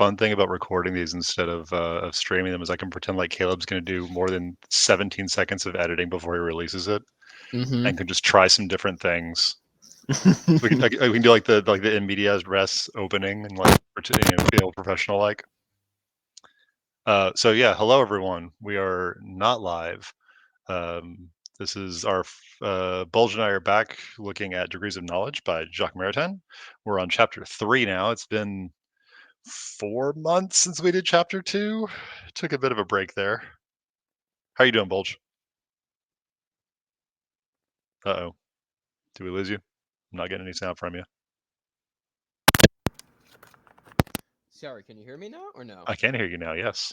fun thing about recording these instead of streaming them is I can pretend like Caleb's going to do more than 17 seconds of editing before he releases it, and can just try some different things. So we can do like the in medias res opening and like feel professional like. So yeah, hello everyone. We are not live. This is our Bulge and I are back looking at Degrees of Knowledge by Jacques Maritain. We're on chapter 3 now. It's been 4 months since we did chapter 2. Took a bit of a break there. How you doing, Bulge? Uh-oh. Did we lose you? I'm not getting any sound from you. Sorry, can you hear me now or no? I can hear you now, yes.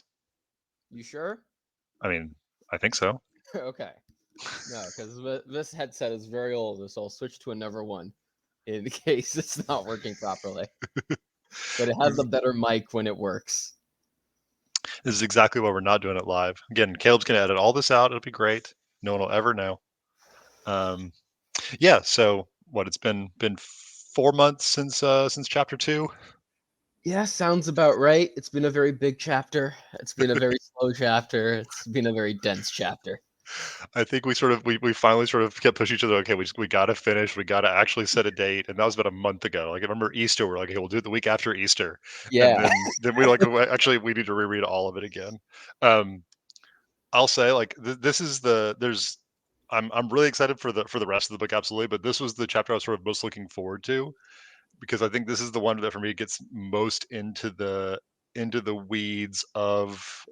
You sure? I mean, I think so. Okay. No, because this headset is very old, so I'll switch to another one in case it's not working properly. But it has a better mic when it works. This is exactly why we're not doing it live. Again, Caleb's going to edit all this out. It'll be great. No one will ever know. Yeah, so what, it's been 4 months since chapter 2. Yeah, sounds about right. It's been a very big chapter. It's been a very slow chapter. It's been a very dense chapter. I think we finally sort of kept pushing each other. Okay, we got to finish. We got to actually set a date, and that was about a month ago. Like I remember Easter, we're like, hey, we'll do it the week after Easter, and Yeah. then we like actually we need to reread all of it again. I'll say like this is there's I'm really excited for the rest of the book, absolutely, but this was the chapter I was sort of most looking forward to, because I think this is the one that for me gets most into the weeds of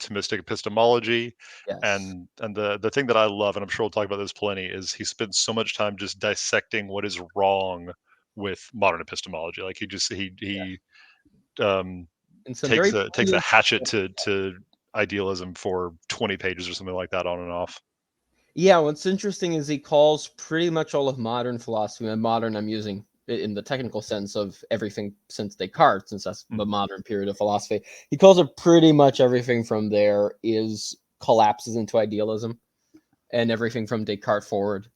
Thomistic epistemology, Yes. and the thing that I love, and I'm sure we'll talk about this plenty, is he spends so much time just dissecting what is wrong with modern epistemology. Like he um, And some very takes a poignant. hatchet to idealism for 20 pages or something like that, on and off. Yeah, what's interesting is he calls pretty much all of modern philosophy, and modern I'm using in the technical sense of everything since Descartes, since that's the Mhm. modern period of philosophy. He calls it pretty much everything from there is collapses into idealism, and everything from Descartes forward.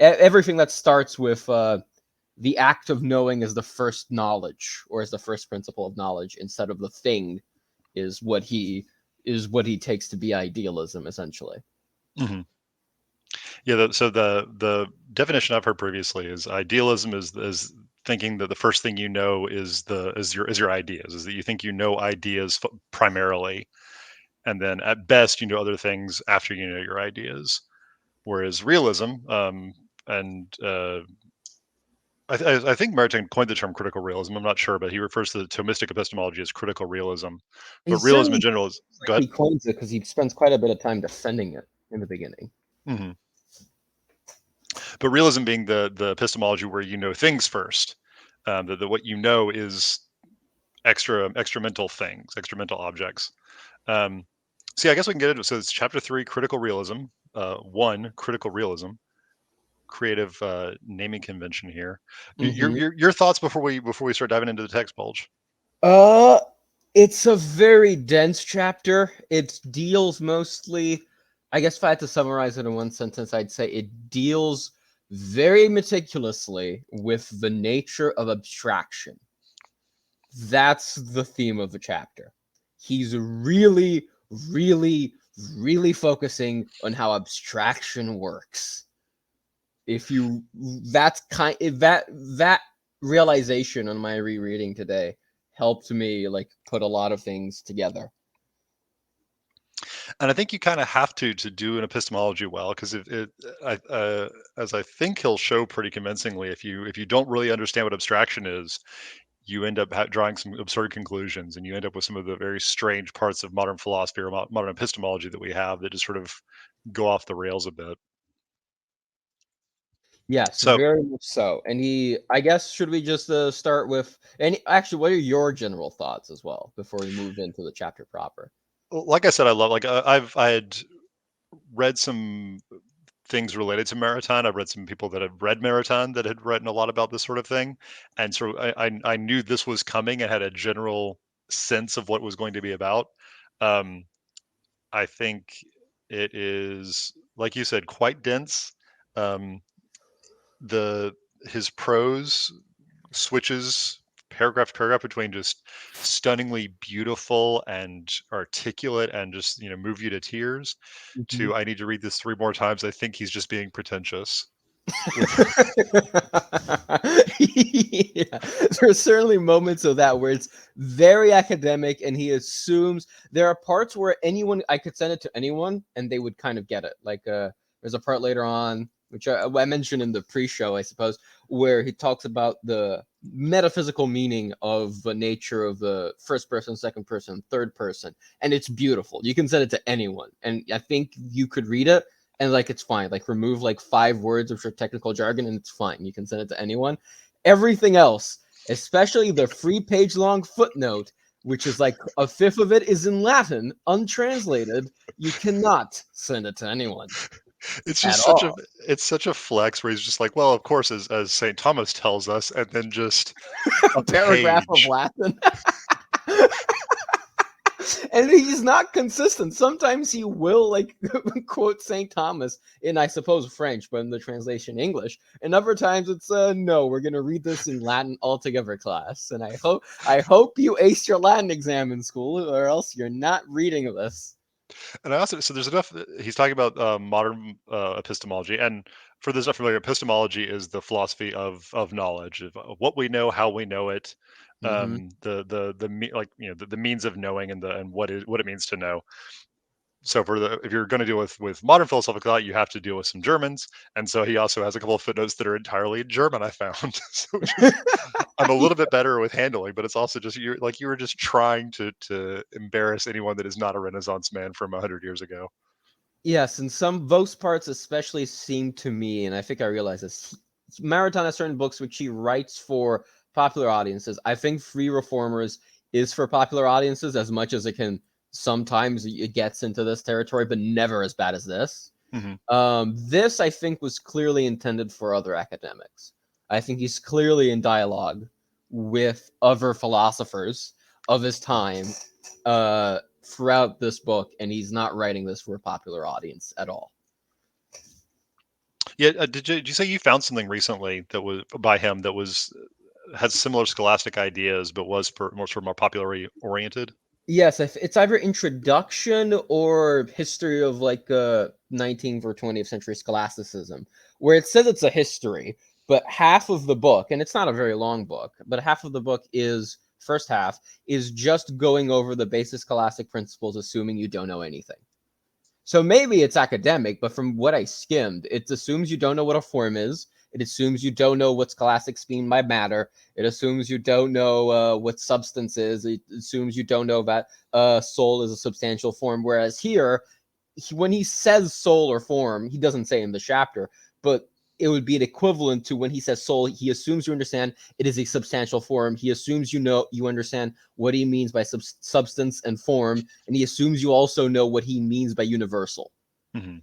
Everything that starts with the act of knowing as the first knowledge, or as the first principle of knowledge, instead of the thing, is what he takes to be idealism, essentially. Mhm. Yeah, so the definition I've heard previously is idealism is thinking that the first thing you know is your ideas, is that you think you know ideas primarily, and then at best you know other things after you know your ideas. Whereas realism, and I think Maritain coined the term critical realism. I'm not sure, but he refers to the Thomistic epistemology as critical realism. He But realism in certainly general is, like go ahead. he coins it because he spends quite a bit of time defending it in the beginning. Hmm. But realism being the epistemology where you know things first, that what you know is extra mental things, extra mental objects. Um, See, I guess we can get into it. So it's chapter 3, critical realism. 1, critical realism, creative naming convention here. Mm-hmm. Your thoughts before we start diving into the text, Bulge. Uh, it's a very dense chapter. It deals mostly, I guess if I had to summarize it in one sentence, I'd say it deals very meticulously with the nature of abstraction. That's the theme of the chapter. He's really, really, really focusing on how abstraction works. If you that's kind if that realization on my rereading today helped me like put a lot of things together. And I think you kind of have to do an epistemology well, because if it, as I think he'll show pretty convincingly, if you don't really understand what abstraction is, you end up drawing some absurd conclusions, and you end up with some of the very strange parts of modern philosophy or modern epistemology that we have that just sort of go off the rails a bit. Yes, So, very much so. And he, I guess, should we just start with any? Actually, what are your general thoughts as well before we move into the chapter proper? like I said, I love, like I had read some things related to Maritain. I've read some people that had read Maritain that had written a lot about this sort of thing, and so I knew this was coming and had a general sense of what it was going to be about. Um, I think it is, like you said, quite dense. Um, the his prose switches paragraph to paragraph between just stunningly beautiful and articulate and just, move you to tears, Mhm. to I need to read this 3 more times. I think he's just being pretentious. With Yeah, there are certainly moments of that where it's very academic, and he assumes there are parts where anyone I could send it to anyone, and they would kind of get it. Like, there's a part later on, which I mentioned in the pre-show, I suppose, where he talks about the metaphysical meaning of the nature of the first person, second person, third person, and it's beautiful. You can send it to anyone, and I think you could read it and like it's fine. Like remove like 5 words which are technical jargon and it's fine. You can send it to anyone. Everything else, especially the 3-page long footnote, which is like a fifth of it is in Latin, untranslated, you cannot send it to anyone it's at just all. it's such a flex where he's just like, well, of course, as St. Thomas tells us, and then just A a paragraph of page. Latin. And he's not consistent. Sometimes he will like quote Saint Thomas in, I suppose, French, but in the translation English. And other times it's no, we're gonna read this in Latin altogether, class. And I hope you ace your Latin exam in school, or else you're not reading this. And I also, so there's enough. He's talking about modern epistemology, and for those not familiar, epistemology is the philosophy of knowledge, of what we know, how we know it, Mm-hmm. like the means of knowing, and what it means to know. So if you're going to deal with modern philosophical thought, you have to deal with some Germans, and so he also has a couple of footnotes that are entirely in German. I found, so just I'm a little bit better with handling, but it's also just you were just trying to embarrass anyone that is not a Renaissance man from 100 years ago. Yes, and some most parts especially seem to me, and I think I realize this. Maritain has certain books which he writes for popular audiences. I think Free Reformers is for popular audiences as much as it can. Sometimes it gets into this territory, but never as bad as this. Hmm. This I think was clearly intended for other academics. I think he's clearly in dialogue with other philosophers of his time throughout this book, and he's not writing this for a popular audience at all. Yeah, did you say you found something recently that was by him that was had similar scholastic ideas, but was more sort of more popularly oriented? Yes, it's either introduction or history of like 19th or 20th century scholasticism, where it says it's a history, but half of the book, and it's not a very long book, but half of the book is first half is just going over the basic scholastic principles, assuming you don't know anything. So maybe it's academic, but from what I skimmed, it assumes you don't know what a form is. It assumes you don't know what scholastics mean by matter. It assumes you don't know what substance is. It assumes you don't know that soul is a substantial form. Whereas here, when he says soul or form, he doesn't say in the chapter, but it would be an equivalent to when he says soul. He assumes you understand it is a substantial form. He assumes you understand what he means by substance and form, and he assumes you also know what he means by universal. Hmm.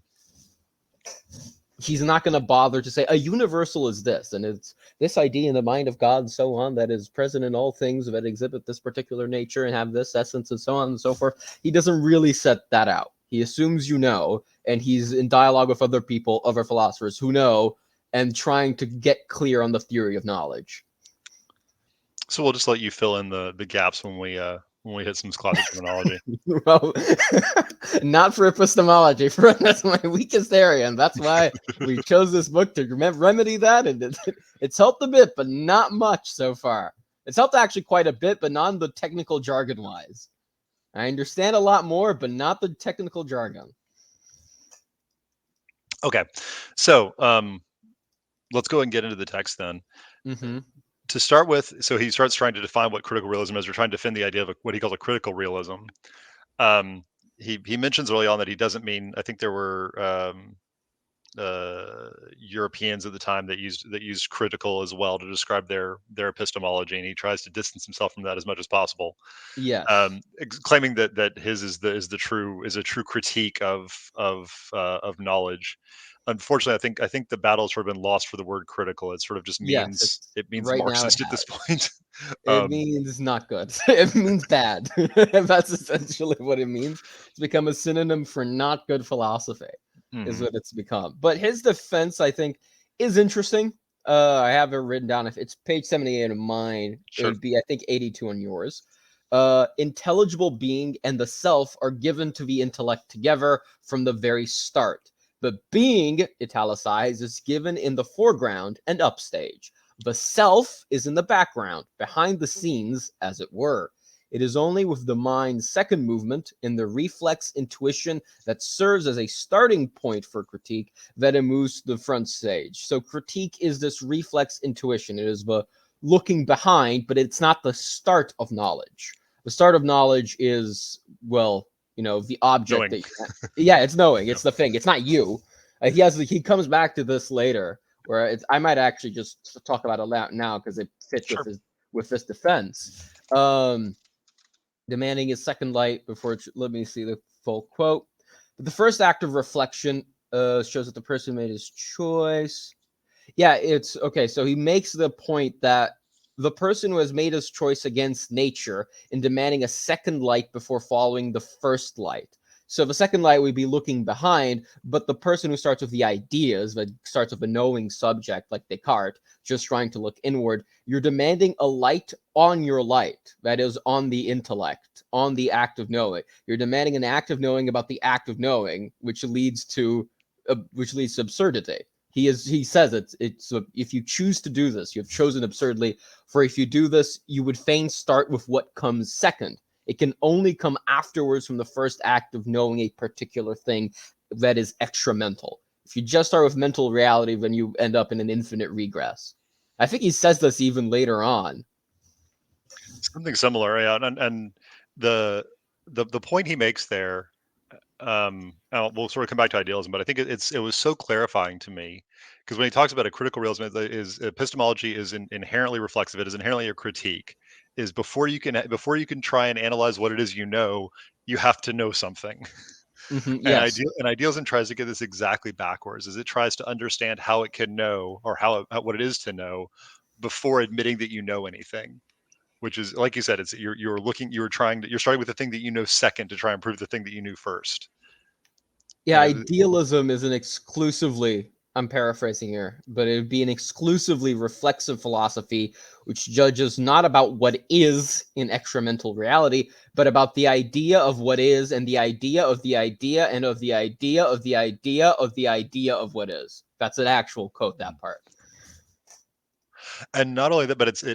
He's not going to bother to say a universal is this, and it's this idea in the mind of God, and so on, that is present in all things that exhibit this particular nature and have this essence, and so on and so forth. He doesn't really set that out. He assumes you know, and he's in dialogue with other people, other philosophers who know, and trying to get clear on the theory of knowledge. So we'll just let you fill in the gaps when we hit some classic terminology. Well, not for epistemology, for that's my weakest area, and that's why we chose this book to remedy that. And it's helped a bit, but not much so far. It's helped actually quite a bit, but not the technical jargon wise. I understand a lot more, but not the technical jargon. Okay, so let's go ahead and get into the text then. Mm-hmm. To start with, so he starts trying to define what critical realism is, or trying to defend the idea of what he calls a critical realism. Um, he mentions early on that he doesn't mean. I think there were Europeans at the time that used critical as well to describe their epistemology, and he tries to distance himself from that as much as possible, Yes. claiming that his is a true critique of knowledge. Unfortunately, I think the battle's sort of been lost for the word critical. It sort of just Yes. means It's it means right now. It Marxist at this has. point. It um, means not good. It means bad. That's essentially what it means. It's become a synonym for not good philosophy, is mhm. what it's become. But his defense, I think, is interesting. I have it written down. If it's page 78 of mine, it Sure. would be, I think, 82 on yours. Intelligible being and the self are given to the intellect together from the very start. The being, italicized, is given in the foreground and upstage. The self is in the background, behind the scenes, as it were. It is only with the mind's second movement, in the reflex intuition that serves as a starting point for critique, that it moves to the front stage. So critique is this reflex intuition. It is the looking behind, but it's not the start of knowledge. The start of knowledge is, well, the object Knowing. that yeah, it's knowing. Yeah. It's the thing. It's not you. He comes back to this later, where I might actually just talk about it now because it fits Sure. with this defense. Demanding his second light before. Let me see the full quote. But the first act of reflection shows that the person made his choice. Yeah, it's okay. So he makes the point that the person who has made his choice against nature in demanding a second light before following the first light. So the second light would be looking behind, but the person who starts with the ideas, that starts with a knowing subject like Descartes, just trying to look inward, you're demanding a light on your light, that is, on the intellect, on the act of knowing. You're demanding an act of knowing about the act of knowing, which leads to absurdity. He says it's if you choose to do this, you have chosen absurdly. For if you do this, you would fain start with what comes second. It can only come afterwards from the first act of knowing a particular thing that is extramental. If you just start with mental reality, then you end up in an infinite regress. I think he says this even later on. Something similar, yeah. And the point he makes there, we'll sort of come back to idealism, but I think it was so clarifying to me because when he talks about a critical realism, is epistemology is inherently reflexive. It is inherently a critique. Is before you can try and analyze what it is you know, you have to know something. Yes. And idealism tries to get this exactly backwards. Is it tries to understand how it can know or what it is to know before admitting that you know anything, which is like you said, it's you're starting with the thing that you know second to try and prove the thing that you knew first. Yeah, And idealism is an exclusively, I'm paraphrasing here, but it would be an exclusively reflexive philosophy which judges not about what is in extramental reality, but about the idea of what is and the idea of the idea and of the idea of the idea of the idea of what is. That's an actual quote, that part. not only that, but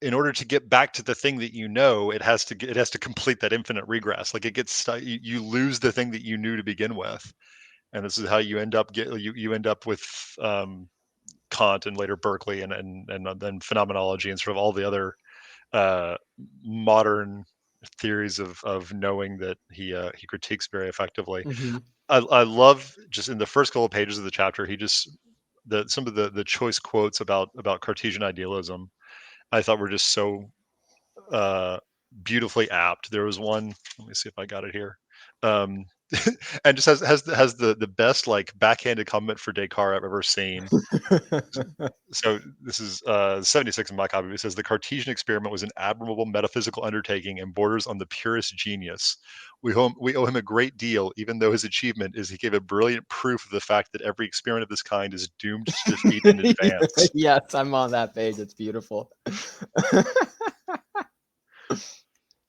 in order to get back to the thing that you know, it has to complete that infinite regress. Like it gets you lose the thing that you knew to begin with, and this is how you end up you end up with Kant and later Berkeley and then phenomenology and sort of all the other uh, modern theories of knowing that he critiques very effectively. Mm-hmm. I love just in the first couple of pages of the chapter, he just some of the choice quotes about Cartesian idealism I thought were just so uh, beautifully apt. There was one. Let me see if I got it here. Um, and just has the best like backhanded comment for Descartes I've ever seen. So this is 76 in my copy. It says the Cartesian experiment was an admirable metaphysical undertaking and borders on the purest genius. We owe him a great deal, even though his achievement is he gave a brilliant proof of the fact that every experiment of this kind is doomed to defeat in advance. Yes, I'm on that page. It's beautiful.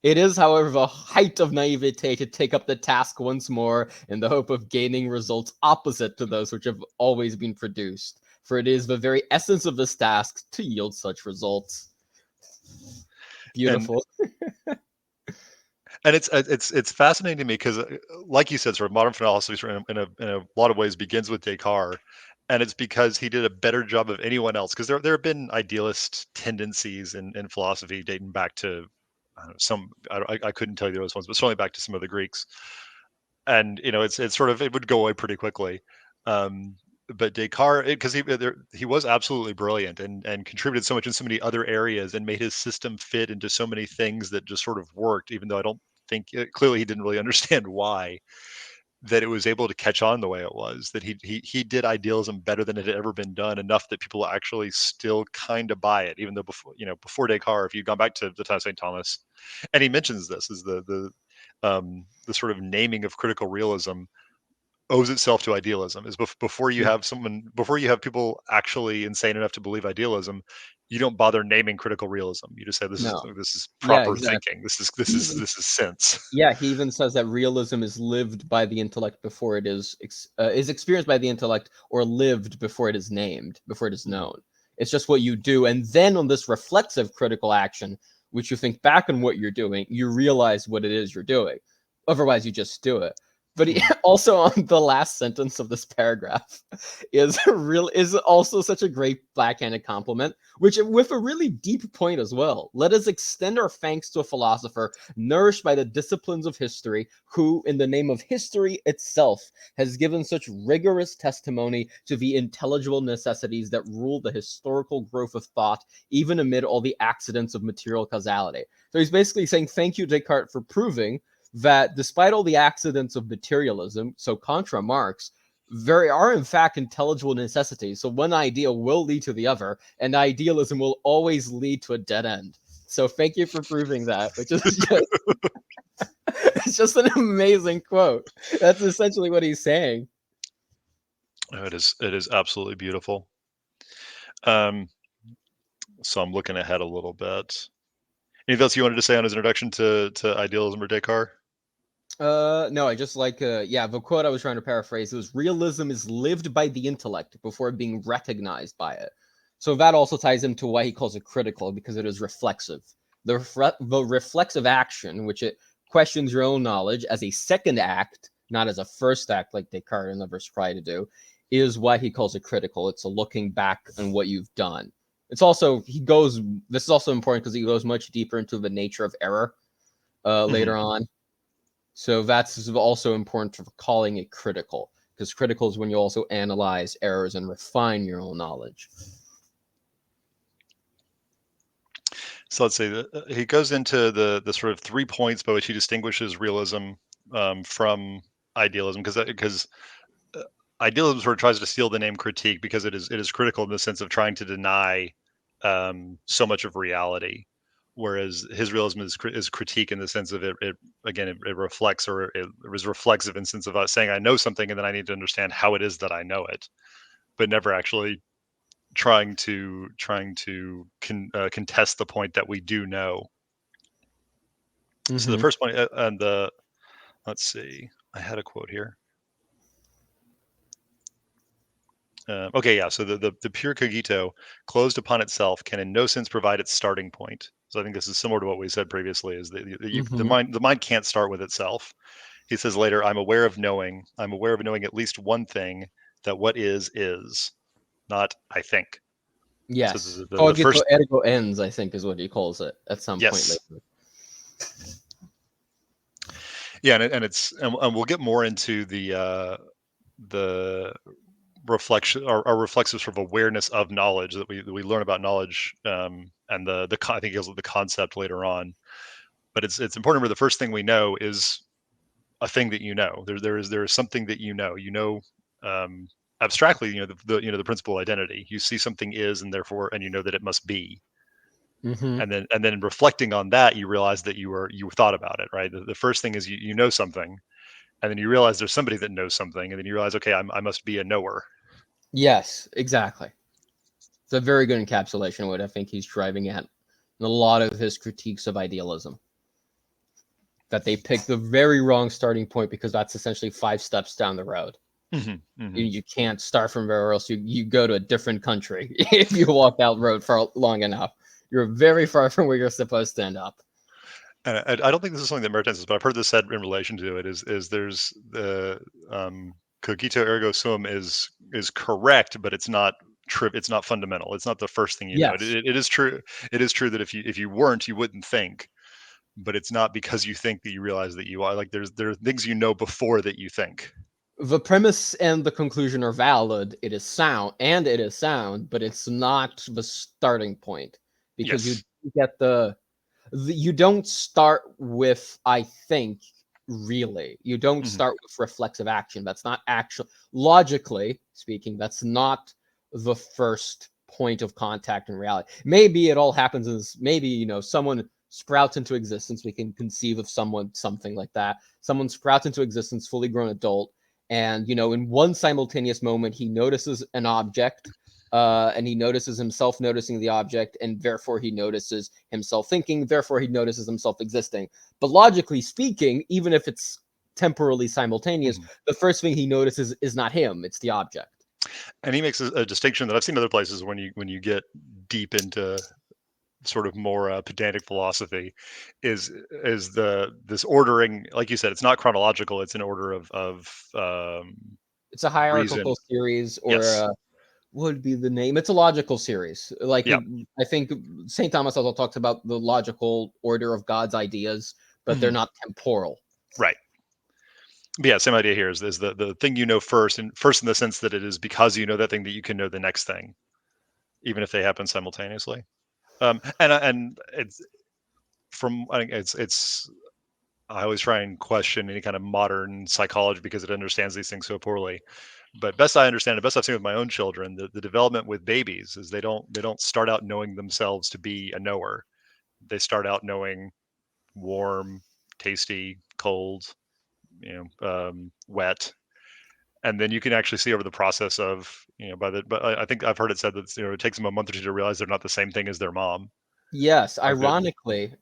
It is, however, the height of naivete to take up the task once more in the hope of gaining results opposite to those which have always been produced, for it is the very essence of this task to yield such results. And Beautiful. it's fascinating to me because, like you said, sort of modern philosophy, sort of in a lot of ways, begins with Descartes, and it's because he did a better job of anyone else. Because there have been idealist tendencies in philosophy dating back to I don't know, I couldn't tell you those ones, but certainly back to some of the Greeks. And it's sort of it would go away pretty quickly. Um, but Descartes, because he was absolutely brilliant and contributed so much in so many other areas and made his system fit into so many things that just sort of worked, even though I don't think clearly he didn't really understand why that it was able to catch on the way it was. That he did idealism better than it had ever been done, enough that people actually still kind of buy it, even though before Descartes, if you've gone back to the time of St. Thomas, and he mentions this is the sort of naming of critical realism owes itself to idealism. Is before you Yeah. have people actually insane enough to believe idealism, you don't bother naming critical realism. You just say No. this is Yeah, proper exactly. thinking. He even This is sense. Yeah, he even says that realism is lived by the intellect before it is experienced by the intellect or lived before it is named, before it is Mhm. known. It's just what you do, and then on this reflexive critical action, which you think back on what you're doing, you realize what it is you're doing. Otherwise, you just do it. But he, Mhm. also on the last sentence of this paragraph is also such a great backhanded compliment, which with a really deep point as well. Let us extend our thanks to a philosopher nourished by the disciplines of history, who, in the name of history itself, has given such rigorous testimony to the intelligible necessities that rule the historical growth of thought, even amid all the accidents of material causality. So he's basically saying, thank you, Descartes, for proving that despite all the accidents of materialism, so contra Marx, there are in fact intelligible necessities. So one idea will lead to the other, and idealism will always lead to a dead end. So thank you for proving that, which is just it's just an amazing quote. That's essentially what he's saying. Oh, it is absolutely beautiful. Um, so I'm looking ahead a little bit. Anything else you wanted to say on his introduction to idealism or Descartes? No, I just like yeah, the quote I was trying to paraphrase was realism is lived by the intellect before being recognized by it. So that also ties into why he calls it critical, because it is reflexive. The reflexive action, which it questions your own knowledge as a second act, not as a first act like Descartes and others try to do, is why he calls it critical. It's a looking back on what you've done. It's also this is also important because he goes much deeper into the nature of error Mhm. later on. So that's also important for calling it critical, because critical is when you also analyze errors and refine your own knowledge. So let's say that he goes into the sort of 3 points by which he distinguishes realism from idealism, because uh, idealism sort of tries to steal the name critique because it is critical in the sense of trying to deny so much of reality, whereas his realism is critique in the sense of it again it reflects, or it was reflexive in the sense of saying I know something and then I need to understand how it is that I know it, but never actually contest the point that we do know. So the Mm-hmm. first point, and the let's see, I had a quote here. Okay, yeah. So the pure cogito, closed upon itself, can in no sense provide its starting point. So I think this is similar to what we said previously: is that Mm-hmm. the mind can't start with itself. He says later, I'm aware of knowing. I'm aware of knowing at least one thing, that what is, not I think. So Yes. the Cogito first, ergo ens, I think, is what he calls it at some point yes, later. yeah, and we'll get more into the reflection, our reflexive sort of awareness of knowledge that we learn about knowledge, and I think it was the concept later on. But it's important. Where the first thing we know is a thing that you know. There is something that you know, um, abstractly. The principal identity. You see something is, and therefore, and you know that it must be. Mm-hmm. And then reflecting on that, you realize that you thought about it, right? The first thing is you know something, and then you realize there's somebody that knows something, and then you realize, okay, I must be a knower. Yes, exactly. It's a very good encapsulation of what I think he's driving at in a lot of his critiques of idealism. That they pick the very wrong starting point because that's essentially 5 steps down the road. Hmm. Hmm. You can't start from there, or else you go to a different country if you walk that road for long enough. You're very far from where you're supposed to end up. And I don't think this is something that Maritime says, but I've heard this said in relation to it. Is there's the cogito ergo sum is correct, but it's not true. It's not fundamental. It's not the first thing you know. Yes. It is true. It is true that if you weren't, you wouldn't think. But it's not because you think that you realize that you are. Like there are things you know before that you think. The premise and the conclusion are valid. It is sound, but it's not the starting point, because you Yes. get you don't start with I think, really. You don't Hmm. start with reflexive action. That's not actual logically speaking, that's not the first point of contact in reality. Maybe it all happens as maybe, someone sprouts into existence. We can conceive of something like that. Someone sprouts into existence, fully grown adult, And, in one simultaneous moment, he notices an object, and he notices himself noticing the object, and therefore he notices himself thinking, therefore he notices himself existing. But logically speaking, even if it's temporally simultaneous, Mhm. the first thing he notices is not him, it's the object. And he makes a distinction that I've seen other places when you get deep into sort of more pedantic philosophy, is the this ordering, like you said, it's not chronological, it's an order of It's a reason. hierarchical series, or Yes. what would be the name? It's a logical series. Like, Yeah. I think St. Thomas also talks about the logical order of God's ideas, but they're Mhm. not temporal. Right. But yeah, same idea here is the thing you know first, and first in the sense that it is because you know that thing that you can know the next thing, even if they happen simultaneously. And it's from I think it's I always try and question any kind of modern psychology because it understands these things so poorly. But best I understand it, best I've seen with my own children, the development with babies is they don't start out knowing themselves to be a knower. They start out knowing warm, tasty, cold, wet, and then you can actually see over the process of but I think I've heard it said that it takes them a month or two to realize they're not the same thing as their mom. Yes, Like ironically,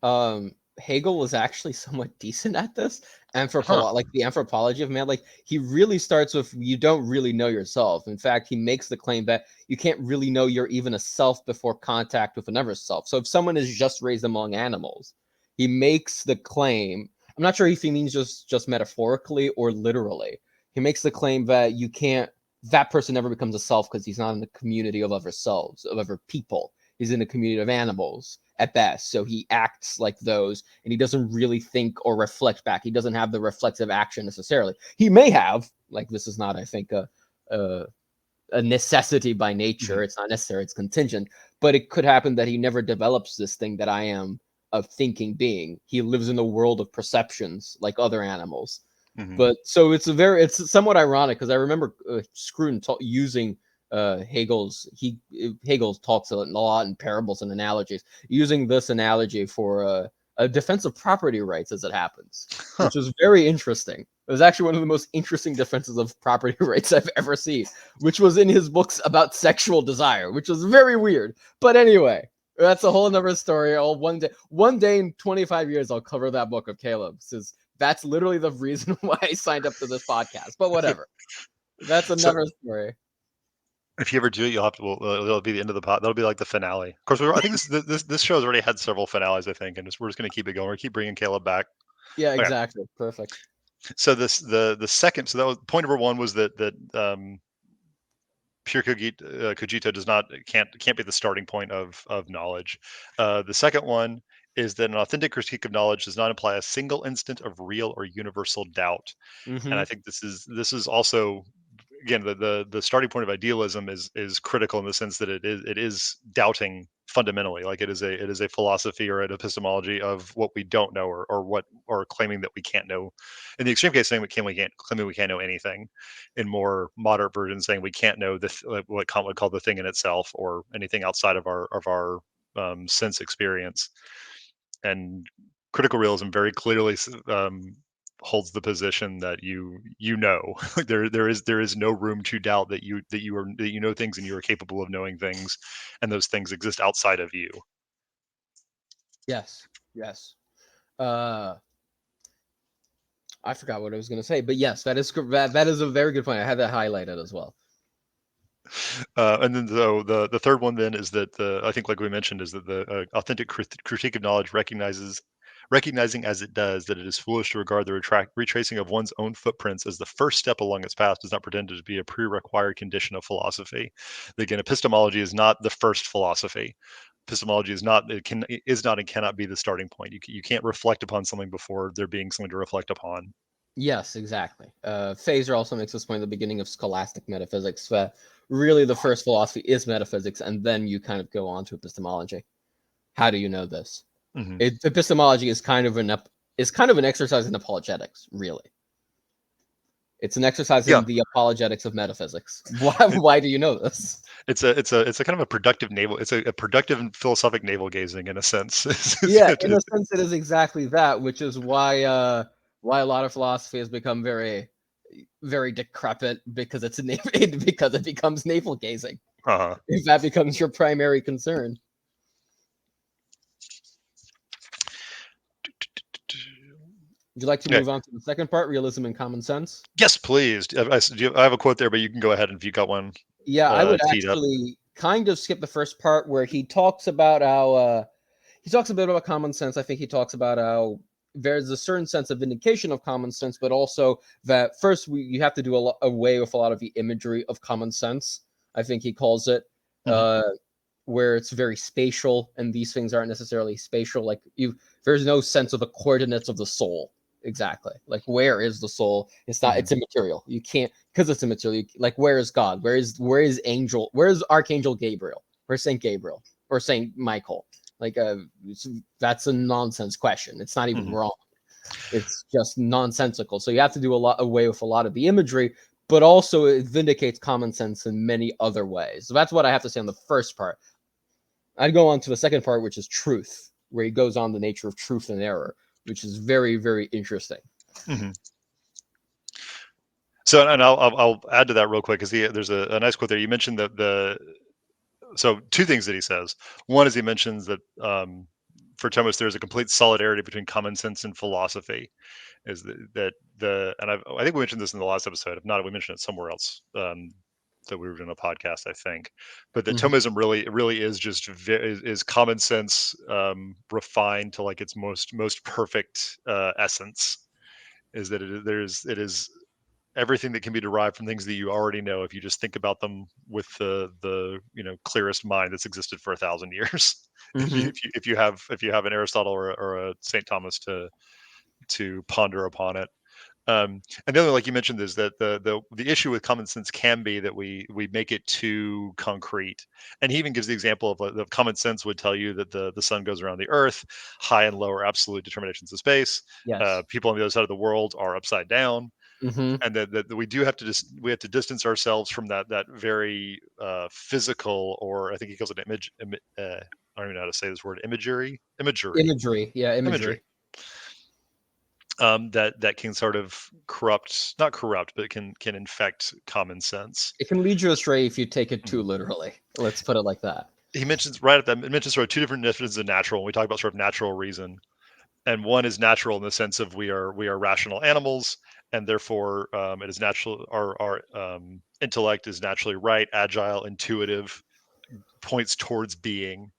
Hegel was actually somewhat decent at this. huh. Like the anthropology of man, like he really starts with you don't really know yourself. In fact, he makes the claim that you can't really know you're even a self before contact with another self. So if someone is just raised among animals, he makes the claim. I'm not sure if he means just metaphorically or literally. He makes the claim that you can't that person never becomes a self because he's not in the community of other selves, of other people. He's in a community of animals at best. So he acts like those, and he doesn't really think or reflect back. He doesn't have the reflexive action necessarily. He may have, like, this is not, I think, a, a necessity by nature. Mhm, It's not necessary. It's contingent. But it could happen that he never develops this thing that I am, a thinking being. He lives in a world of perceptions like other animals. mhm. But so it's somewhat ironic because I remember Scruton using Hegel talks a lot in parables and analogies, using this analogy for a defense of property rights as it happens, Huh. which was very interesting. It was actually one of the most interesting defenses of property rights I've ever seen, which was in his books about sexual desire, which was very weird. But anyway, that's a whole nother story. One day in 25 years, I'll cover that book of Caleb. Since that's literally the reason why I signed up to this podcast. But whatever. That's So another story. if you ever do it, you'll have to. Well, it'll be the end of the pot. That'll be like the finale. Of course, I think this show's already had several finales. I think, and we're just going to keep it going. We're keep bringing Caleb back. Yeah, Okay. exactly. Perfect. So the second. So that was point number one was that pure cogito does not can't be the starting point of knowledge. The second one is that an authentic critique of knowledge does not imply a single instant of real or universal doubt. And Mm-hmm. I think this is also, again, the starting point of idealism is critical in the sense that it is doubting fundamentally, like it is a philosophy or an epistemology of what we don't know, or claiming that we can't know. In the extreme case, saying we can't claiming we can't know anything. In more moderate versions, saying we can't know what Kant would call the thing in itself, or anything outside of our sense experience. And critical realism very clearly holds the position that like there is no room to doubt that you know things and you are capable of knowing things, and those things exist outside of you. Yes. Yes. Uh, I forgot what I was going to say, but yes, that is a very good point. I had that highlighted as well. And then the third one then is that I think, like we mentioned, is that the authentic critique of knowledge recognizing as it does that it is foolish to regard the retracing of one's own footprints as the first step along its path does not pretend to be a pre-required condition of philosophy. Again, epistemology is not the first philosophy. Epistemology is not and cannot be the starting point. You can't reflect upon something before there being something to reflect upon. Yes, exactly. Phaser also makes this point at the beginning of scholastic metaphysics that really the first philosophy is metaphysics, and then you kind of go on to epistemology. How do you know this? Hmm. Epistemology is kind of an exercise in apologetics, really. It's an exercise Yeah, in the apologetics of metaphysics. Why do you know this? it's a kind of a productive a productive and philosophic navel gazing in a sense. Yeah, in a sense, it is exactly that, which is why a lot of philosophy has become very very decrepit because it's because it becomes navel gazing. Uh-huh. If that becomes your primary concern. Would you like to Okay. move on to the second part, realism and common sense? Yes, please. I have a quote there, but you can go ahead if you got one Yeah, I would teed up. actually kind of skip the first part where he talks about how he talks a bit about common sense. I think he talks about how there's a certain sense of vindication of common sense, but also that first you have to do away with a lot of the imagery of common sense. I think he calls it, Mhm. uh, where it's very spatial, and these things aren't necessarily spatial. Like there's no sense of the coordinates of the soul exactly. Like where is the soul? It's not. Mhm. It's immaterial. You can't because it's immaterial. Like where is God? Where is angel? Where is Archangel Gabriel? Where's Saint Gabriel or Saint Michael? Like that's a nonsense question. It's not even Mhm. wrong. It's just nonsensical. So you have to do a lot away with a lot of the imagery, but also it vindicates common sense in many other ways. So that's what I have to say on the first part. I'd go on to the second part, which is truth, where he goes on the nature of truth and error, which is very, very interesting. Mhm. So, and I'll add to that real quick because there's a nice quote there. You mentioned so two things that he says. One is he mentions that for Thomas there's a complete solidarity between common sense and philosophy. Is that the and I think we mentioned this in the last episode. If not, we mentioned it somewhere else. That we were doing a podcast, I think, but that Mm-hmm. Thomism really is just is common sense refined to like its most perfect essence. Is that it is everything that can be derived from things that you already know if you just think about them with the clearest mind that's existed for 1,000 years. Mm-hmm. If you have an Aristotle or a Saint Thomas to ponder upon it. And the other, like you mentioned, is that the issue with common sense can be that we make it too concrete. And he even gives the example of the common sense would tell you that the sun goes around the Earth, high and low are absolute determinations of space. Yes. People on the other side of the world are upside down, Mm-hmm. and that we do have to we have to distance ourselves from that very physical, or I think he calls it I don't even know how to say this word, Imagery. Yeah, imagery imagery. that can sort of not corrupt, but can infect common sense. It can lead you astray if you take it too Mhm. literally. Let's put it like that. He mentions right at that, it mentions sort of two different definitions of natural when we talk about sort of natural reason. And one is natural in the sense of we are rational animals, and therefore it is natural. Our intellect is naturally right, agile, intuitive, points towards being.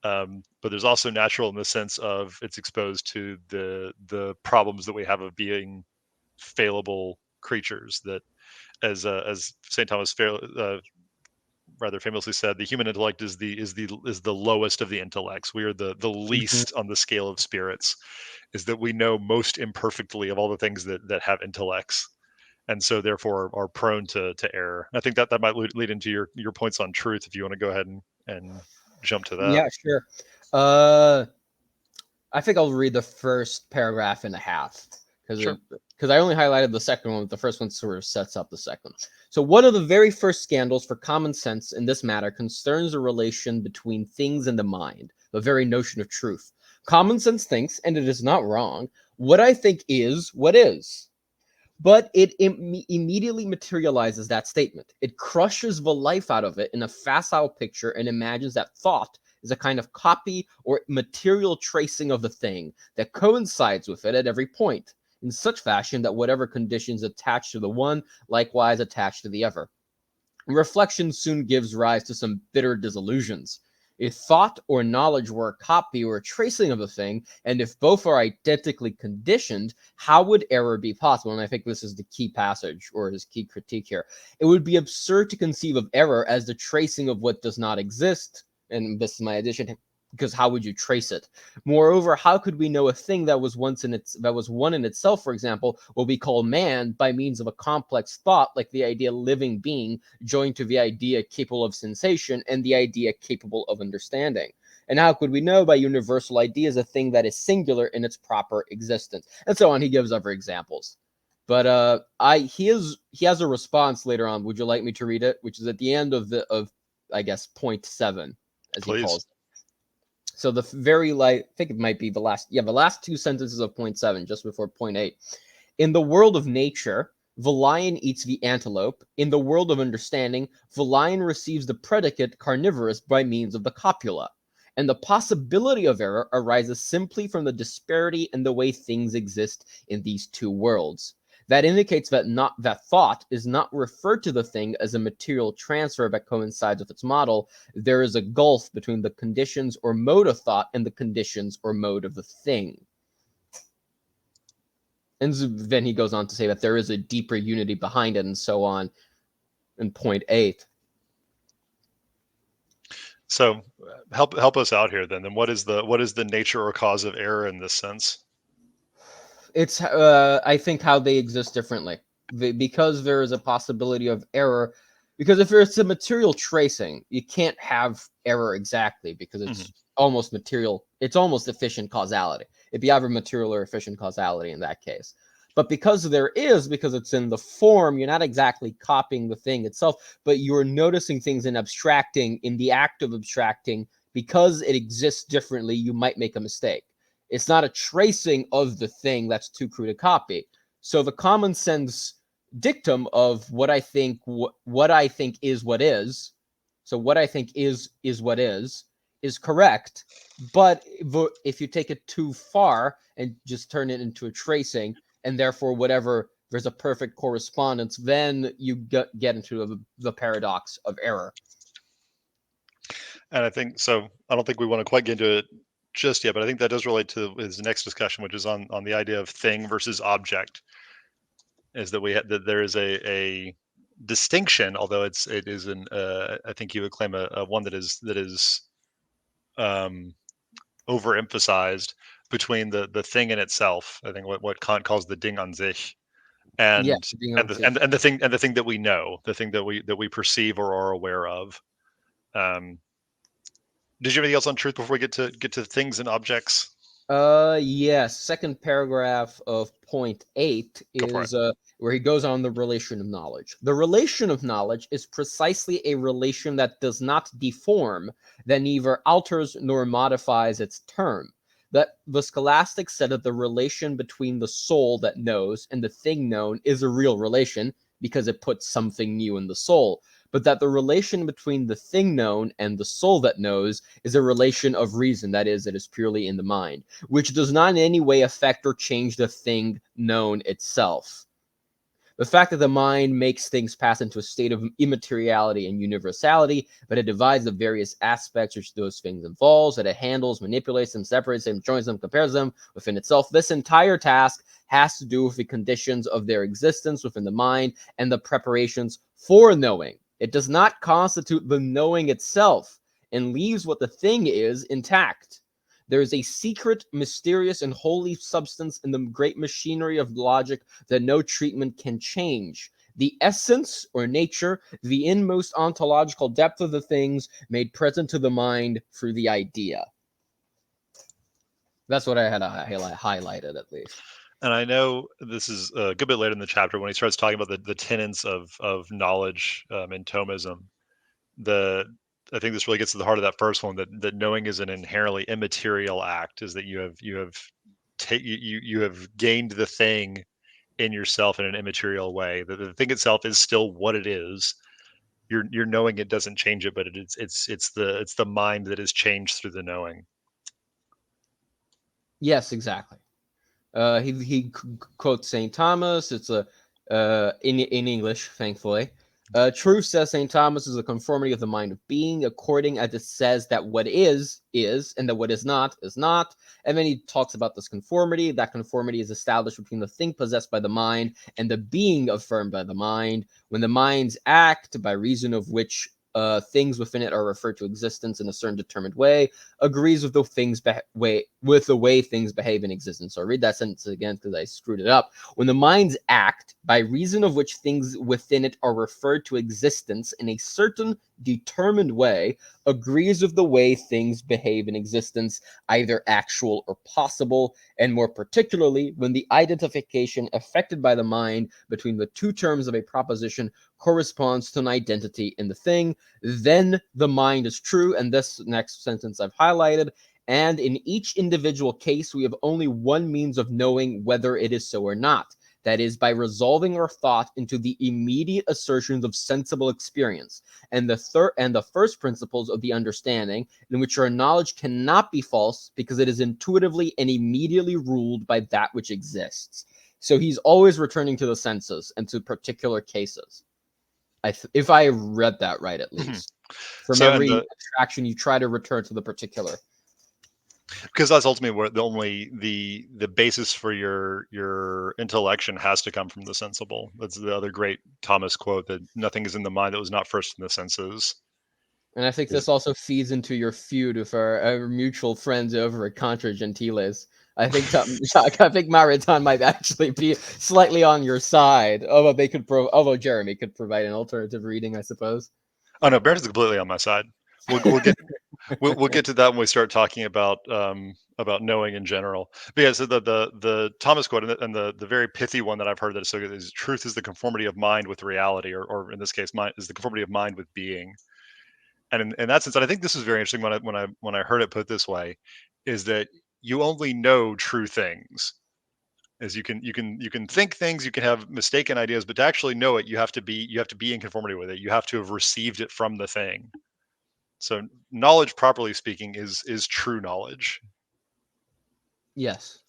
But there's also natural in the sense of it's exposed to the problems that we have of being fallible creatures. That as Saint Thomas rather famously said, the human intellect is the lowest of the intellects. We are the Mm-hmm. least on the scale of spirits. Is that we know most imperfectly of all the things that have intellects, and so therefore are prone to error. I think that might lead into your points on truth if you want to go ahead and jump to that. Yeah, sure. Uh, I think I'll read the first paragraph and a half Sure. because I only highlighted the second one, but the first one sort of sets up the second. So one of the very first scandals for common sense in this matter concerns a relation between things and the mind, the very notion of truth. Common sense thinks, and it is not wrong, what I think is what is. But it immediately materializes that statement. It crushes the life out of it in a facile picture and imagines that thought is a kind of copy or material tracing of the thing that coincides with it at every point, in such fashion that whatever conditions attach to the one likewise attach to the other. Reflection soon gives rise to some bitter disillusions. If thought or knowledge were a copy or a tracing of a thing, and if both are identically conditioned, how would error be possible? And I think this is the key passage or his key critique here. It would be absurd to conceive of error as the tracing of what does not exist. And this is my addition, because how would you trace it? Moreover, how could we know a thing that was one in itself, for example, what we call man, by means of a complex thought, like the idea living being joined to the idea capable of sensation and the idea capable of understanding? And how could we know by universal ideas a thing that is singular in its proper existence? And so on. He gives other examples. But he has a response later on. Would you like me to read it? Which is at the end of I guess point 7, as he Please. calls it. So the very I think it might be the last two sentences of point 7, just before point 8. In the world of nature, The lion eats the antelope. In the world of understanding, the lion receives the predicate carnivorous by means of the copula. And the possibility of error arises simply from the disparity in the way things exist in these two worlds. That indicates that thought is not referred to the thing as a material transfer that coincides with its model. There is a gulf between the conditions or mode of thought and the conditions or mode of the thing. And then he goes on to say that there is a deeper unity behind it, and so on in point 8. So help us out here then. Then what is the nature or cause of error in this sense? It's I think how they exist differently, because there is a possibility of error. Because if it's a material tracing, you can't have error exactly, because it's almost material. It's almost efficient causality. It'd be either material or efficient causality in that case. But because it's in the form, you're not exactly copying the thing itself, but you're noticing things and abstracting. In the act of abstracting, because it exists differently, you might make a mistake. It's not a tracing of the thing that's too crude to copy. So the common sense dictum of what I think is what is, so what I think is what is correct. But if you take it too far and just turn it into a tracing, and therefore whatever, there's a perfect correspondence, then you get into the paradox of error. And I think so. I don't think we want to quite get into it just yet, but I think that does relate to his next discussion, which is on the idea of thing versus object. Is that that there is a distinction, although it is an I think you would claim a one that is um, overemphasized, between the thing in itself. I think what Kant calls the Ding an sich, Yeah, and being on safe. and the thing that we know, the thing that we perceive or are aware of. Um, did you have anything else on truth before we get to things and objects? Yes. Second paragraph of point 8 Go for it. is where he goes on the relation of knowledge. The relation of knowledge is precisely a relation that does not deform, that neither alters nor modifies its term. That the scholastics said that the relation between the soul that knows and the thing known is a real relation, because it puts something new in the soul, but that the relation between the thing known and the soul that knows is a relation of reason, that is, it is purely in the mind, which does not in any way affect or change the thing known itself. The fact that the mind makes things pass into a state of immateriality and universality, but it divides the various aspects which those things involves, that it handles, manipulates them, separates them, joins them, compares them within itself. This entire task has to do with the conditions of their existence within the mind and the preparations for knowing. It does not constitute the knowing itself, and leaves what the thing is intact. There is a secret, mysterious, and holy substance in the great machinery of logic that no treatment can change. The essence or nature, the inmost ontological depth of the things made present to the mind through the idea. That's what I had highlighted, at least. And I know this is a good bit later in the chapter when he starts talking about the tenets of knowledge in Thomism. I think this really gets to the heart of that first one, that knowing is an inherently immaterial act. Is that you have gained the thing in yourself in an immaterial way. The thing itself is still what it is. You're knowing it doesn't change it, but it's the mind that is changed through the knowing. Yes, exactly. He quotes St. Thomas. It's in English, thankfully. Truth, says St. Thomas, is a conformity of the mind of being, according as it says that what is, and that what is not, is not. And then he talks about this conformity. That conformity is established between the thing possessed by the mind and the being affirmed by the mind. When the minds act, by reason of which things within it are referred to existence in a certain determined way, agrees with the way things behave in existence. So I'll read that sentence again because I screwed it up. When the minds act, by reason of which things within it are referred to existence in a certain determined way, agrees with the way things behave in existence, either actual or possible, and more particularly when the identification effected by the mind between the two terms of a proposition corresponds to an identity in the thing, then the mind is true. And this next sentence I've highlighted. And in each individual case, we have only one means of knowing whether it is so or not. that is, by resolving our thought into the immediate assertions of sensible experience, and the first principles of the understanding, in which our knowledge cannot be false because it is intuitively and immediately ruled by that which exists. So he's always returning to the senses and to particular cases. If I read that right, at least. From So, and every abstraction, you try to return to the particular. because that's ultimately where the basis for your intellection has to come from the sensible. That's the other great Thomas quote, that nothing is in the mind that was not first in the senses. And I think this also feeds into your feud with our mutual friends over at Contra Gentiles. I think I think Mariton might actually be slightly on your side, although Jeremy could provide an alternative reading, I suppose. Oh no, Barrett's completely on my side. We'll get we'll get to that when we start talking about knowing in general. But yeah, so the Thomas quote, and the very pithy one that I've heard that is so good is, truth is the conformity of mind with reality, or in this case, mind is the conformity of mind with being. And in that sense, and I think this is very interesting when I heard it put this way, is that you only know true things. As you can think things, you can have mistaken ideas, but to actually know it, you have to be in conformity with it. You have to have received it from the thing. So knowledge, properly speaking, is true knowledge. Yes.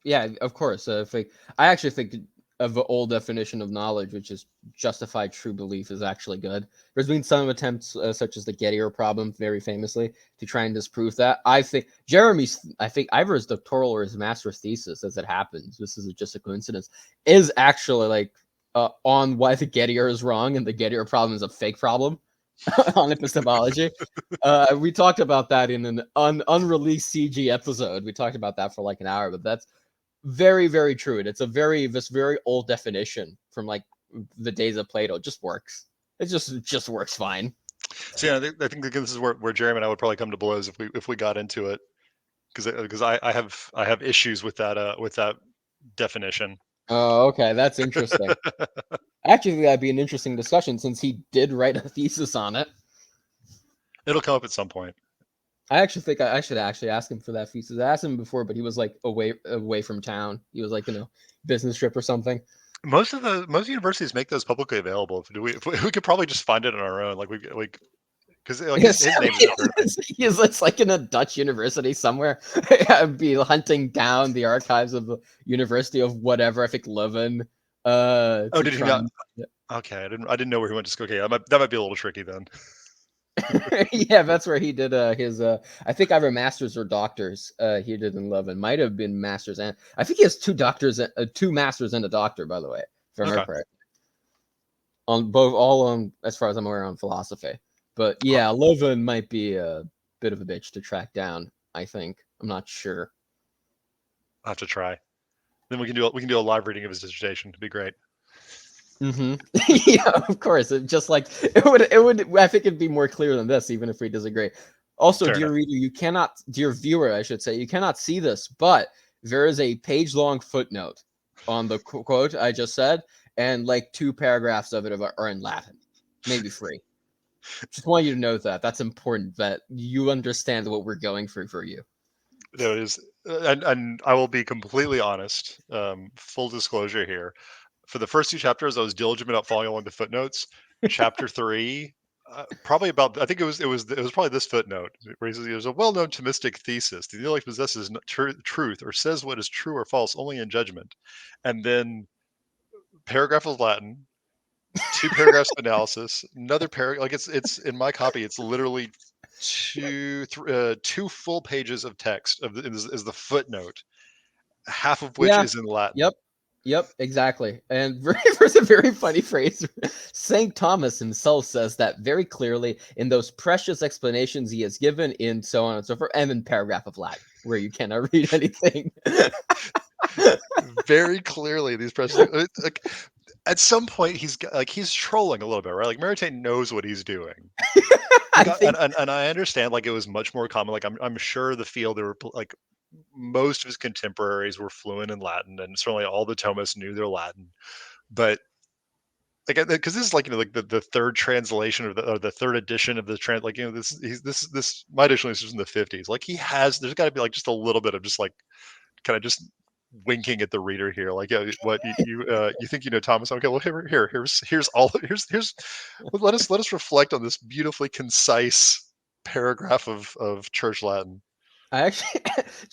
Yeah, of course. I actually think of the old definition of knowledge, which is justified true belief, is actually good. There's been some attempts, such as the Gettier problem, very famously, to try and disprove that. I think either his doctoral or his master's thesis, as it happens, this is just a coincidence, is actually like on why the Gettier is wrong and the Gettier problem is a fake problem on epistemology. We talked about that in an unreleased CG episode. We talked about that for like an hour, but that's very, very true. And it's this very old definition from like the days of Plato. It just works. It just works fine. So yeah, I think this is where Jeremy and I would probably come to blows if we got into it, because I have issues with that definition. Oh, okay, that's interesting. Actually, that'd be an interesting discussion since he did write a thesis on it. It'll come up at some point. I actually think I should actually ask him for that thesis. I asked him before, but he was like away from town. He was like business trip or something. Most universities make those publicly available. If we could probably just find it on our own, because like Yes, his name is out there. it's like in a Dutch university somewhere. I'd be hunting down the archives of the University of whatever, I think Leuven. Oh, To did he try not? and Okay, I didn't know where he went to school. Okay, that might be a little tricky then. yeah, that's where he did his I think either masters or doctors he did in Leuven. Might have been masters, and I think he has two masters and a doctor, by the way, if I remember Okay. correct. On both, all on, as far as I'm aware, on philosophy. But yeah, Leuven might be a bit of a bitch to track down. I think I'm not sure. I'll have to try. Then we can do a live reading of his dissertation. It'd be great. Mm-hmm. Yeah, of course. Just like it would. I think it'd be more clear than this, even if we disagree. Also, Fair dear enough. reader, dear viewer, I should say, you cannot see this, but there is a page-long footnote on the quote I just said, and like 2 paragraphs of it are in Latin, maybe 3. Just want you to know that that's important. That you understand what we're going through for you. No, it is, and I will be completely honest. Full disclosure here. For the first 2 chapters, I was diligent about following along the footnotes. Chapter 3, probably about, I think it was probably this footnote where he says there's a well-known Thomistic thesis: the intellect possesses truth, or says what is true or false only in judgment. And then paragraph of Latin, 2 paragraphs of analysis, another paragraph. Like it's in my copy, it's literally two full pages of text is the footnote, half of which Yeah. is in Latin. Yep. Yep. Exactly. And there's a very funny phrase. Saint Thomas himself says that very clearly in those precious explanations he has given in so on and so forth, and in paragraph of Latin where you cannot read anything. Very clearly, these presidents, like, at some point he's trolling a little bit, right? Like Maritain knows what he's doing. I Like, think and I understand, like, it was much more common. Like, I'm sure the field, there were like most of his contemporaries were fluent in Latin, and certainly all the Thomists knew their Latin. But like, because this is like, like the third translation, or the third edition of the like, this my edition is just in the 50s. Like, there's got to be like just a little bit of just like kind of just winking at the reader here, like, what you think you know Thomas? Okay, well, here's all here's let us reflect on this beautifully concise paragraph of church Latin. I actually,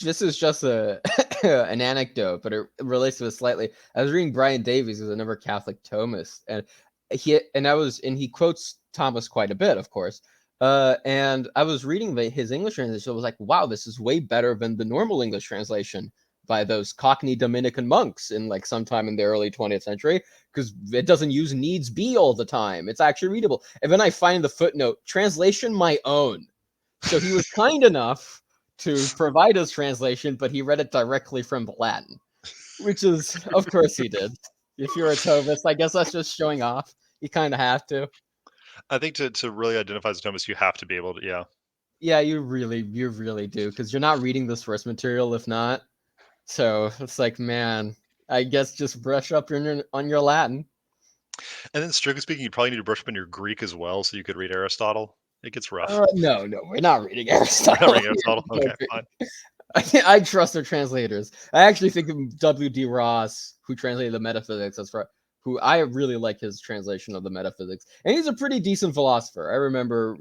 this is just a an anecdote, but it relates to it slightly. I was reading Brian Davies, who's another Catholic Thomist, and he quotes Thomas quite a bit, of course. And I was reading his English translation. I was like, wow, this is way better than the normal English translation by those Cockney Dominican monks in like sometime in the early 20th century, because it doesn't use needs be all the time. It's actually readable. And then I find the footnote, translation my own. So he was kind enough to provide his translation, but he read it directly from the Latin, which is, of course, he did. If you're a Thomist, I guess that's just showing off. You kind of have to. I think to really identify as a Thomist, you have to be able to, yeah. Yeah, you really do, because you're not reading the source material if not. So it's like, man, I guess just brush up on your Latin. And then, strictly speaking, you probably need to brush up on your Greek as well, so you could read Aristotle. It gets rough. No, we're not reading We're not Aristotle. reading Aristotle. Okay, fine. I trust their translators. I actually think of W.D. Ross, who translated the Metaphysics. That's right. Who I really like his translation of the Metaphysics, and he's a pretty decent philosopher. I remember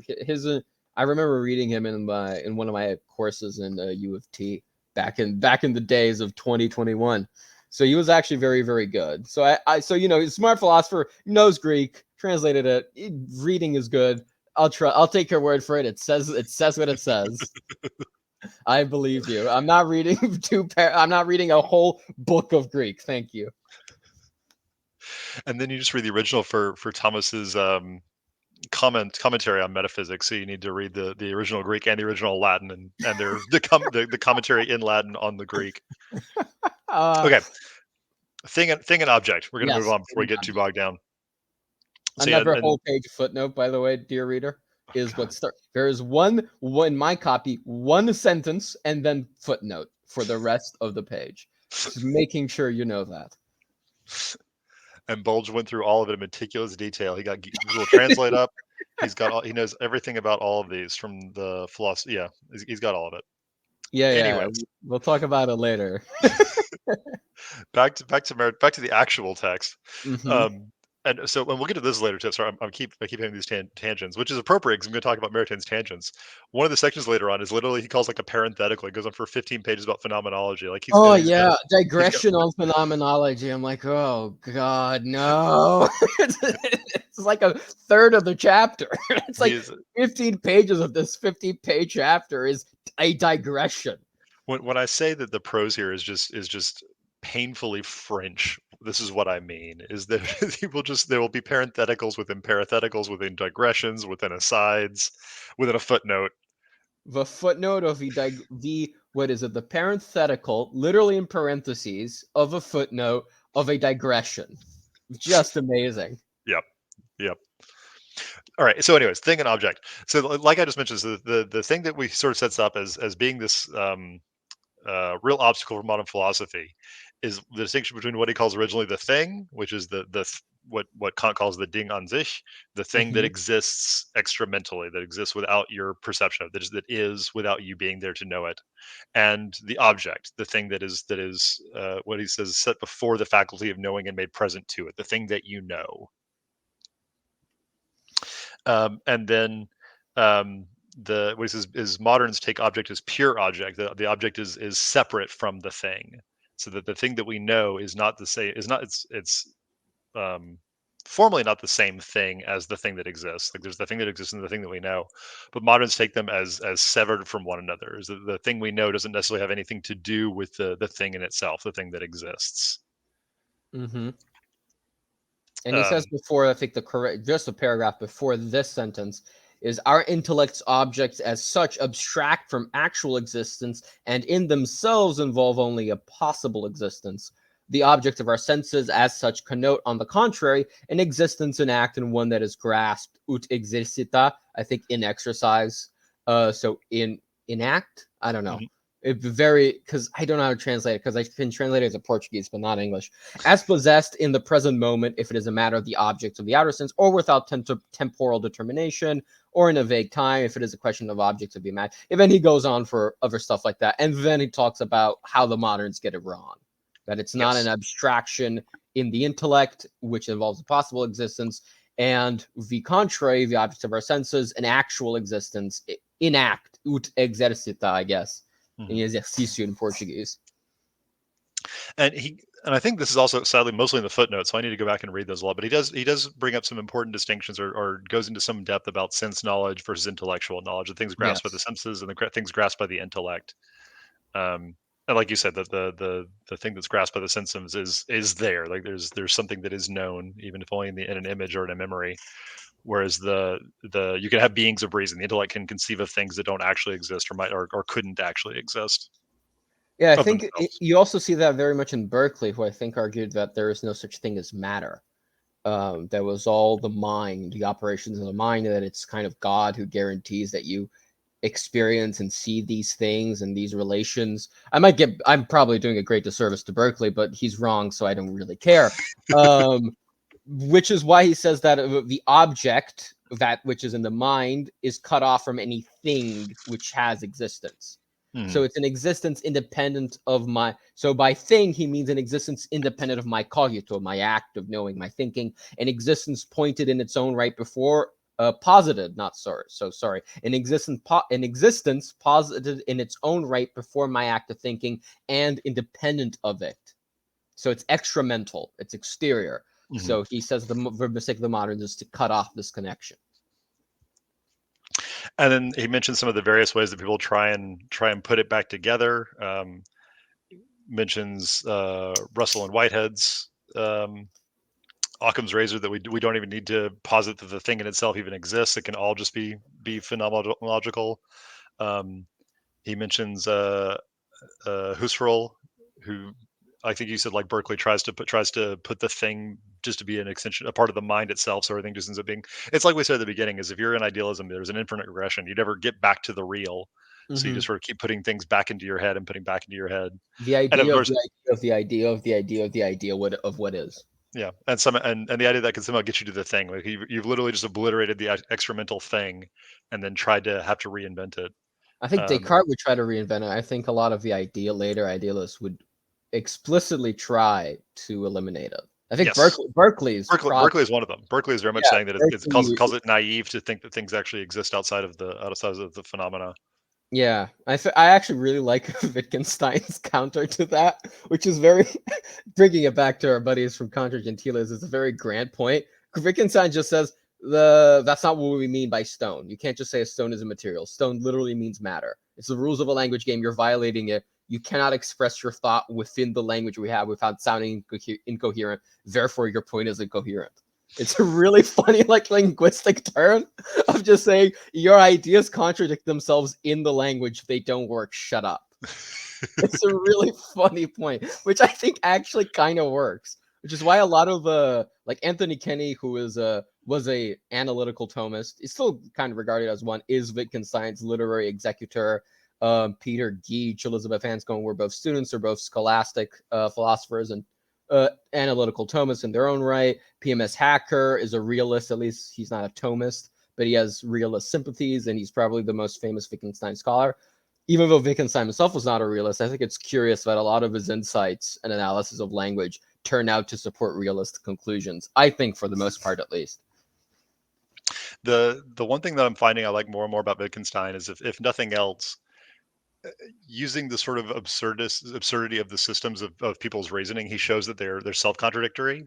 I remember reading him in one of my courses in U of T back in the days of 2021. So he was actually very, very good. So so he's a smart philosopher, knows Greek, translated it. Reading is good. I'll take your word for it. It says what it says. I believe you. I'm not reading I'm not reading a whole book of Greek. Thank you. And then you just read the original for Thomas's commentary on metaphysics. So you need to read the original Greek and the original Latin, and the commentary in Latin on the Greek. Okay, thing and object. We're gonna move on before we get too bogged down. So Another whole page footnote, by the way, dear reader, is what start. There is one in my copy, one sentence, and then footnote for the rest of the page. Just making sure you know that. And Bulge went through all of it in meticulous detail. He got Google Translate up. He knows everything about all of these from the philosophy. Yeah, he's got all of it. Yeah. Anyways, We'll talk about it later. back to the actual text. Mm-hmm. And we'll get to this later too. Sorry, I keep hitting these tangents, which is appropriate because I'm going to talk about Maritain's tangents. One of the sections later on is literally he calls like a parenthetical. It goes on for 15 pages about phenomenology. Like digression on phenomenology. I'm like, oh god, no! It's like a third of the chapter. It's like 15 pages of this 50-page chapter is a digression. When I say that the prose here is just painfully French, this is what I mean, is that there will be parentheticals within parentheticals, within digressions, within asides, within a footnote. The footnote of what is it? The parenthetical, literally in parentheses, of a footnote of a digression. Just amazing. Yep. All right. So, anyways, thing and object. So, like I just mentioned, so the thing that we sort of sets up as being this real obstacle for modern philosophy is the distinction between what he calls originally the thing, which is what Kant calls the Ding an sich, the thing that exists extramentally, that exists without your perception of, that is without you being there to know it, and the object, the thing that is what he says set before the faculty of knowing and made present to it, the thing that you know. And then what he says is moderns take object as pure object. The object is separate from the thing, so that the thing that we know is not the same. It's formally not the same thing as the thing that exists. Like there's the thing that exists and the thing that we know, but moderns take them as severed from one another. Is the thing we know doesn't necessarily have anything to do with the thing in itself, the thing that exists. Mm-hmm. And he says before, I think just a paragraph before this sentence is our intellect's objects as such abstract from actual existence and in themselves involve only a possible existence. The objects of our senses as such connote, on the contrary, an existence in act and one that is grasped ut exercita, I think in exercise. So in act, I don't know. Because I don't know how to translate it, because I can translate it as a Portuguese, but not English. As possessed in the present moment, if it is a matter of the objects of the outer sense, or without temporal determination, or in a vague time, if it is a question of objects of the imagination. And then he goes on for other stuff like that. And then he talks about how the moderns get it wrong. that it's not an Yes. abstraction in the intellect, which involves a possible existence, and the contrary, the objects of our senses, an actual existence, in act, ut exercita, I guess, in Mhm. exercício in Portuguese. And I think this is also sadly mostly in the footnotes, so I need to go back and read those a lot. But he does bring up some important distinctions, or goes into some depth about sense knowledge versus intellectual knowledge, the things grasped by the Yes. senses and the things grasped by the intellect. Um, and like you said, that the thing that's grasped by the senses is there. Like there's something that is known, even if only in an image or in a memory. Whereas the you can have beings of reason. The intellect can conceive of things that don't actually exist or might or couldn't actually exist Yeah, I of think themselves. you also see that very much in Berkeley, who I think argued that there is no such thing as matter. That was all the mind, the operations of the mind, and that it's kind of God who guarantees that you experience and see these things and these relations. I'm probably doing a great disservice to Berkeley, but he's wrong, so I don't really care. Um, which is why he says that the object, that which is in the mind, is cut off from anything which has existence. So Mhm. it's an existence independent of my. So by thing, he means an existence independent of my cogito, my act of knowing, my thinking, an existence pointed in its own right before, posited, not sorry, so sorry, an existence posited in its own right before my act of thinking and independent of it. So it's extramental, it's exterior. Mhm. So he says the mistake of the moderns is to cut off this connection. And then he mentioned some of the various ways that people try and put it back together. Mentions Russell and Whitehead's Occam's razor, that we don't even need to posit that the thing in itself even exists. It can all just be phenomenological. Um, he mentions Husserl, who I think you said, like, Berkeley tries to put the thing just to be an extension, a part of the mind itself. So everything just ends up being. It's like we said at the beginning: is if you're in idealism, there's an infinite regression. You never get back to the real. So you Mm-hmm. just sort of keep putting things back into your head and putting back into your head. The And of idea of course, the idea of the idea of the idea of the idea of what is. yeah, and the idea that can somehow get you to the thing, like you've literally just obliterated the experimental thing, and then tried to have to reinvent it. I think Um, Descartes would try to reinvent it. I think a lot of the later idealists would explicitly try to eliminate it. I think yes, Berkeley's Berkeley is one of them. Berkeley is very much yeah, saying that it Berkeley. calls it naive to think that things actually exist outside of the phenomena. Yeah, I actually really like Wittgenstein's counter to that, which is very bringing it back to our buddies from Contra Gentiles. It's a very grand point. Wittgenstein just says that's not what we mean by stone. You can't just say a stone is a material. Stone literally means matter. It's the rules of a language game. You're violating it. You cannot express your thought within the language we have without sounding incoherent. Therefore, your point is incoherent. It's a really funny, like, linguistic turn of just saying your ideas contradict themselves in the language. They don't work. Shut up. It's a really funny point, which I think actually kind of works. Which is why a lot of like Anthony Kenny, who is was a analytical Thomist, is still kind of regarded as one, is Wittgenstein's literary executor. Peter Geach, Elizabeth Anscombe were both students, or both scholastic philosophers and analytical Thomists in their own right. PMS Hacker is a realist, at least he's not a Thomist, but he has realist sympathies, and he's probably the most famous Wittgenstein scholar. Even though Wittgenstein himself was not a realist, I think it's curious that a lot of his insights and analysis of language turn out to support realist conclusions. I think, for the most part, at least. The one thing that I'm finding I like more and more about Wittgenstein is, if nothing else, using the sort of absurdity of the systems of people's reasoning, he shows that they're self-contradictory.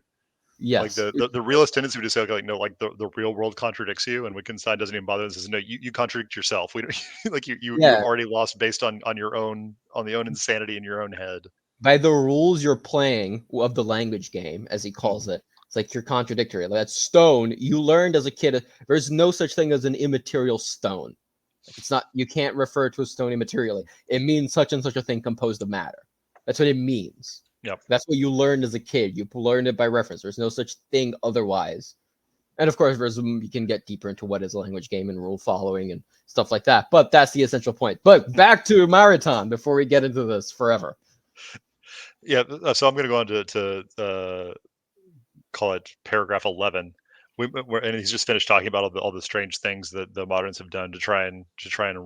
Like Yes. the realist tendency would just say, like, no, like the real world contradicts you, and Wittgenstein doesn't even bother and says, no, you contradict yourself. We don't like you've Yeah. already lost based on your own on the own insanity in your own head. By the rules you're playing of the language game, as he calls Mhm. it, it's like you're contradictory. Like that stone, you learned as a kid, there's no such thing as an immaterial stone. Like it's not, you can't refer to a stone immaterially. It means such and such a thing composed of matter. That's what it means. Yep. That's what you learned as a kid. You learned it by reference. There's no such thing otherwise. And of course, you can get deeper into what is a language game and rule following and stuff like that. But that's the essential point. But back to Marathon before we get into this forever. Yeah. So I'm going to go on call it paragraph 11. And he's just finished talking about all the strange things that the moderns have done to try and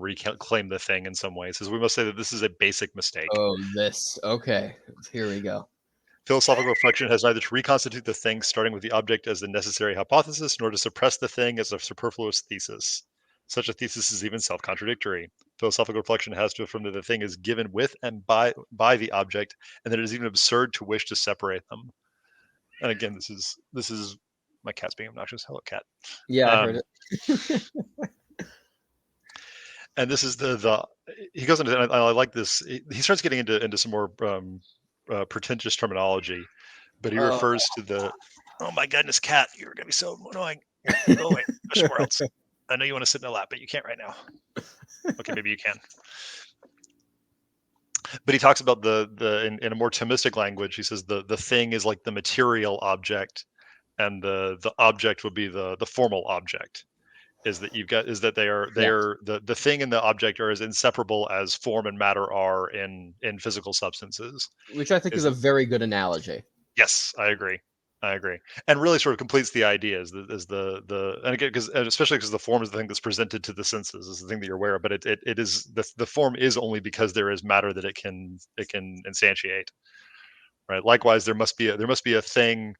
reclaim the thing in some way. He says we must say that this is a basic mistake. Oh, this. Okay. Here we go. Philosophical reflection has neither to reconstitute the thing starting with the object as a necessary hypothesis, nor to suppress the thing as a superfluous thesis. Such a thesis is even self-contradictory. Philosophical reflection has to affirm that the thing is given with and by the object, and that it is even absurd to wish to separate them. And again, this is my cat's being obnoxious. Hello, cat. Yeah, I heard Um, it. and this is the he goes into, and I like this. He starts getting into some more pretentious terminology, but he Oh. refers to the, oh my goodness, cat, you're gonna be so annoying. Here, go away, go somewhere else. I know you want to sit in a lap, but you can't right now. Okay, maybe you can. But he talks about in a more Thomistic language. He says the thing is like the material object, and the object would be the formal object. Is that you've got is that they Yes. are the thing and the object are as inseparable as form and matter are in physical substances. Which I think is Is a that, very good analogy. yes, I agree. I agree, and really sort of completes the idea is the and again, because especially because the form is the thing that's presented to the senses, is the thing that you're aware of, but it is the form is only because there is matter that it can instantiate, right? Likewise, there must be a thing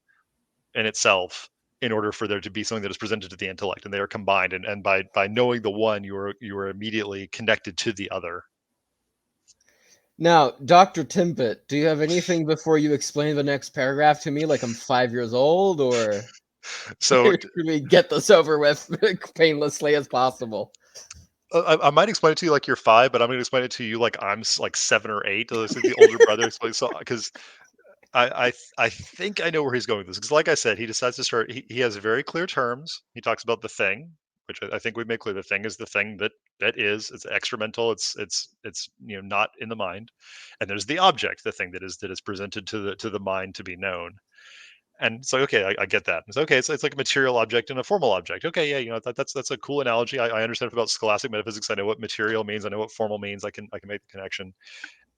in itself in order for there to be something that is presented to the intellect, and they are combined, and by knowing the one, you are immediately connected to the other. Now, Dr. Timpett, do you have anything before you explain the next paragraph to me like I'm 5 years old, or So should we get this over with painlessly as possible? I might explain it to you like you're 5, but I'm going to explain it to you like I'm like 7 or 8. It's like the older brother explains, so because I think I know where he's going with this, because like I said, he decides to start. He has very clear terms. He talks about the thing, which I think we made clear. The thing is the thing that is. It's excremental. It's not in the mind, and there's the object, the thing that is presented to the mind to be known. And it's like, okay, I get that. It's okay. It's like a material object and a formal object. Okay, yeah, that's a cool analogy. I understand about scholastic metaphysics. I know what material means. I know what formal means. I can make the connection.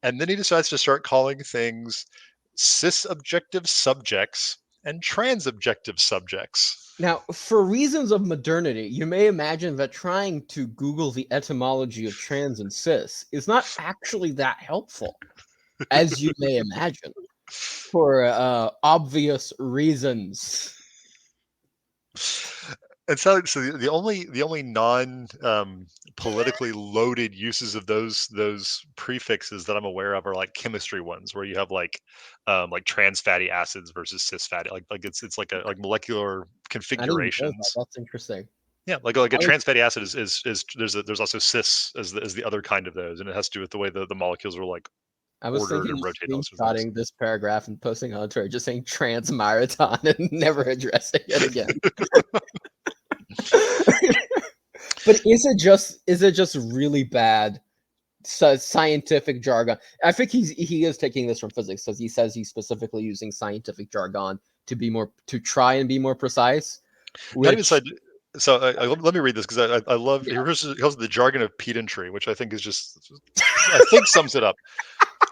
And then he decides to start calling things cis-objective subjects and trans-objective subjects. Now, for reasons of modernity, you may imagine that trying to Google the etymology of trans and cis is not actually that helpful, as you may imagine, for obvious reasons. And so the only non politically loaded uses of those prefixes that I'm aware of are like chemistry ones, where you have like trans fatty acids versus cis fatty, like it's like a like molecular I didn't even know that. configurations. That's interesting. Yeah, like a I was trans fatty acid is there's also cis as the other kind of those, and it has to do with the way the molecules are like I was ordered thinking and of rotate those sort of things. screenshotting this paragraph and posting on Twitter, just saying trans marathon and never addressing it again. But is it just really bad scientific jargon? I think he is taking this from physics, because he says he's specifically using scientific jargon to try and be more precise. Not even Which side. So let me read this, because I love yeah, he calls it the jargon of pedantry, which I think is just I think sums it up.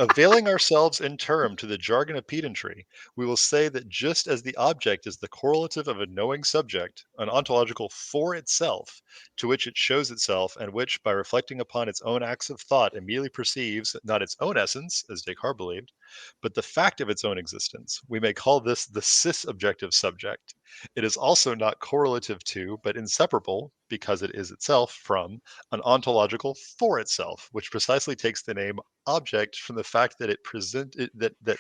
Availing ourselves in term to the jargon of pedantry, we will say that just as the object is the correlative of a knowing subject, an ontological for itself, to which it shows itself, and which, by reflecting upon its own acts of thought, immediately perceives not its own essence, as Descartes believed, but the fact of its own existence, we may call this the cis-objective subject. It is also not correlative to, but inseparable, because it is itself from, an ontological for itself, which precisely takes the name object from the fact that it present it, that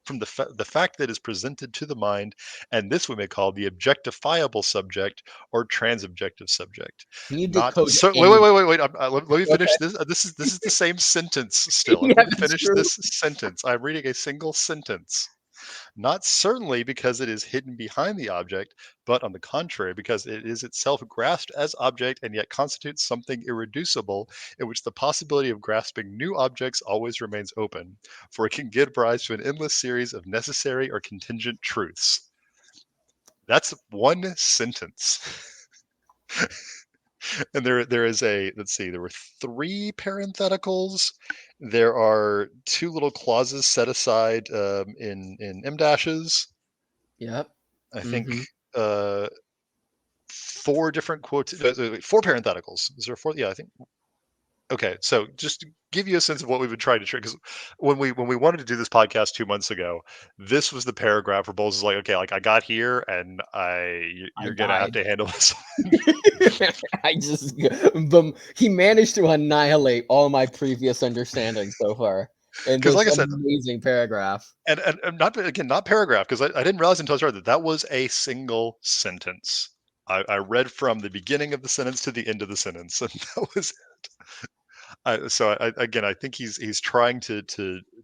from the fact that is presented to the mind, and this we may call the objectifiable subject or transobjective subject. can you Not decode so. any? Wait. Let me Okay, finish this. This is the same sentence still. yeah, Let me that's finish true. this sentence. I'm reading a single sentence. Not certainly because it is hidden behind the object, but on the contrary, because it is itself grasped as object and yet constitutes something irreducible, in which the possibility of grasping new objects always remains open, for it can give rise to an endless series of necessary or contingent truths. That's one sentence. And there is a, let's see, there were 3 parentheticals. There are 2 little clauses set aside in M dashes. Yep. I think Mm-hmm. 4 different quotes, 4 parentheticals. Is there 4? Yeah, I think Okay, so just to give you a sense of what we've been trying to trick, because when we wanted to do this podcast 2 months ago, this was the paragraph where Bowles is like, okay, like I got here, and I you're gonna have died. to handle this. I just he managed to annihilate all my previous understanding so far in Because this like I said, amazing paragraph. and not again, not paragraph, because I didn't realize until I started that that was a single sentence. I read from the beginning of the sentence to the end of the sentence, and that was so again, I think he's trying to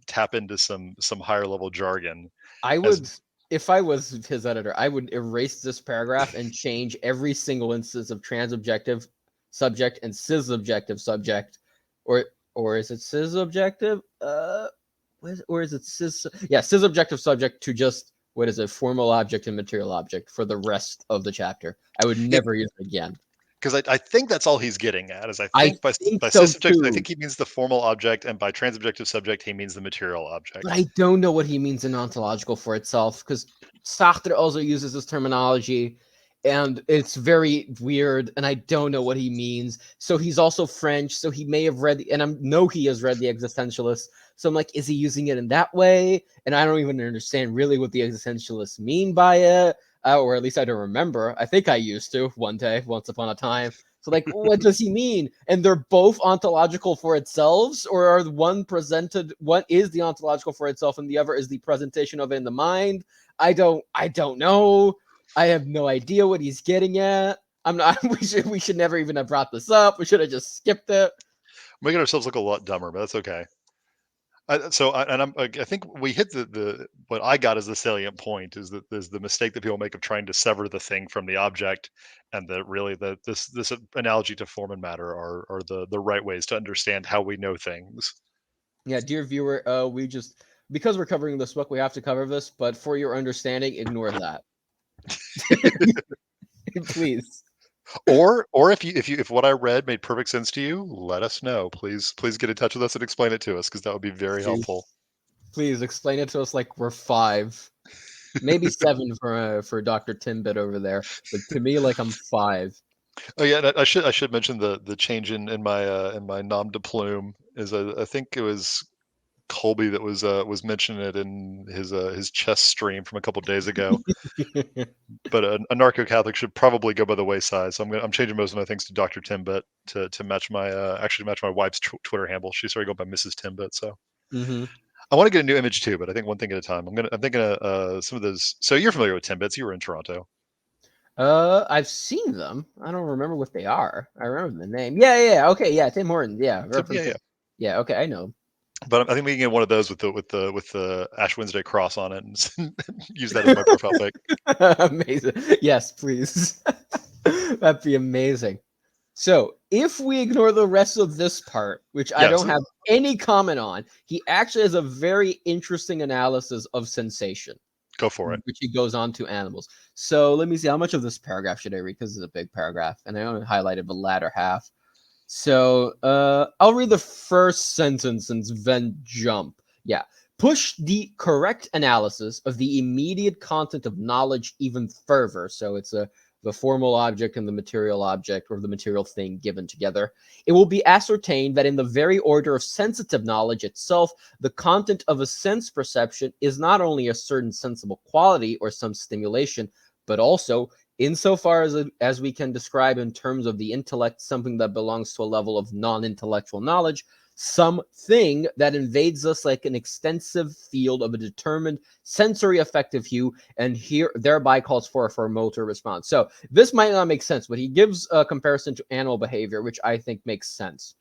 tap into some higher level jargon I as would, if I was his editor, I would erase this paragraph and change every single instance of transobjective subject and cis-objective subject, or is it cis-objective? Or is it cis? Yeah, cis-objective subject to just what is it? Formal object and material object for the rest of the chapter. I would yeah, never use it again. because I think that's all he's getting at is I I think by think by so cis-subject, I too. think he means the formal object, and by transobjective subject, he means the material But object. I don't know what he means in ontological for itself because Sartre also uses this terminology and it's very weird and I don't know what he means. So he's also French, so he may have read, and I know he has read the Existentialists. So I'm like, is he using it in that way? And I don't even understand really what the Existentialists mean by it, or at least I don't remember. I think I used to one day, once upon a time. So like, what does he mean? And they're both ontological for itself, or are one presented? What is the ontological for itself, and the other is the presentation of it in the mind? I don't know. I have no idea what he's getting at. I'm not. We should never even have brought this up. We should have just skipped it. Making ourselves look a lot dumber, but that's okay. I think we hit the what I got as the salient point is that there's the mistake that people make of trying to sever the thing from the object, and that really this analogy to form and matter are the right ways to understand how we know things. Yeah, dear viewer, we just because we're covering this book, we have to cover this. But for your understanding, ignore that, please. Or if what I read made perfect sense to you, let us know. Please get in touch with us and explain it to us, because that would be very helpful. Please explain it to us like we're 5, maybe 7 for Dr. Timbit over there, but to me, like I'm 5. Oh yeah, and I should mention the change in my nom de plume is I think it was Colby that was mentioning it in his chess stream from a couple days ago. But a narco Catholic should probably go by the wayside. So I'm changing most of my things to Dr. Timbit to match my actually match my wife's Twitter handle. She started going by Mrs. Timbit. So Mm-hmm. I want to get a new image too, but I think one thing at a time. I'm thinking of some of those. So you're familiar with Timbits? You were in Toronto. I've seen them. I don't remember what they are. I remember the name. Yeah. Okay, yeah, Tim Hortons. Yeah, Yeah, reference. yeah. Yeah, okay, I know. But I think we can get one of those with the Ash Wednesday cross on it and use that as my profile pic. Amazing. Yes, please. That'd be amazing. So, if we ignore the rest of this part, which I Yeah, don't so have any comment on, he actually has a very interesting analysis of sensation, go for it. which he goes on to animals. So, let me see how much of this paragraph should I read because it's a big paragraph, and I only highlighted the latter half. So, I'll read the first sentence and then jump. Yeah. Push the correct analysis of the immediate content of knowledge even further. So it's the formal object and the material object, or the material thing given together. It will be ascertained that in the very order of sensitive knowledge itself, the content of a sense perception is not only a certain sensible quality or some stimulation, but also, insofar as we can describe in terms of the intellect something that belongs to a level of non-intellectual knowledge, something that invades us like an extensive field of a determined sensory affective hue, and here thereby calls for a motor response. So this might not make sense, but he gives a comparison to animal behavior, which I think makes sense.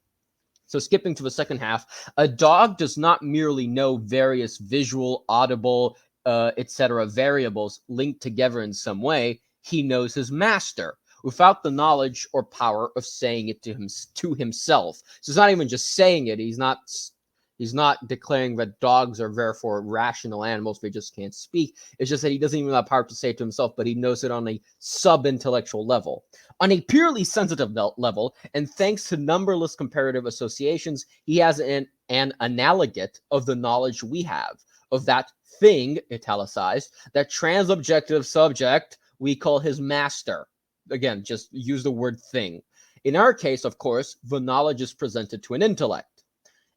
So skipping to the second half, a dog does not merely know various visual, audible, etc. variables linked together in some way. He knows his master without the knowledge or power of saying it to himself. So it's not even just saying it. He's not declaring that dogs are therefore rational animals. They just can't speak. It's just that he doesn't even have power to say it to himself, but he knows it on a sub-intellectual level. On a purely sensitive level, and thanks to numberless comparative associations, he has an analogate of the knowledge we have of that thing, italicized, that transobjective subject we call his master. Again, just use the word thing. In our case, of course, the knowledge is presented to an intellect.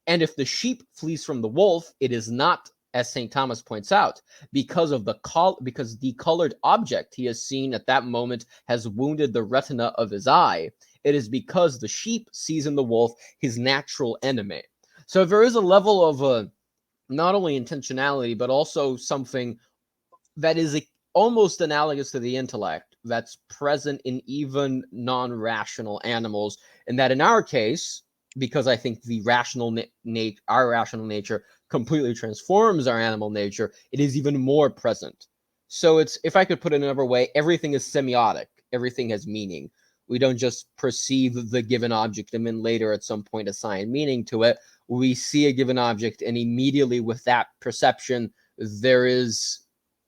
And if the sheep flees from the wolf, it is not, as St. Thomas points out, because the colored object he has seen at that moment has wounded the retina of his eye. It is because the sheep sees in the wolf his natural enemy. So there is a level of not only intentionality, but also something that is almost analogous to the intellect that's present in even non-rational animals, and that in our case, because I think the our rational nature completely transforms our animal nature, it is even more present. So it's, if I could put it another way, everything is semiotic. Everything has meaning. We don't just perceive the given object and then later at some point assign meaning to it. We see a given object, and immediately with that perception, there is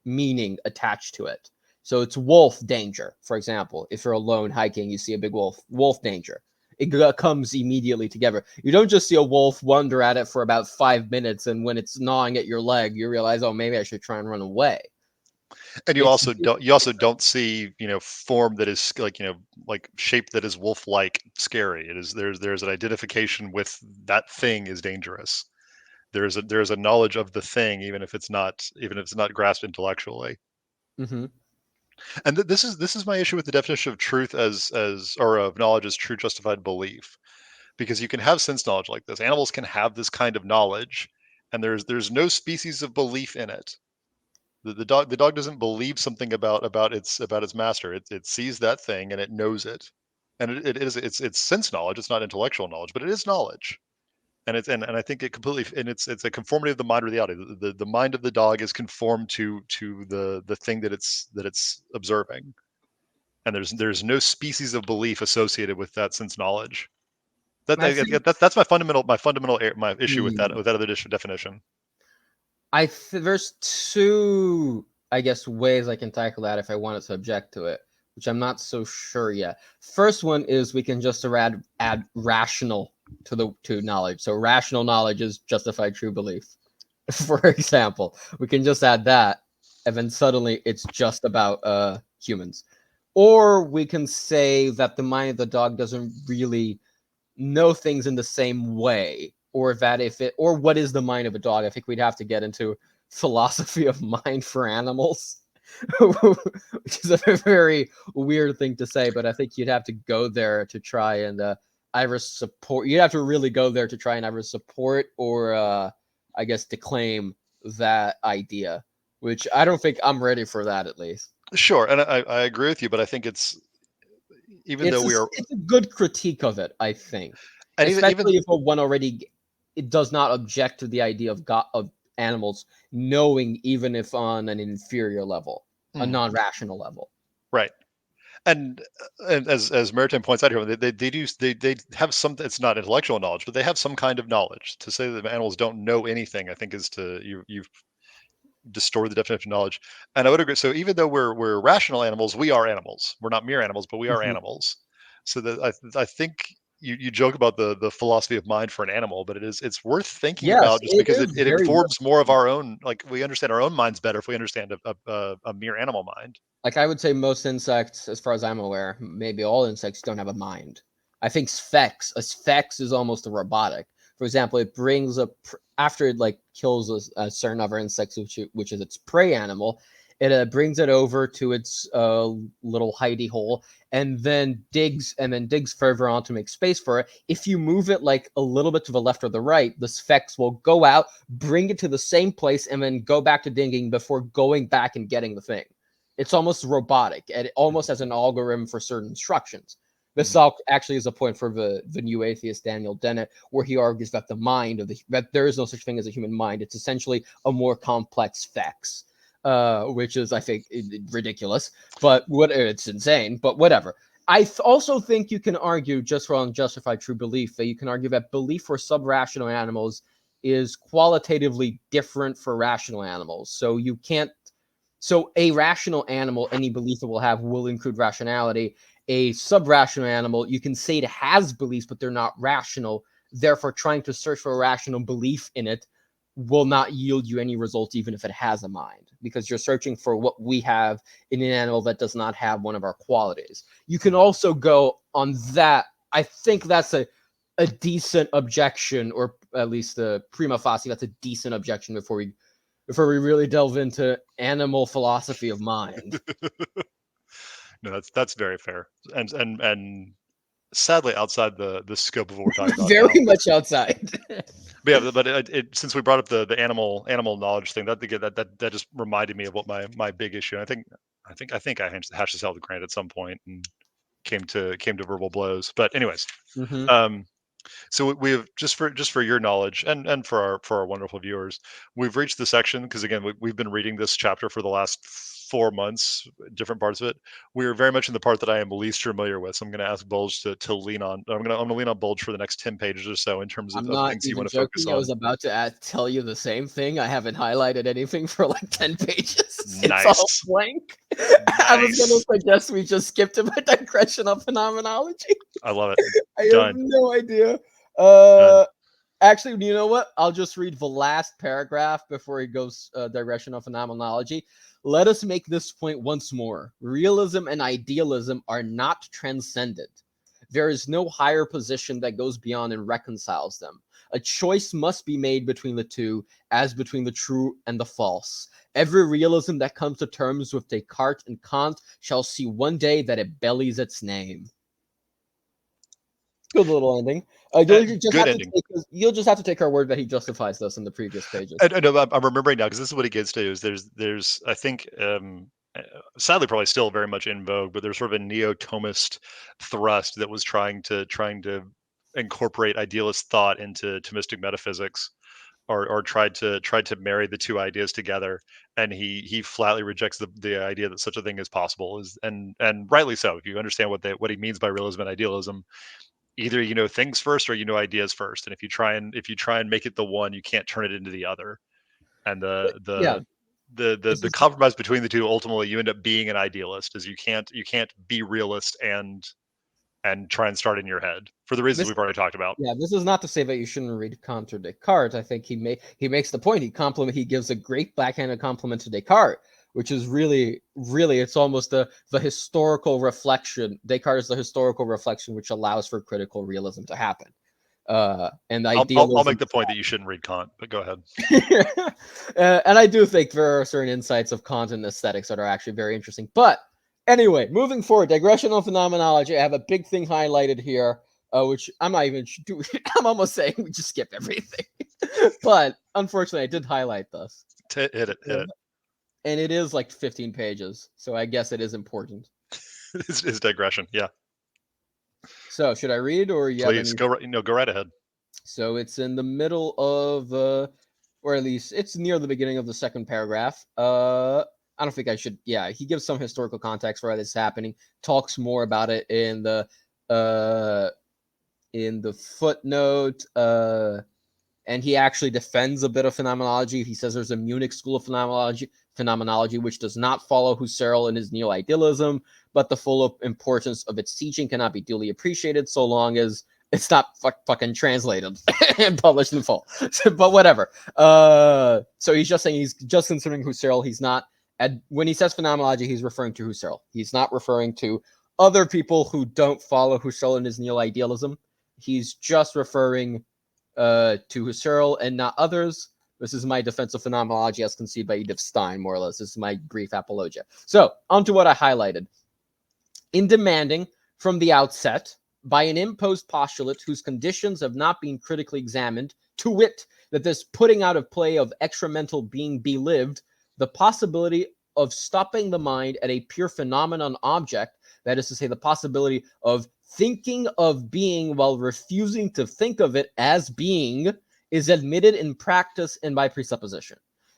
meaning attached to it. So it's wolf danger, for example. If you're alone hiking, you see a big wolf danger. It comes immediately together. You don't just see a wolf, wonder at it for about 5 minutes, and when it's gnawing at your leg, you realize, oh, maybe I should try and run away. And It's you also don't see, form that is like, like shape that is wolf-like scary. It is there's an identification with that thing is dangerous. There's a knowledge of the thing, even if it's not grasped intellectually. mm-hmm. And this is my issue with the definition of truth or of knowledge as true justified belief, because you can have sense knowledge like this. Animals can have this kind of knowledge, and there's no species of belief in it. The dog doesn't believe something about its master. It sees that thing and it knows it, and it's sense knowledge. It's not intellectual knowledge, but it is knowledge. And I think it completely, and it's a conformity of the mind or reality. The mind of the dog is conformed to the thing that it's observing, and there's no species of belief associated with that sense knowledge. I think That's my issue with that other definition. there's two, I guess, ways I can tackle that if I wanted to object to it, which I'm not so sure yet. First one is we can just add rational to knowledge. So rational knowledge is justified true belief. For example, we can just add that, and then suddenly it's just about humans. Or we can say that the mind of the dog doesn't really know things in the same way, or that or what is the mind of a dog? I think we'd have to get into philosophy of mind for animals, which is a very weird thing to say, but I think you'd have to go there to try and either support. You'd have to really go there to try and either support or, I guess, declaim that idea, which I don't think I'm ready for that, at least. Sure, and I agree with you, but I think it's, even though we are, It's a good critique of it, I think, and even especially if one already it does not object to the idea of animals knowing, even if on an inferior level, a mhm, non-rational level. right. And as Maritime points out here, they have some. It's not intellectual knowledge, but they have some kind of knowledge. To say that animals don't know anything, I think, is to you've distort the definition of knowledge. And I would agree. So even though we're rational animals, we are animals. We're not mere animals, but we are Mhm. animals. So that I think you joke about the philosophy of mind for an animal, but it's worth thinking Yes, about, just it because it, is it very much. informs more of our own. Like, we understand our own minds better if we understand a mere animal mind. Like, I would say most insects, as far as I'm aware, maybe all insects, don't have a mind. I think a sphex is almost a robotic. For example, it brings up after it like kills a certain other insect, which is its prey animal. It brings it over to its little hidey hole, and then digs further on to make space for it. If you move it like a little bit to the left or the right, the sphex will go out, bring it to the same place, and then go back to digging before going back and getting the thing. It's almost robotic, and it almost has an algorithm for certain instructions. This Mhm. actually is a point for the new atheist Daniel Dennett, where he argues that that there is no such thing as a human mind. It's essentially a more complex facts, which is, I think, ridiculous. But it's insane. But whatever. I also think you can argue, just for unjustified true belief, that you can argue that belief for subrational animals is qualitatively different for rational animals. So you can't. So a rational animal, any belief it will have will include rationality. A subrational animal, you can say it has beliefs, but they're not rational. Therefore, trying to search for a rational belief in it will not yield you any result, even if it has a mind, because you're searching for what we have in an animal that does not have one of our qualities. You can Mhm. also go on that I think that's a decent objection, or at least a prima facie, that's a decent objection before we really delve into animal philosophy of mind. No, that's very fair, and sadly outside the scope of what we're talking about Very now. much outside. But yeah, but since we brought up the animal knowledge thing, that just reminded me of what my big issue. I think I hashed this out with Grant at some point and came to verbal blows. But anyways, Mm-hmm. um, so we have just for your knowledge and for our wonderful viewers, we've reached the section because again we've been reading this chapter for the last 4 months, different parts of it. We are very much in the part that I am least familiar with. So I'm going to ask Bulge to lean on. I'm going to lean on Bulge for the next 10 pages or so in terms I'm of not things you even want to focus joking. I was on. about to tell you the same thing. I haven't highlighted anything for like 10 pages. It's all Nice, blank. I was going to nice. suggest we just skip to my digression of phenomenology. I love it. I have Done, no idea. done. Actually, you know what? I'll just read the last paragraph before he goes digression of phenomenology. Let us make this point once more. Realism and idealism are not transcendent. There is no higher position that goes beyond and reconciles them. A choice must be made between the two, as between the true and the false. Every realism that comes to terms with Descartes and Kant shall see one day that it bellies its name. Good little ending. Good ending. You'll just have to take our word that he justifies this in the previous pages. I know, I'm remembering now because this is what he gets to. Is there's I think uh, sadly probably still very much in vogue, but there's sort of a neo-Thomist thrust that was trying to incorporate idealist thought into Thomistic metaphysics, or tried to marry the two ideas together, and he flatly rejects the idea that such a thing is possible. Is and rightly so. If you understand what he means by realism and idealism, either you know things first or you know ideas first, and if you try and make it the one, you can't turn it into the other. And the Yeah, the the the, this the is compromise between the two, ultimately you end up being an idealist, is you can't be realist and try and start in your head for the reasons this we've already talked about. yeah, this is not to say that you shouldn't read Kant or Descartes. I think he makes the point. He gives a great backhanded compliment to Descartes, which is really it's almost the historical reflection. Descartes is the historical reflection which allows for critical realism to happen. And I'll idealism. make the point that you shouldn't read Kant, but go ahead. And I do think there are certain insights of Kant and aesthetics that are actually very interesting. But anyway, moving forward, digression on phenomenology. I have a big thing highlighted here, which I'm not even. I'm almost saying we just skip everything, but unfortunately, I did highlight this, Hit it, hit it. and it is like 15 pages, so I guess it is important. His digression, yeah. So, should I read, or you have Please any? go right. No, go right ahead. So it's in the middle of, or at least it's near the beginning of the second paragraph. I don't think I should. Yeah, he gives some historical context for why this is happening. Talks more about it uh, in the footnote. And he actually defends a bit of phenomenology. He says there's a Munich school of phenomenology which does not follow Husserl and his neo-idealism, but the full importance of its teaching cannot be duly appreciated so long as it's not fucking translated and published in full. But whatever. So he's just saying he's just considering Husserl. He's not, when he says phenomenology, he's referring to Husserl. He's not referring to other people who don't follow Husserl and his neo-idealism. He's just referring to Husserl and not others. This is my defense of phenomenology as conceived by Edith Stein, more or less. This is my brief apologia. So, on to what I highlighted. In demanding from the outset, by an imposed postulate whose conditions have not been critically examined, to wit, that this putting out of play of extramental being be lived, the possibility of stopping the mind at a pure phenomenon object, that is to say, the possibility of thinking of being while refusing to think of it as being, is admitted in practice and by presupposition.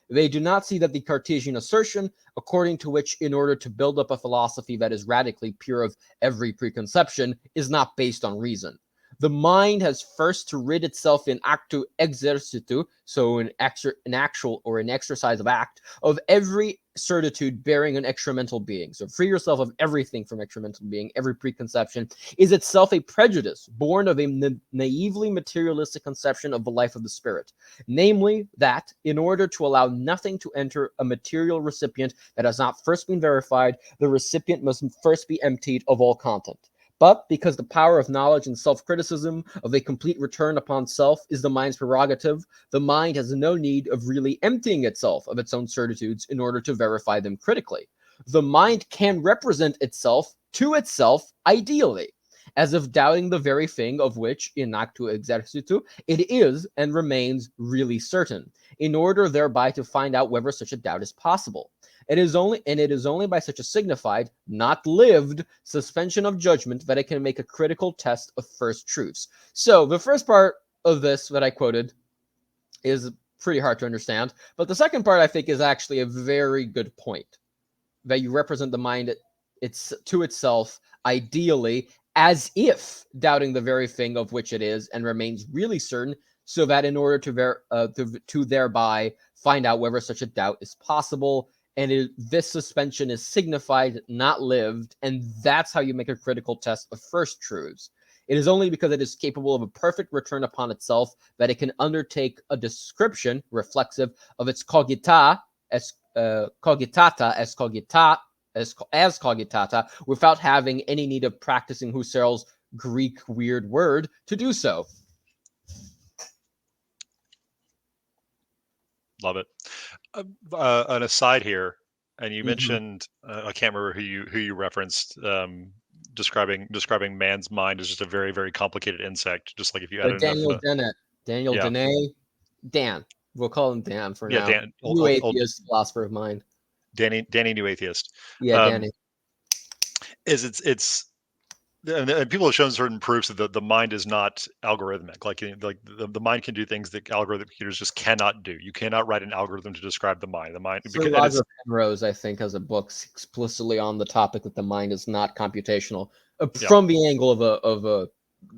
They do not see that the Cartesian assertion, according to which, in order to build up a philosophy that is radically pure of every preconception, is not based on reason. The mind has first to rid itself in actu exercitu, so an actual or an exercise of act, of every certitude bearing an extramental being. So free yourself of everything from extramental being. Every preconception is itself a prejudice born of a naively materialistic conception of the life of the spirit. Namely, that in order to allow nothing to enter a material recipient that has not first been verified, the recipient must first be emptied of all content. But because the power of knowledge and self-criticism of a complete return upon self is the mind's prerogative, the mind has no need of really emptying itself of its own certitudes in order to verify them critically. The mind can represent itself to itself ideally, as if doubting the very thing of which, in actu exercitu, it is and remains really certain, in order thereby to find out whether such a doubt is possible. It is only by such a signified, not lived, suspension of judgment that it can make a critical test of first truths. So the first part of this that I quoted is pretty hard to understand, but the second part I think is actually a very good point, that you represent the mind to itself ideally as if doubting the very thing of which it is and remains really certain, so that in order to thereby find out whether such a doubt is possible, and this suspension is signified, not lived, and that's how you make a critical test of first truths. It is only because it is capable of a perfect return upon itself that it can undertake a description reflexive of its cogitata as cogitata without having any need of practicing Husserl's Greek weird word to do so. Love it. An aside here, and you Mm-hmm. mentioned I can't remember who you referenced, describing man's mind as just a very very complicated insect. Just like if you added enough, Daniel Dennett, Daniel yeah, Dennett, Dan. We'll call him Dan for yeah, now. Dan, New atheist philosopher of mind. Danny New Atheist, Yeah, um, Danny. is it's and people have shown certain proofs that the mind is not algorithmic. Like the mind can do things that algorithmic computers just cannot do. You cannot write an algorithm to describe the mind. The mind, Sir because and it's Roger Penrose, I think, has a book explicitly on the topic that the mind is not computational, yeah. from the angle of a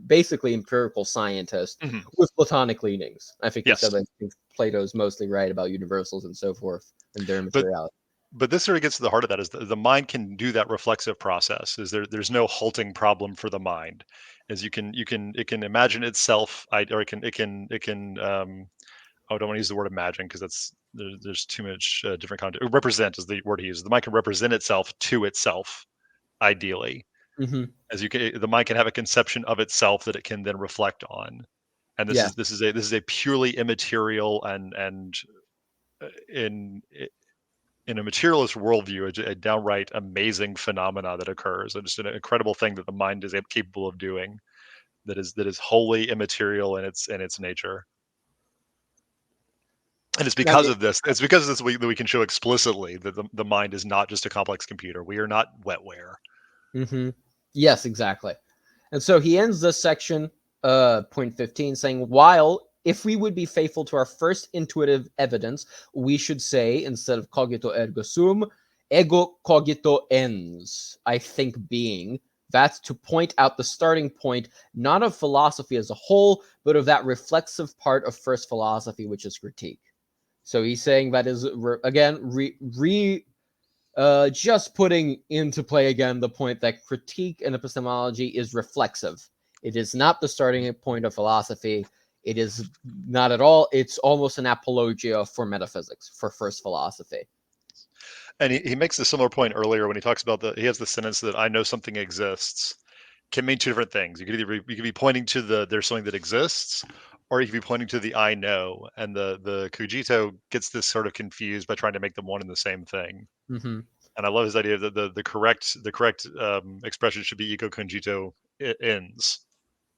basically empirical scientist Mhm. with Platonic leanings. I think he said Yes, that Plato's mostly right about universals and so forth and their but materiality. this sort of gets to the heart of that is the mind can do that reflexive process. Is there's no halting problem for the mind, as it can imagine itself, or oh, I don't want to use the word imagine because there's too much different content. Represent is the word he uses. The mind can represent itself to itself ideally, Hmm. as the mind can have a conception of itself that it can then reflect on. And Yeah, this is a purely immaterial and in in a materialist worldview, a downright amazing phenomena that occurs. It's just an incredible thing that the mind is capable of doing. That is wholly immaterial in its nature. And it's I because mean, of this. It's because of this that we can show explicitly that the mind is not just a complex computer. We are not wetware. hmm yes, exactly. And so he ends this section, point 15, saying, while if we would be faithful to our first intuitive evidence, we should say, instead of cogito ergo sum, ego cogito ens, I think being. That's to point out the starting point, not of philosophy as a whole, but of that reflexive part of first philosophy, which is critique. So he's saying that is, again, just putting into play again the point that critique and epistemology is reflexive. It is not the starting point of philosophy. It is not at all. It's almost an apologia for metaphysics, for first philosophy. And he makes a similar point earlier when he talks about he has the sentence that I know something exists can mean two different things. You could be pointing to there's something that exists, or you could be pointing to the I know. And the cogito gets this sort of confused by trying to make them one and the same thing. Mm-hmm. And I love his idea that the correct expression should be ego cogito ends.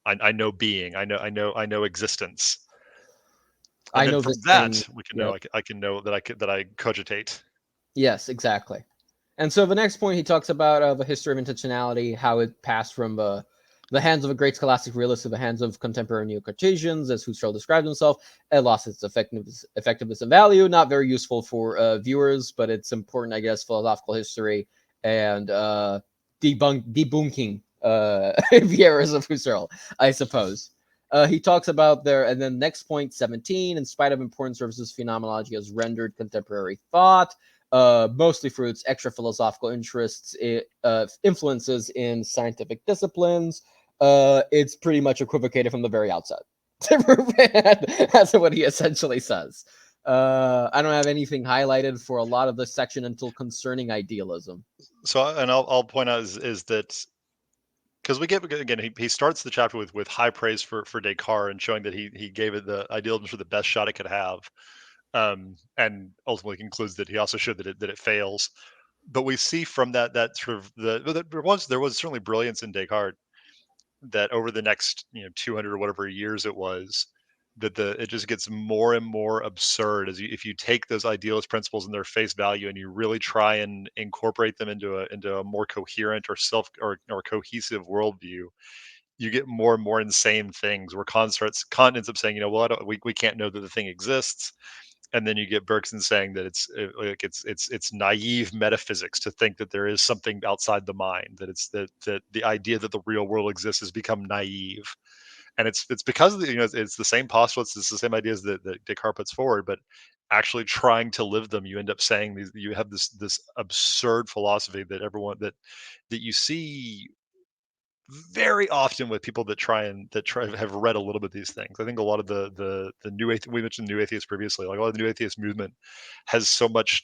I know being. I know existence. And I then know from this thing. that we can know Yep. I can know that I cogitate. Yes, exactly. And so the next point he talks about the history of intentionality, how it passed from the hands of a great scholastic realist to the hands of contemporary neo-Cartesians, as Husserl described himself. It lost its effectiveness and value. Not very useful for viewers, but it's important, I guess, philosophical history and debunking the errors of Husserl, I suppose. He talks about there, and then next point 17, in spite of important services, phenomenology has rendered contemporary thought mostly through its extra philosophical interests, influences in scientific disciplines. It's pretty much equivocated from the very outset. That's what he essentially says. I don't have anything highlighted for a lot of this section until concerning idealism. So, and I'll point out is that because we get again, he starts the chapter with high praise for Descartes and showing that he gave it the idealism for the best shot it could have, and ultimately concludes that he also showed that it fails. But we see from that sort of there was certainly brilliance in Descartes, that over the next 200 or whatever years it was, that the it just gets more and more absurd as if you take those idealist principles in their face value and you really try and incorporate them into a more coherent or cohesive worldview. You get more and more insane things where Kant ends up saying, well, we can't know that the thing exists. And then you get Bergson saying that it's naive metaphysics to think that there is something outside the mind, that that the idea that the real world exists has become naive. And it's because of it's the same postulates, it's the same ideas that Descartes puts forward, but actually trying to live them, you end up saying these, you have this absurd philosophy that that you see very often with people that have read a little bit of these things. I think a lot of the we mentioned new atheists previously. Like a lot of the new atheist movement has so much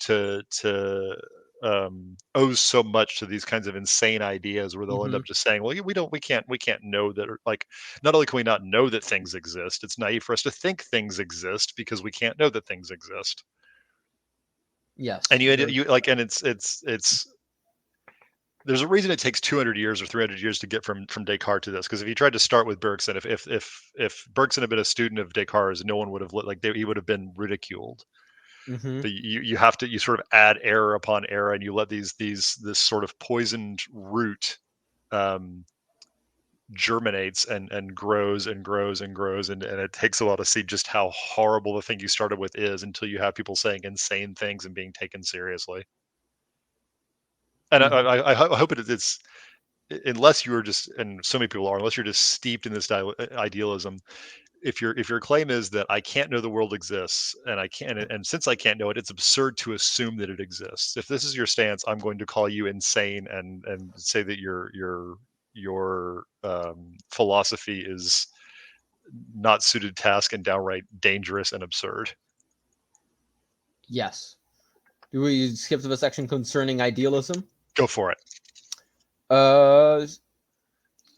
owes so much to these kinds of insane ideas where they'll end Hmm. up just saying, well, we can't know that, or like, not only can we not know that things exist, it's naive for us to think things exist because we can't know that things exist. Yes. And and it's there's a reason it takes 200 years or 300 years to get from Descartes to this. Because if you tried to start with Bergson, if Bergson had been a student of Descartes, no one would have he would have been ridiculed. Hmm. But you sort of add error upon error, and you let this sort of poisoned root um, germinates and grows and grows and grows, and it takes a while to see just how horrible the thing you started with is, until you have people saying insane things and being taken seriously. And Hmm. I hope it's, unless you're just, and so many people are, unless you're just steeped in this idealism. If your claim is that I can't know the world exists, and I can't, and since I can't know it, it's absurd to assume that it exists. If this is your stance, I'm going to call you insane and say that your philosophy is not suited to task and downright dangerous and absurd. Yes. Do we skip to the section concerning idealism? Go for it. Uh,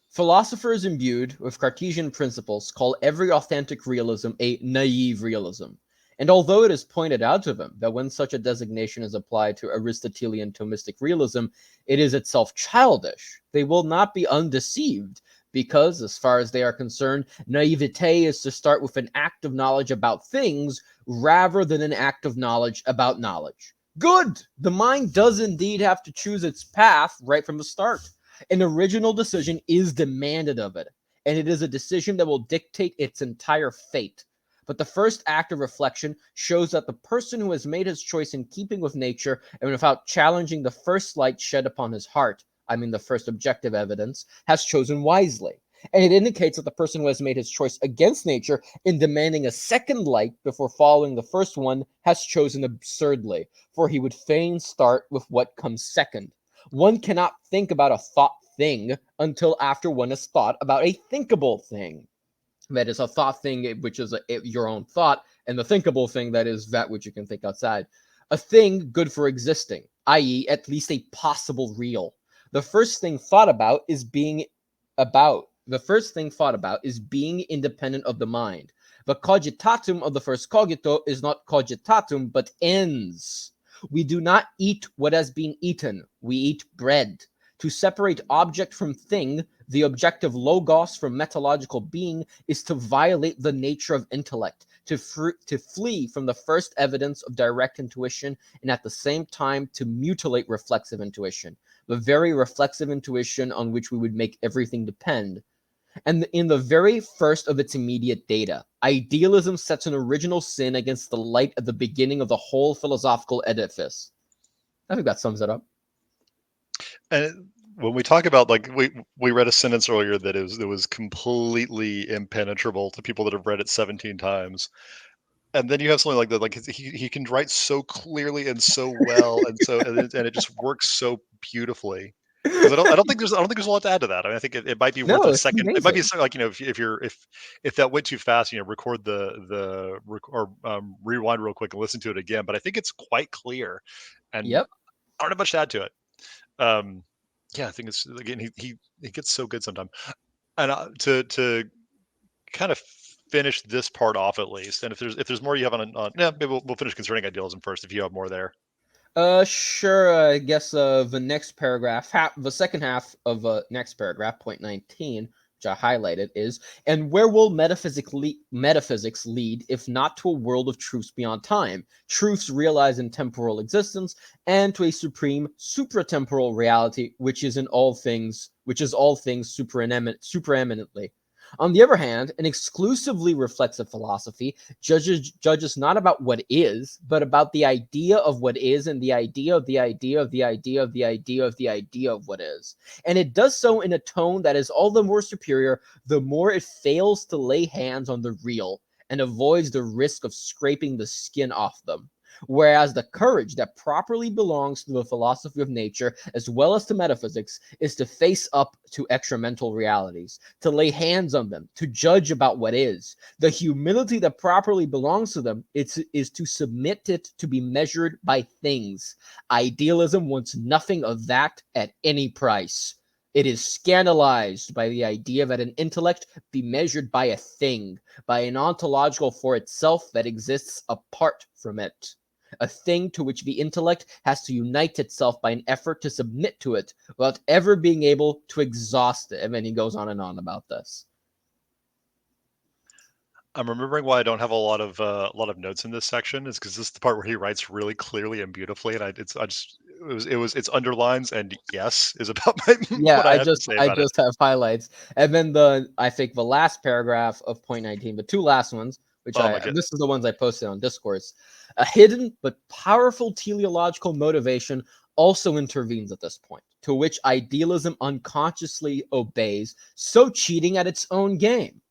Philosophers imbued with Cartesian principles call every authentic realism a naive realism. And although it is pointed out to them that when such a designation is applied to Aristotelian Thomistic realism, it is itself childish, they will not be undeceived, because, as far as they are concerned, naivete is to start with an act of knowledge about things rather than an act of knowledge about knowledge. Good! The mind does indeed have to choose its path right from the start. An original decision is demanded of it, and it is a decision that will dictate its entire fate. But the first act of reflection shows that the person who has made his choice in keeping with nature and without challenging the first light shed upon his heart, I mean the first objective evidence, has chosen wisely. And it indicates that the person who has made his choice against nature in demanding a second light before following the first one has chosen absurdly, for he would fain start with what comes second. One cannot think about a thought thing until after one has thought about a thinkable thing. That is a thought thing, which is your own thought, and the thinkable thing, that is that which you can think outside. A thing good for existing, i.e., at least a possible real. The first thing thought about is being The first thing thought about is being independent of the mind. The cogitatum of the first cogito is not cogitatum, but ens. We do not eat what has been eaten, we eat bread. To separate object from thing, the objective logos from metalogical being, is to violate the nature of intellect, to flee from the first evidence of direct intuition, and at the same time to mutilate reflexive intuition, the very reflexive intuition on which we would make everything depend. And in the very first of its immediate data, idealism sets an original sin against the light at the beginning of the whole philosophical edifice. I think that sums it up. And when we talk about, like, we read a sentence earlier that was completely impenetrable to people that have read it 17 times. And then you have something like that, like he can write so clearly and so well, and it just works so beautifully. Because I don't think there's a lot to add to that. I mean, I think it might be worth No, a it's second. It might be amazing. something like, if that went too fast, record or rewind real quick and listen to it again. But I think it's quite clear, and Yep. I don't have much to add to it. Um, Yeah, I think it's again he gets so good sometimes. And to kind of finish this part off at least, and if there's more you have on yeah, maybe we'll finish concerning idealism first if you have more there. Sure. I guess the next paragraph, the second half of next paragraph, point 19, which I highlighted, is, and where will metaphysics lead if not to a world of truths beyond time, truths realized in temporal existence, and to a supreme supratemporal reality, which is all things supereminently. On the other hand, an exclusively reflexive philosophy judges not about what is, but about the idea of what is and the idea of the idea of the idea of the idea of the idea of what is. And it does so in a tone that is all the more superior the more it fails to lay hands on the real and avoids the risk of scraping the skin off them. Whereas the courage that properly belongs to the philosophy of nature, as well as to metaphysics, is to face up to extramental realities, to lay hands on them, to judge about what is. The humility that properly belongs to them is to submit it to be measured by things. Idealism wants nothing of that at any price. It is scandalized by the idea that an intellect be measured by a thing, by an ontological for itself that exists apart from it. A thing to which the intellect has to unite itself by an effort to submit to it without ever being able to exhaust it. And then he goes on and on about this. I'm remembering why I don't have a lot of notes in this section is because this is the part where he writes really clearly and beautifully, and I just it's underlines and yes is about Yeah, what I have to say I about it. just have highlights. And then I think the last paragraph of point 19, the two last ones, which Oh my god. this is the ones I posted on Discourse. A hidden but powerful teleological motivation also intervenes at this point, to which idealism unconsciously obeys, so cheating at its own game.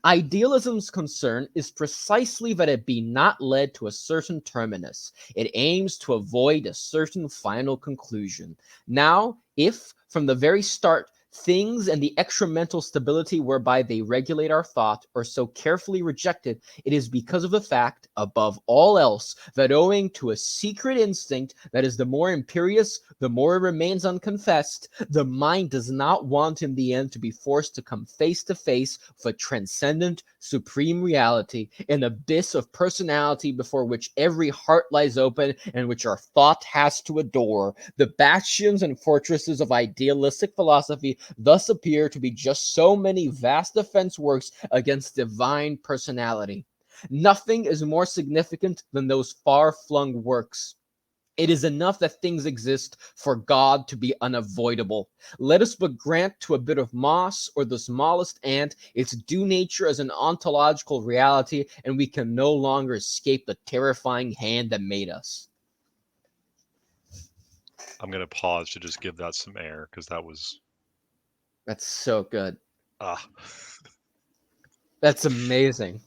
Idealism's concern is precisely that it be not led to a certain terminus. It aims to avoid a certain final conclusion. Now, if from the very start things and the extramental stability whereby they regulate our thought are so carefully rejected, it is because of the fact, above all else, that owing to a secret instinct that is the more imperious, the more it remains unconfessed, the mind does not want in the end to be forced to come face to face with a transcendent, supreme reality, an abyss of personality before which every heart lies open and which our thought has to adore. The bastions and fortresses of idealistic philosophy thus appear to be just so many vast defense works against divine personality. Nothing is more significant than those far-flung works. It is enough that things exist for God to be unavoidable. Let us but grant to a bit of moss or the smallest ant its due nature as an ontological reality, and we can no longer escape the terrifying hand that made us. I'm gonna pause to just give that some air because that was That's so good. ah. That's amazing.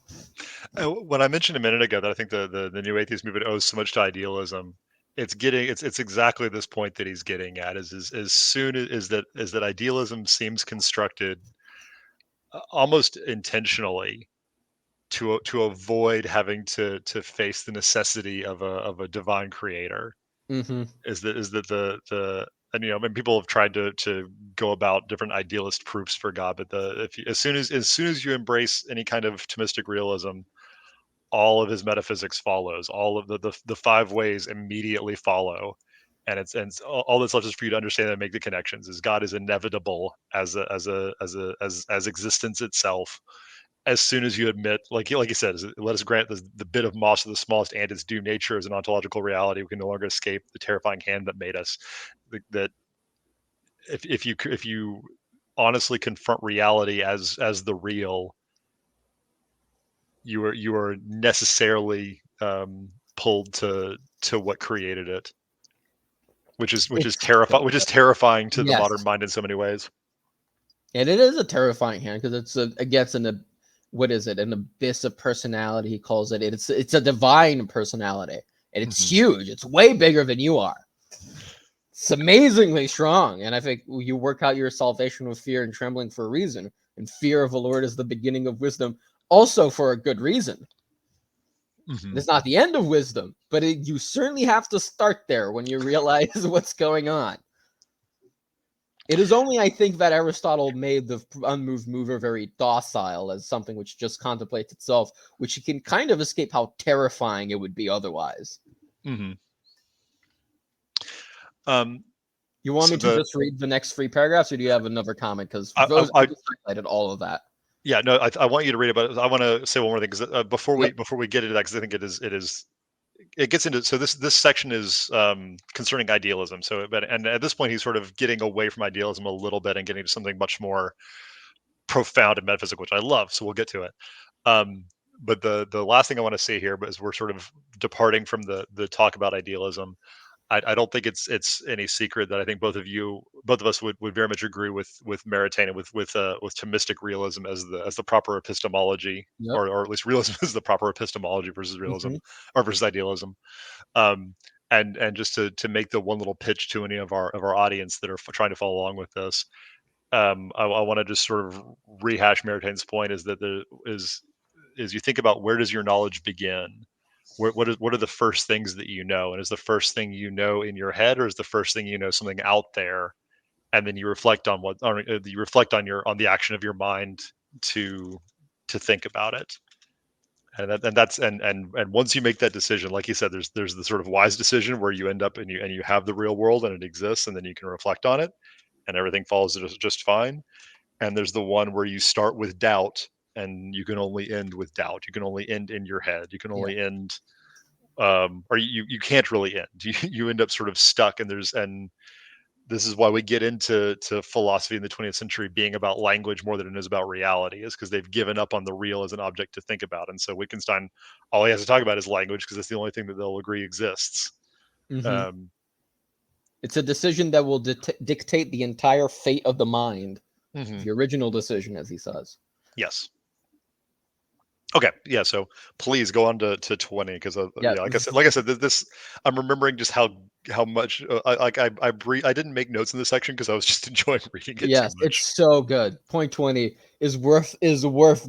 When I mentioned a minute ago that I think the new atheist movement owes so much to idealism, it's exactly this point that he's getting at is as soon as that idealism seems constructed almost intentionally to avoid having to face the necessity of a divine creator Mm-hmm. is that the and you know and people have tried to go about different idealist proofs for God, but as soon as you embrace any kind of Thomistic realism, all of his metaphysics follows. All of the five ways immediately follow, and all that's left is for you to understand and make the connections. Is God is inevitable as existence itself. As soon as you admit, like you said, let us grant the bit of moss of the smallest ant its due nature as an ontological reality. We can no longer escape the terrifying hand that made us. That if you honestly confront reality as the real, you are necessarily pulled to what created it, It's so which is good. terrifying to the modern Yes. mind in so many ways. And it is a terrifying hand because it gets what is it? An abyss of personality. He calls it. It's a divine personality, and it's Hmm. huge. It's way bigger than you are. It's amazingly strong, and I think you work out your salvation with fear and trembling for a reason. And fear of the Lord is the beginning of wisdom, also for a good reason. Hmm. It's not the end of wisdom, but you certainly have to start there when you realize what's going on. It is only, I think, that Aristotle made the unmoved mover very docile as something which just contemplates itself, which you can kind of escape how terrifying it would be otherwise. Hmm. Um, You want so me to the just read the next three paragraphs, or do you have another comment? Because those I I just highlighted all of that. yeah, no, I want you to read it, but I want to say one more thing, because Yep. before we get into that, because I think it gets into, so this section is concerning idealism. So, but and at this point, he's sort of getting away from idealism a little bit and getting to something much more profound and metaphysical, which I love. So we'll get to it. Um, but the last thing I want to say here, but as we're sort of departing from the talk about idealism, I don't think it's any secret that I think both of us would very much agree with Maritain and with Thomistic realism as the proper epistemology, Yep. or at least realism is the proper epistemology versus realism, Hmm. or versus idealism. Um, and just to make the one little pitch to any of our audience that are trying to follow along with this, I want to just sort of rehash Maritain's point, is that is you think about, where does your knowledge begin? What are the first things that you know? And is the first thing you know in your head, or is the first thing you know something out there? And then you reflect on on the action of your mind to think about it. And that's and once you make that decision, like you said, there's the sort of wise decision where you end up and you have the real world and it exists, and then you can reflect on it and everything falls just fine. And there's the one where you start with doubt, and you can only end with doubt. You can only end in your head. You can Yeah. only end, or you can't really end. You end up sort of stuck. And this is why we get into philosophy in the 20th century being about language more than it is about reality, is because they've given up on the real as an object to think about. And so Wittgenstein, all he has to talk about is language, because it's the only thing that they'll agree exists. Hmm. Um, It's a decision that will dictate the entire fate of the mind. mhm. The original decision, as he says. Yes. Okay, yeah. So please go on to 20, because Yeah. yeah, like I said, this I'm remembering just how much I didn't make notes in this section because I was just enjoying reading it too Yes, it's much. so good. Point 20 is worth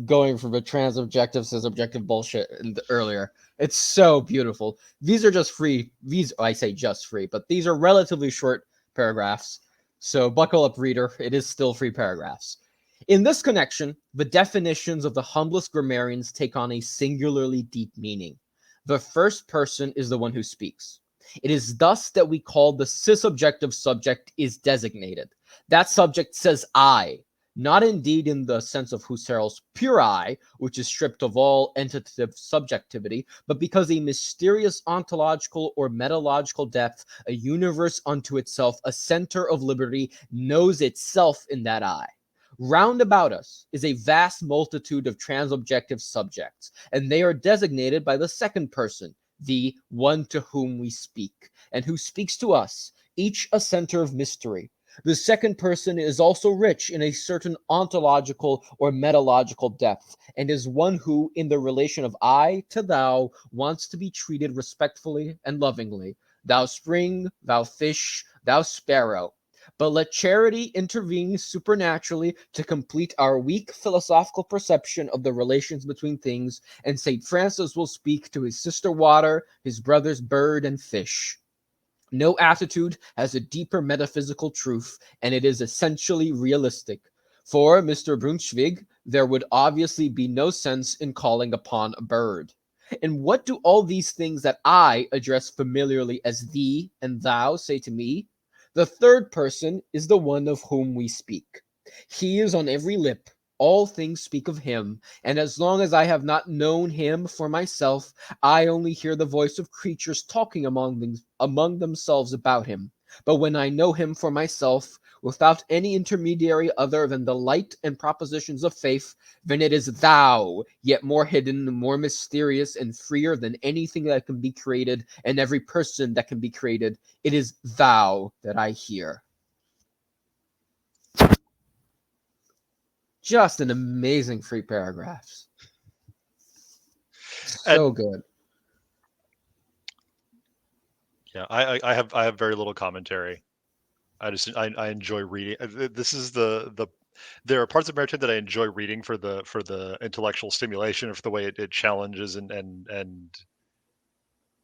going for the transobjective cis-objective bullshit earlier. It's so beautiful. These are just free. These, I say just free, but these are relatively short paragraphs. So buckle up, reader. It is still free paragraphs. In this connection, the definitions of the humblest grammarians take on a singularly deep meaning. The first person is the one who speaks. It is thus that we call the cis-objective subject is designated. That subject says I, not indeed in the sense of Husserl's pure I, which is stripped of all entitative subjectivity, but because a mysterious ontological or metalogical depth, a universe unto itself, a center of liberty, knows itself in that I. Round about us is a vast multitude of transobjective subjects, and they are designated by the second person, the one to whom we speak, and who speaks to us, each a center of mystery. The second person is also rich in a certain ontological or metalogical depth, and is one who, in the relation of I to thou, wants to be treated respectfully and lovingly. Thou spring, thou fish, thou sparrow. But let charity intervene supernaturally to complete our weak philosophical perception of the relations between things, and St. Francis will speak to his sister water, his brothers bird and fish. No attitude has a deeper metaphysical truth, and it is essentially realistic. For Mr. Brunswick, there would obviously be no sense in calling upon a bird. And what do all these things that I address familiarly as thee and thou say to me? The third person is the one of whom we speak. He is on every lip. All things speak of him, and as long as I have not known him for myself, I only hear the voice of creatures talking among themselves about him. But when I know him for myself, without any intermediary other than the light and propositions of faith, then it is thou, yet more hidden, more mysterious, and freer than anything that can be created, and every person that can be created. It is thou that I hear. Just an amazing three paragraphs. So And good. yeah, I have very little commentary. I enjoy reading. This is the there are parts of Meriton that I enjoy reading for the intellectual stimulation, or for the way it challenges and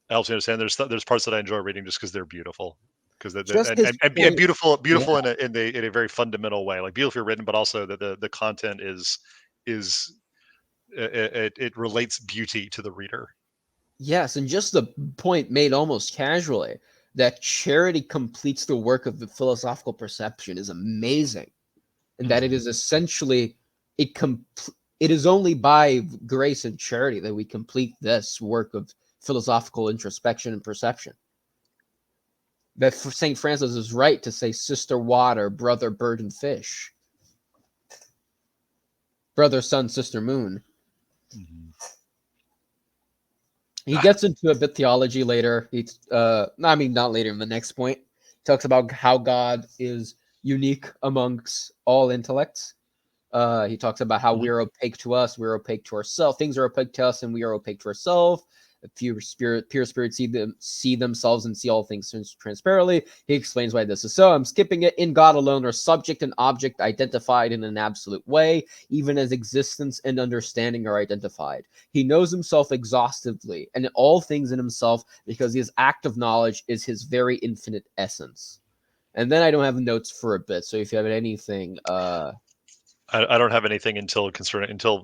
helps me understand. There's parts that I enjoy reading just because they're beautiful. because Just his and point. Yeah. beautiful in a very fundamental way, like beautifully written, but also that the content is it relates beauty to the reader. Yes, and just the point made almost casually that charity completes the work of the philosophical perception is amazing, and that it Mhm. is essentially it com- it is only by grace and charity that we complete this work of philosophical introspection and perception. That St. Francis is right to say sister water, brother bird and fish, brother sun, sister moon. Mhm. He gets into a bit theology later. He's I mean not later in the next point. He talks about how God is unique amongst all intellects. He talks about how Mhm. we're opaque to us, we're opaque to ourselves. Things are opaque to us, and we are opaque to ourselves. A few pure spirits see themselves and see all things transparently. He explains why this is so. I'm skipping it. In God alone are subject and object identified in an absolute way, even as existence and understanding are identified. He knows himself exhaustively and all things in himself because his act of knowledge is his very infinite essence. And then I don't have notes for a bit. So if you have anything, I don't have anything until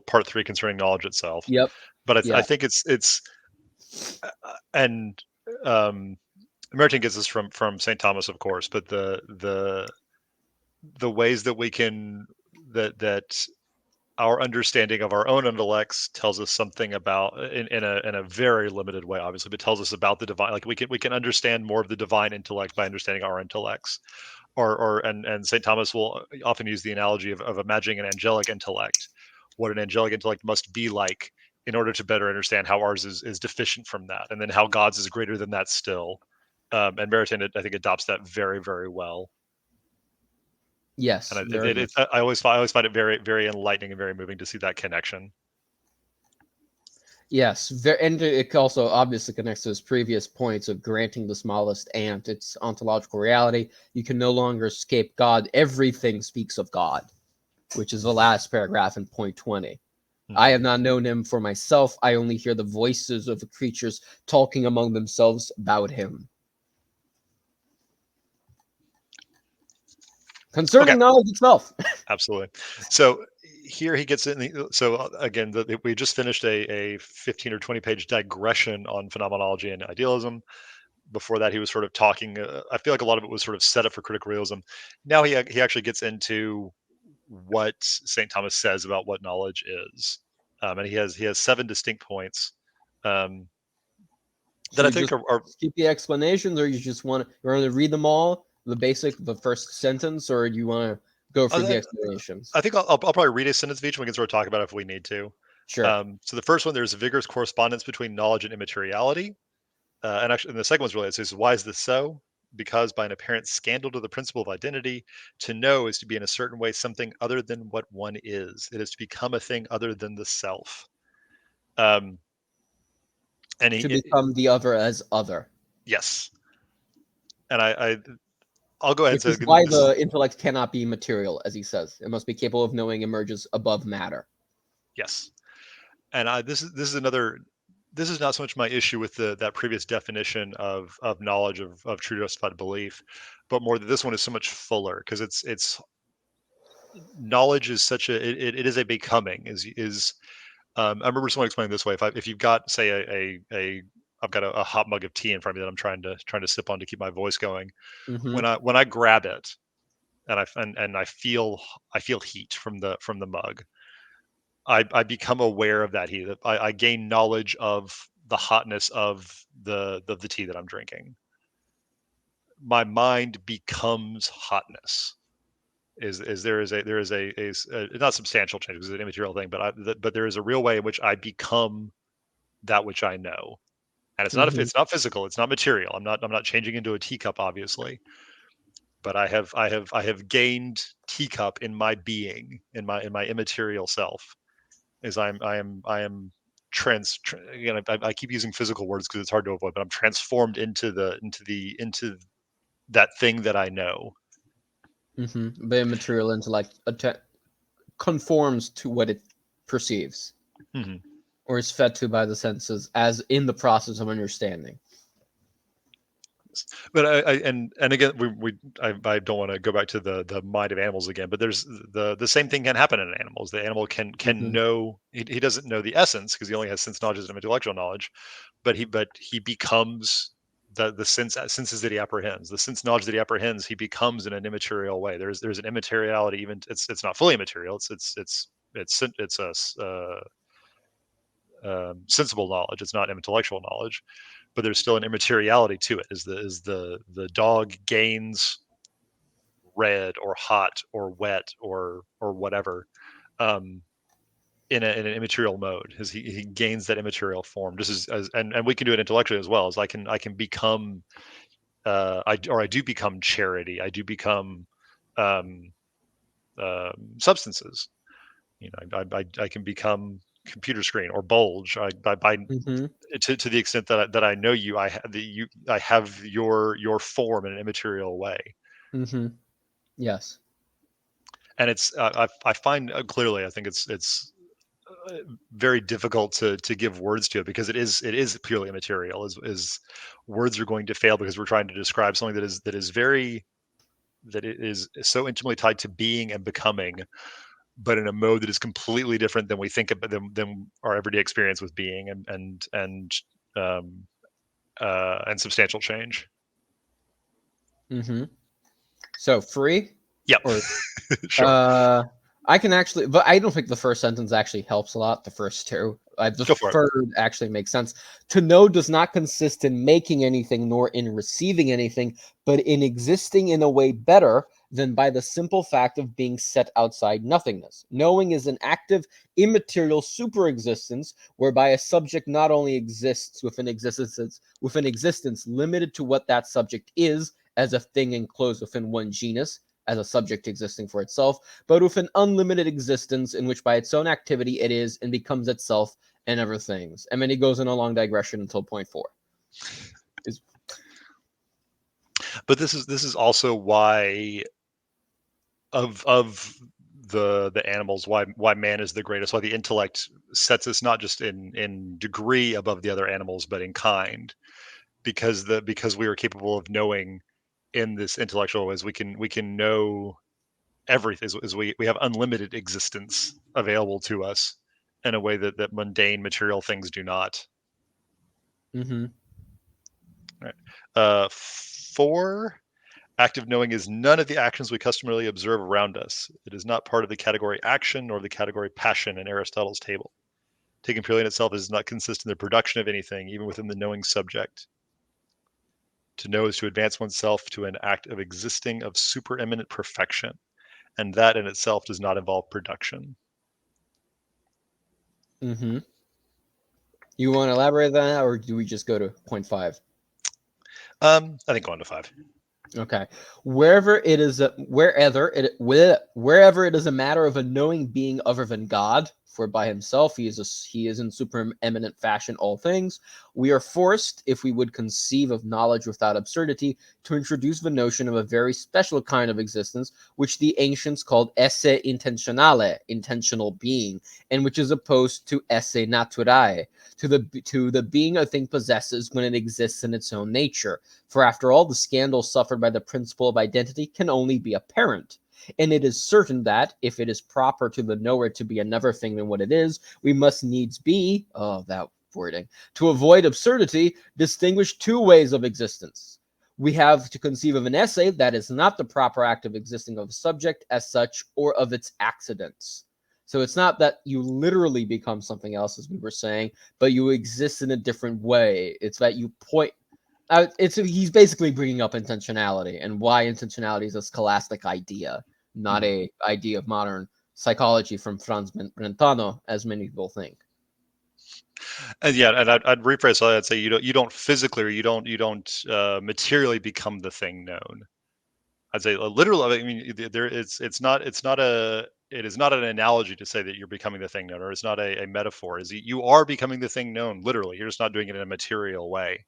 part 3 concerning knowledge itself, yep, but I yeah. think it's and um, American gets this from St. Thomas, of course, but the ways that we can that our understanding of our own intellects tells us something about in a very limited way, obviously, but tells us about the divine. Like we can understand more of the divine intellect by understanding our intellects. Or and St. Thomas will often use the analogy of imagining an angelic intellect, what an angelic intellect must be like in order to better understand how ours is deficient from that, and then how God's is greater than that still. And Maritain, I think, adopts that very, very well. And Yes, very much. I always find it very, very enlightening and very moving to see that connection. Yes, and it also obviously connects to his previous points of granting the smallest ant its ontological reality. You can no longer escape God. Everything speaks of God, which is the last paragraph in point 20. I have Mhm. not known him for myself. I only hear the voices of the creatures talking among themselves about him. Okay, Concerning knowledge itself. absolutely. So here he gets in. So again, we just finished a 15 or 20 page digression on phenomenology and idealism. Before that, he was sort of talking. I feel like a lot of it was sort of set up for critical realism. Now he actually gets into what St. Thomas says about what knowledge is, and he has 7 distinct points um, that Should I we think just are. skip the explanations, or you want to read them all, the first sentence, or do you want to go through the I, explanations? I think I'll probably read a sentence of each, and we can sort of talk about it if we need to. Sure. So the first one, there's a vigorous correspondence between knowledge and immateriality. And actually, and the second one's really, it says, why is this so? Because by an apparent scandal to the principle of identity, to know is to be in a certain way something other than what one is. It is to become a thing other than the self. Um, and To become the other as other, yes, and I'll go ahead and which say is again, why this is the intellect cannot be material, as he says. It must be capable of knowing emerges above matter. yes, and this is another. This is not so much my issue with that previous definition of knowledge of true justified belief, but more that this one is so much fuller because it's knowledge is such a it is a becoming is I remember someone explaining this way. If you've got say a I've got a hot mug of tea in front of me that I'm trying to sip on to keep my voice going. Mm-hmm. When I grab it and I feel heat from the mug, I become aware of that heat. I gain knowledge of the hotness of the tea that I'm drinking. My mind becomes hotness. Is there is a not substantial change because it's an immaterial thing, but there is a real way in which I become that which I know. And Mm-hmm. it's not physical, it's not material. I'm not changing into a teacup, obviously, but I have gained teacup in my being, in my immaterial self. Is I am again, I keep using physical words because it's hard to avoid, but I'm transformed into that thing that I know. Mm-hmm. The immaterial intellect conforms to what it perceives Mhm. or is fed to by the senses as in the process of understanding. But and again, I don't want to go back to the mind of animals again, but there's the same thing can happen in animals. The animal can Mm-hmm. know, he doesn't know the essence because he only has sense knowledge and intellectual knowledge, but he becomes the senses that he apprehends, the sense knowledge that he apprehends, he becomes in an immaterial way. There's an immateriality, even it's not fully immaterial. It's a sensible knowledge. It's not intellectual knowledge, but there's still an immateriality to it. Is the dog gains red or hot or wet or whatever, um, in an immaterial mode, as he gains that immaterial form, just as and we can do it intellectually as well, as I can become, I do become charity, I do become, um, substances. I can become computer screen or bulge. By Mm-hmm. to the extent that I know you, I have your form in an immaterial way. Mm-hmm. Yes. And it's I find, clearly, I think uh, very difficult to give words to it, because it is purely immaterial. Is Words are going to fail because we're trying to describe something that it is so intimately tied to being and becoming, but in a mode that is completely different than we think of than our everyday experience with being um, and substantial change. Mm-hmm. So free, Yep. or Sure. uh, I can actually, but I don't think the first sentence actually helps a lot. The first two, the Go for it. third actually makes sense. To know does not consist in making anything nor in receiving anything, but in existing in a way better than by the simple fact of being set outside nothingness. Knowing is an active, immaterial superexistence whereby a subject not only exists within existence limited to what that subject is as a thing enclosed within one genus, as a subject existing for itself, but with an unlimited existence in which by its own activity it is and becomes itself and other things. And then he goes in a long digression until point four. Is But this is also why, of the animals, why man is the greatest, why the intellect sets us not just in degree above the other animals, but in kind, because we are capable of knowing in this intellectual ways. We can know everything, as we have unlimited existence available to us in a way that mundane material things do not. mm-hmm. Right. Four, active knowing is none of the actions we customarily observe around us. It is not part of the category action nor the category passion in Aristotle's table. Taken purely in itself, it does not consist in the production of anything, even within the knowing subject. To know is to advance oneself to an act of existing of supereminent perfection, and that in itself does not involve production. Mm-hmm. You want to elaborate on that, or do we just go to point five? I think go on to five. Okay. Wherever it is a matter of a knowing being other than God, for by himself he is in supereminent fashion all things, we are forced, if we would conceive of knowledge without absurdity, to introduce the notion of a very special kind of existence, which the ancients called esse intentionale, intentional being, and which is opposed to esse naturae, to the being a thing possesses when it exists in its own nature. For after all, the scandal suffered by the principle of identity can only be apparent. And it is certain that, if it is proper to the knower to be another thing than what it is, we must needs be, oh, that wording, to avoid absurdity, distinguish two ways of existence. We have to conceive of an essay that is not the proper act of existing of a subject as such, or of its accidents. So it's not that you literally become something else, as we were saying, but you exist in a different way. It's that you point he's basically bringing up intentionality and why intentionality is a scholastic idea, not Mhm. a idea of modern psychology from Franz Brentano, as many people think. And yeah, and I'd rephrase that. I'd say you don't physically, or you don't materially become the thing known. I'd say, literally. I mean, there it is not an analogy to say that you're becoming the thing known, or it's not a metaphor. Is you are becoming the thing known literally. You're just not doing it in a material way.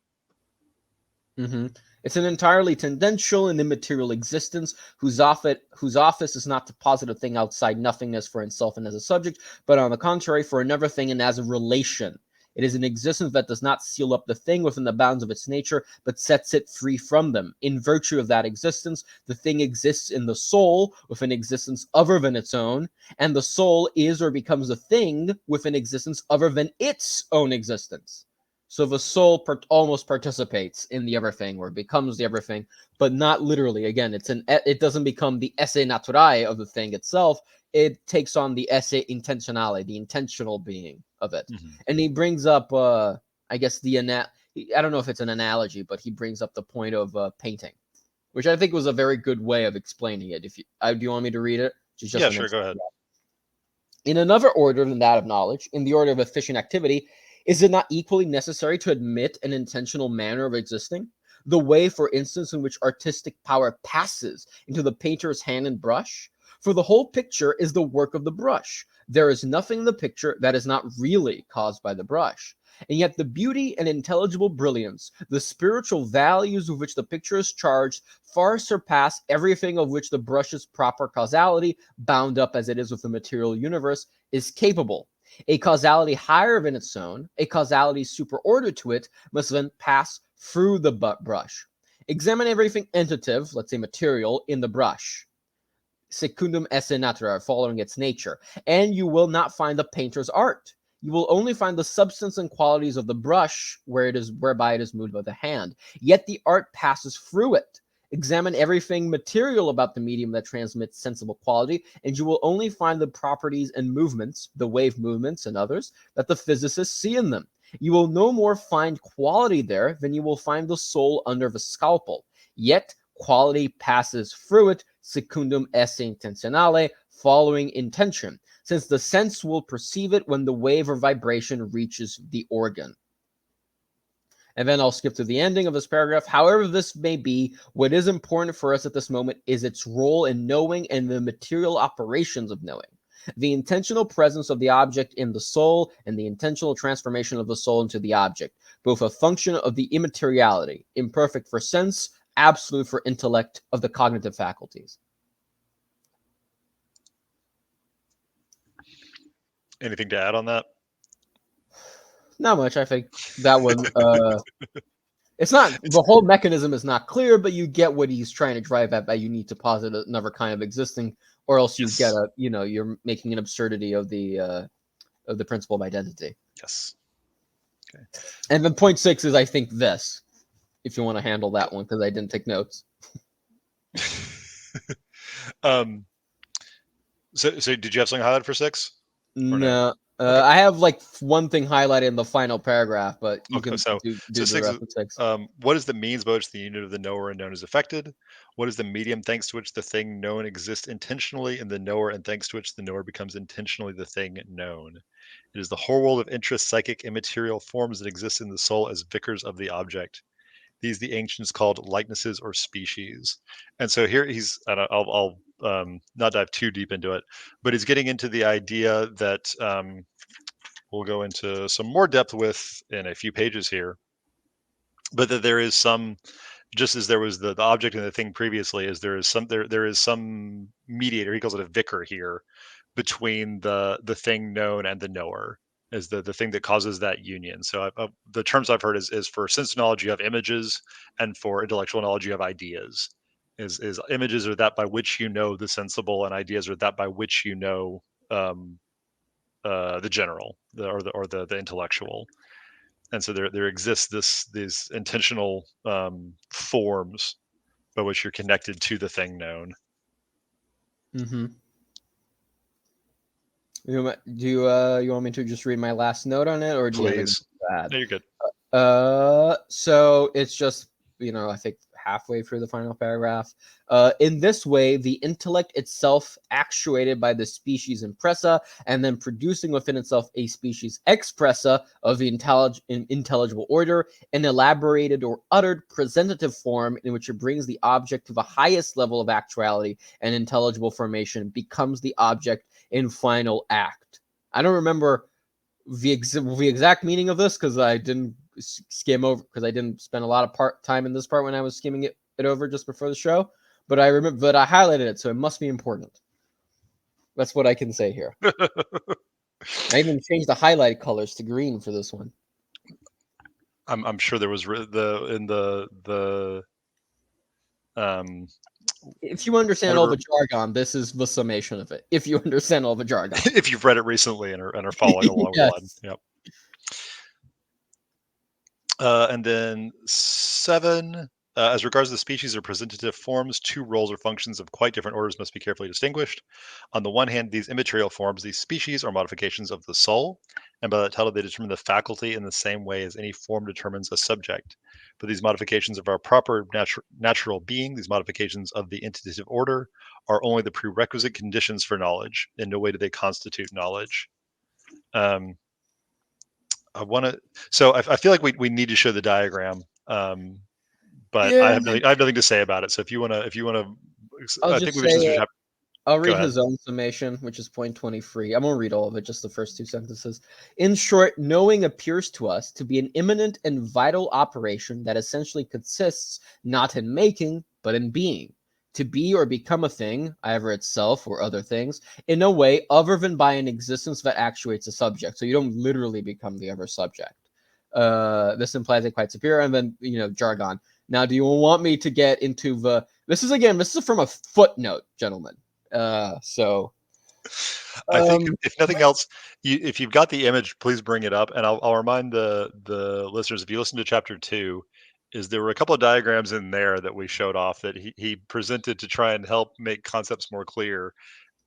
Mm-hmm. It's an entirely tendential and immaterial existence whose office is not to posit a thing outside nothingness for itself and as a subject, but on the contrary, for another thing and as a relation. It is an existence that does not seal up the thing within the bounds of its nature, but sets it free from them. In virtue of that existence, the thing exists in the soul with an existence other than its own, and the soul is or becomes a thing with an existence other than its own existence. So the soul almost participates in the everything, or becomes the everything, but not literally. Again, it doesn't become the esse naturae of the thing itself. It takes on the esse intentionale, the intentional being of it. Mhm. And he brings up, I guess I don't know if it's an analogy, but he brings up the point of painting, which I think was a very good way of explaining it. If you do you want me to read it? Yeah, sure, go ahead. In another order than that of knowledge, in the order of efficient activity, is it not equally necessary to admit an intentional manner of existing? The way, for instance, in which artistic power passes into the painter's hand and brush? For the whole picture is the work of the brush. There is nothing in the picture that is not really caused by the brush. And yet the beauty and intelligible brilliance, the spiritual values with which the picture is charged, far surpass everything of which the brush's proper causality, bound up as it is with the material universe, is capable. A causality higher than its own, a causality superordered to it, must then pass through the brush. Examine everything entative, let's say material, in the brush, secundum esse natura, following its nature, and you will not find the painter's art. You will only find the substance and qualities of the brush whereby it is moved by the hand. Yet the art passes through it. Examine everything material about the medium that transmits sensible quality, and you will only find the properties and movements, the wave movements and others, that the physicists see in them. You will no more find quality there than you will find the soul under the scalpel. Yet quality passes through it, secundum esse intentionale, following intention, since the sense will perceive it when the wave or vibration reaches the organ. And then I'll skip to the ending of this paragraph. However this may be, what is important for us at this moment is its role in knowing and the material operations of knowing. The intentional presence of the object in the soul and the intentional transformation of the soul into the object, both a function of the immateriality, imperfect for sense, absolute for intellect of the cognitive faculties. Anything to add on that? Not much. I think that one, it's not, the whole mechanism is not clear, but you get what he's trying to drive at, that you need to posit another kind of existing, or else you get you're making an absurdity of the principle of identity. Yes. Okay. And then point 6 is, I think, this, if you want to handle that one, because I didn't take notes. So did you have something highlighted for 6? No. Okay. I have like one thing highlighted in the final paragraph, but you can do the 6 rest of 6. what is the means by which the union of the knower and known is affected? What is the medium thanks to which the thing known exists intentionally in the knower and thanks to which the knower becomes intentionally the thing known? It is the whole world of interest, psychic, immaterial forms that exist in the soul as vicars of the object. These the ancients called likenesses or species. And so here he's, and I'll not dive too deep into it, but he's getting into the idea that we'll go into some more depth with in a few pages here, but that there is some, just as there was the object and the thing previously, is there is some mediator, he calls it a vicar here, between the thing known and the knower, is the thing that causes that union. So the terms I've heard is for sense knowledge you have images, and for intellectual knowledge you have ideas. Is images are that by which you know the sensible, and ideas are that by which you know the general, the intellectual. And so there exists these intentional forms by which you're connected to the thing known. Mm-hmm. You want me to just read my last note on it, or do you have anything to add? No, you're good. So it's just, I think halfway through the final paragraph. In this way, the intellect itself, actuated by the species impressa, and then producing within itself a species expressa of the intelligible order, an elaborated or uttered presentative form in which it brings the object to the highest level of actuality and intelligible formation, becomes the object in final act. I don't remember the exact meaning of this because I didn't skim over, because I didn't spend a lot of time in this part when I was skimming it over just before the show. But I remember that I highlighted it, so it must be important. That's what I can say here. I even changed the highlight colors to green for this one. I'm sure there was the If you understand all whatever. the jargon, this is the summation of it. If you understand all the jargon. If you've read it recently and are following along with the line. Yes. Yep. And then 7, as regards the species or presentative forms, 2 roles or functions of quite different orders must be carefully distinguished. On the one hand, these immaterial forms, these species, are modifications of the soul, and by that title they determine the faculty in the same way as any form determines a subject. But these modifications of our proper natural being, these modifications of the entitative order, are only the prerequisite conditions for knowledge. In no way do they constitute knowledge. I want to. So I feel like we need to show the diagram, but Yeah. I have nothing to say about it. So if you want to, I'll I think just we should say just I'll go read ahead. his own summation, which is point 23. I'm going to read all of it, just the first 2 sentences. In short, knowing appears to us to be an imminent and vital operation that essentially consists not in making, but in being. To be or become a thing, either itself or other things, in no way other than by an existence that actuates a subject. So you don't literally become the other subject. This implies a quite superior, and then, jargon. Now, do you want me to get into the. This is from a footnote, gentlemen. So I think um, if nothing else, if you've got the image, please bring it up, and I'll remind the listeners, if you listen to chapter 2, is there were a couple of diagrams in there that we showed off that he presented to try and help make concepts more clear,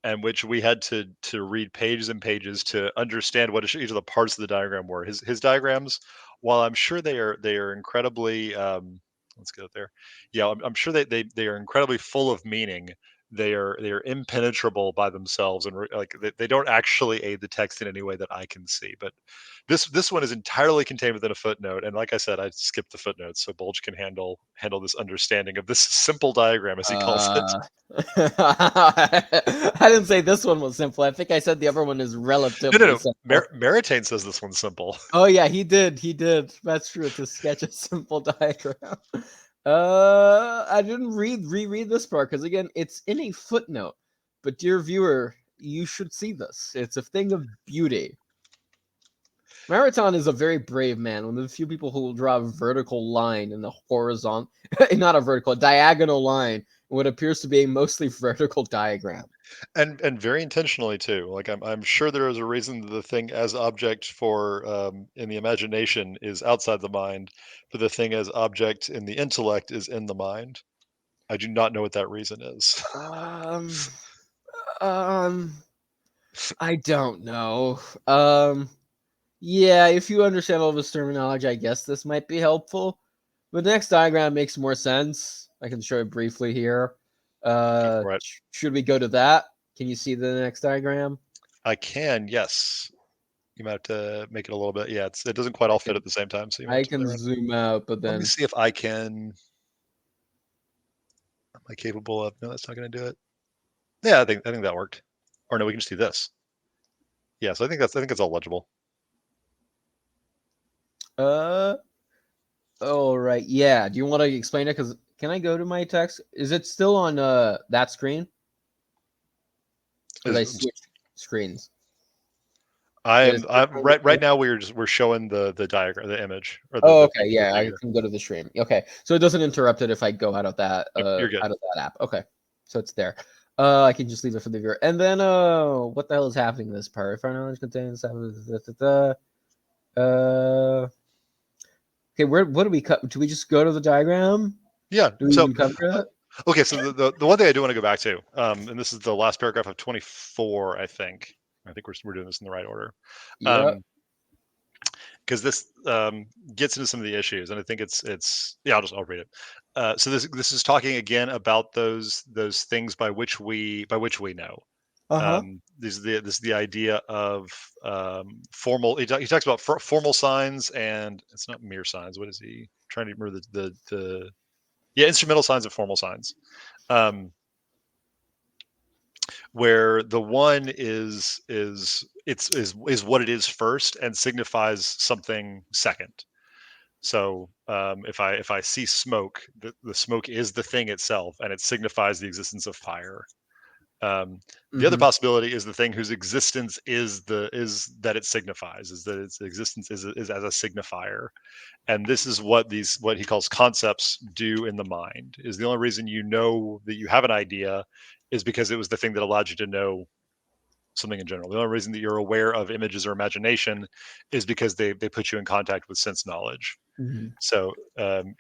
and which we had to read pages and pages to understand what each of the parts of the diagram were. His diagrams, while I'm sure they are incredibly let's go there. Yeah, I'm sure they are incredibly full of meaning. They are impenetrable by themselves, and like they don't actually aid the text in any way that I can see. But this one is entirely contained within a footnote, and like I said, I skipped the footnotes so Bulge can handle this understanding of this simple diagram, as he calls it. uh, I didn't say this one was simple. I think I said the other one is No, no, relatively no. simple. Maritane says this one's simple. Oh yeah, he did. He did. That's true. It's a sketch of simple diagram. I didn't reread this part because again, it's in a footnote. But dear viewer, you should see this. It's a thing of beauty. Marathon is a very brave man, one of the few people who will draw a vertical line in the horizontal, not a vertical, a diagonal line, in what appears to be a mostly vertical diagram. And very intentionally too. Like I'm sure there is a reason that the thing as object for in the imagination is outside the mind, but the thing as object in the intellect is in the mind. I do not know what that reason is. Um, um, I don't know. Um, yeah, if you understand all this terminology, I guess this might be helpful. The next diagram makes more sense. I can show it briefly here. Go for it. Should we go to that? Can you see the next diagram? I can, yes. You might have to make it a little bit. Yeah, it doesn't quite all I fit can at the same time, so you might I have to play can around. zoom out, but Let me then see if I can. Am I capable of? No, that's not going to do it. Yeah, I think that worked. Or no, we can just do this. Yeah, so I think it's all legible. uh all right. Yeah. Do you want to explain it? Because can I go to my text? Is it still on that screen? Because Is I switched screens. Is I'm right now we're showing the diagram, the image, or Oh, the okay. the Yeah, I figure. can go to the stream. Okay, so it doesn't interrupt it if I go Yep, you're good. out of that app. Okay, so it's there. I can just leave it for the viewer. And then what the hell is happening in this part? If our knowledge contains okay, what do we cut? Do we just go to the diagram? Yeah. Do we So even cover it? okay, so the one thing I do want to go back to, and this is the last paragraph of 24, I think. I think we're doing this in the right order. Yep. Um, because this gets into some of the issues, and I think it's yeah. I'll read it. So this is talking again about those things by which we know. Uh-huh. This is the idea of formal. He talks about formal signs, and it's not mere signs. What is he trying to remember? The yeah, instrumental signs and formal signs. Um, where the one is what it is first and signifies something second. So if I see smoke, the smoke is the thing itself, and it signifies the existence of fire. The other possibility is the thing whose existence is that it signifies, is that its existence is as a signifier. And this is what he calls concepts do in the mind. Is the only reason you know that you have an idea is because it was the thing that allowed you to know something in general. The only reason that you're aware of images or imagination is because they put you in contact with sense knowledge. Mm-hmm. So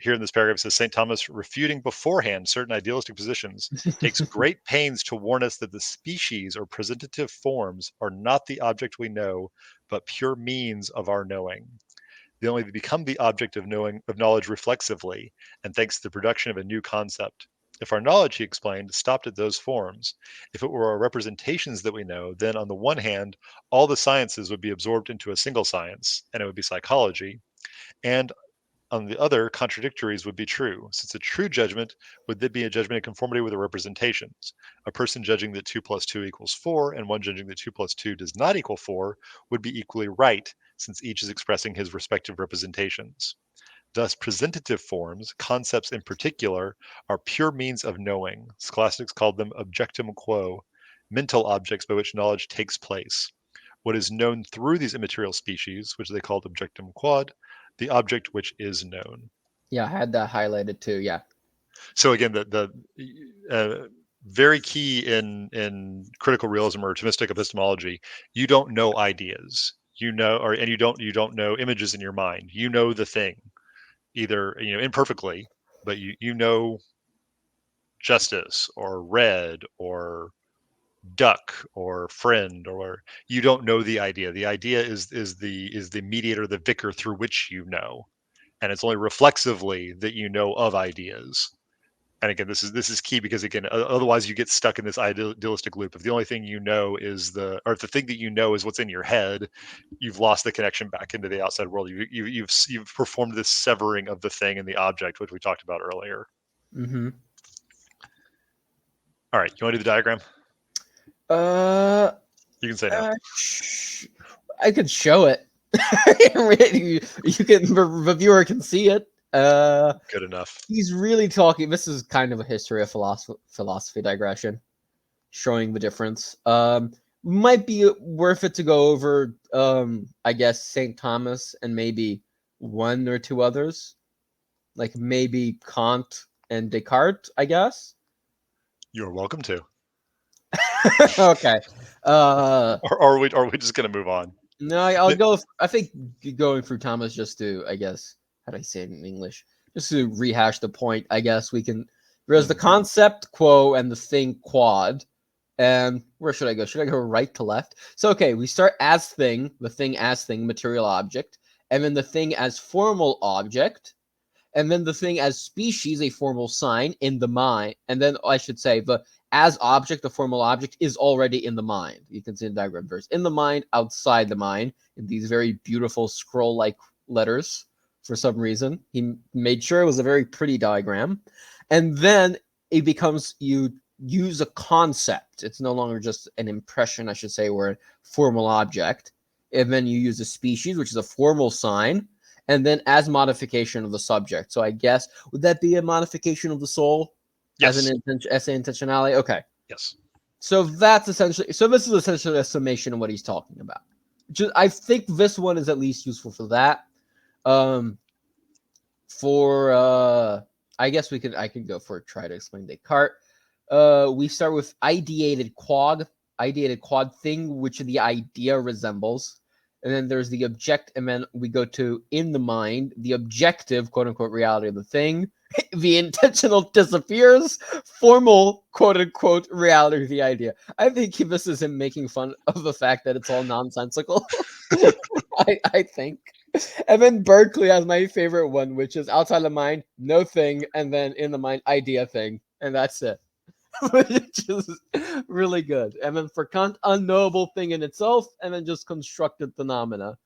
here in this paragraph, it says St. Thomas, refuting beforehand certain idealistic positions, takes great pains to warn us that the species or presentative forms are not the object we know, but pure means of our knowing. They only become the object of knowledge reflexively, and thanks to the production of a new concept. If our knowledge, he explained, stopped at those forms, if it were our representations that we know, then on the one hand, all the sciences would be absorbed into a single science, and it would be psychology, and on the other, contradictories would be true, since a true judgment would then be a judgment in conformity with the representations. A person judging that 2 plus 2 equals 4, and one judging that 2 plus 2 does not equal 4, would be equally right, since each is expressing his respective representations. Thus, presentative forms, concepts in particular, are pure means of knowing. Scholastics called them objectum quo, mental objects by which knowledge takes place. What is known through these immaterial species, which they called objectum quod, the object which is known. Yeah, I had that highlighted too. Yeah. So again, the very key in critical realism or Thomistic epistemology, you don't know ideas, and you don't know images in your mind. You know the thing, either imperfectly, but you know justice or red or duck or friend, or you don't know the idea. The idea is the mediator, the vicar through which you know, and it's only reflexively that you know of ideas. And again, this is key, because again, otherwise you get stuck in this idealistic loop. If the only thing you know is if the thing that you know is what's in your head, you've lost the connection back into the outside world. You've performed this severing of the thing and the object, which we talked about earlier. Mm-hmm. All right, you want to do the diagram? Uh, You can say no. I could show it. You can, the viewer can see it. Good enough. He's really talking. This is kind of a history of philosophy digression, showing the difference. Might be worth it to go over. I guess St. Thomas and maybe one or two others, like maybe Kant and Descartes. I guess. You're welcome to. Okay. Or are we just gonna move on? No, I'll go. I think going through Thomas just to, I guess, how do I say it in English? Just to rehash the point, I guess we can. There's the concept quo and the thing quad. And where should I go? Should I go right to left? So, okay, we start as thing, the thing as thing, material object, and then the thing as formal object, and then the thing as species, a formal sign in the mind. And then I should say the as object, the formal object is already in the mind. You can see the diagram first. In the mind, outside the mind, in these very beautiful scroll-like letters for some reason. He made sure it was a very pretty diagram. And then it becomes, you use a concept. It's no longer just an impression, I should say, or a formal object. And then you use a species, which is a formal sign. And then as modification of the subject. So I guess, would that be a modification of the soul? Yes. As an intentionality? Okay. Yes. So that's essentially, so this is essentially a summation of what he's talking about. I think this one is at least useful for that. I guess I could go for try to explain Descartes. We start with ideated quad thing, which the idea resembles. And then there's the object, and then we go to in the mind, the objective, quote unquote, reality of the thing. The intentional disappears, formal, quote unquote, reality of the idea. I think this is him making fun of the fact that it's all nonsensical. I think. And then Berkeley has my favorite one, which is outside the mind, no thing, and then in the mind, idea thing. And that's it. Which is really good. And then for Kant, unknowable thing in itself, and then just constructed phenomena.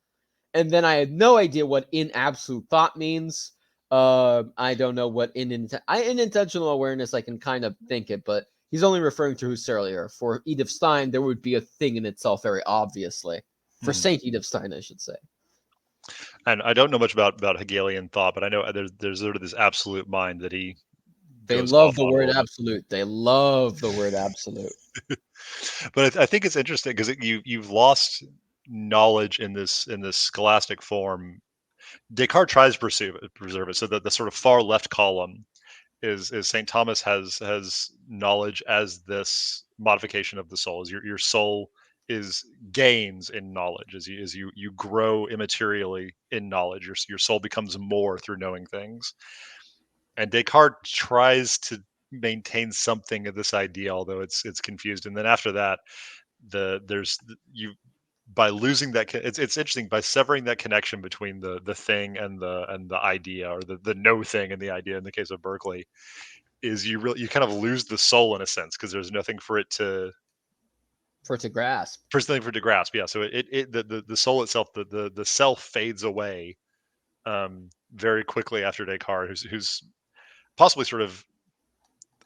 And then I had no idea what in absolute thought means. I don't know what in intentional awareness, I can kind of think it, but he's only referring to Husserl. For Edith Stein, there would be a thing in itself, very obviously. For Saint Edith Stein, I should say. And I don't know much about Hegelian thought, but I know there's sort of this absolute mind that They goes love off the on a word little bit. absolute. They love the word absolute. But I think it's interesting because you've lost knowledge in this scholastic form. Descartes tries to preserve it, so that the sort of far left column is St. Thomas has knowledge as this modification of the soul. As your soul is gains in knowledge as you grow immaterially in knowledge. Your soul becomes more through knowing things. And Descartes tries to maintain something of this idea, although it's confused. And then after that, you by losing that it's interesting by severing that connection between the thing and the idea, or the no thing and the idea in the case of Berkeley, is you kind of lose the soul in a sense, because there's nothing for it to grasp. for it to grasp. Yeah, so the soul itself, the self fades away very quickly after Descartes, who's possibly sort of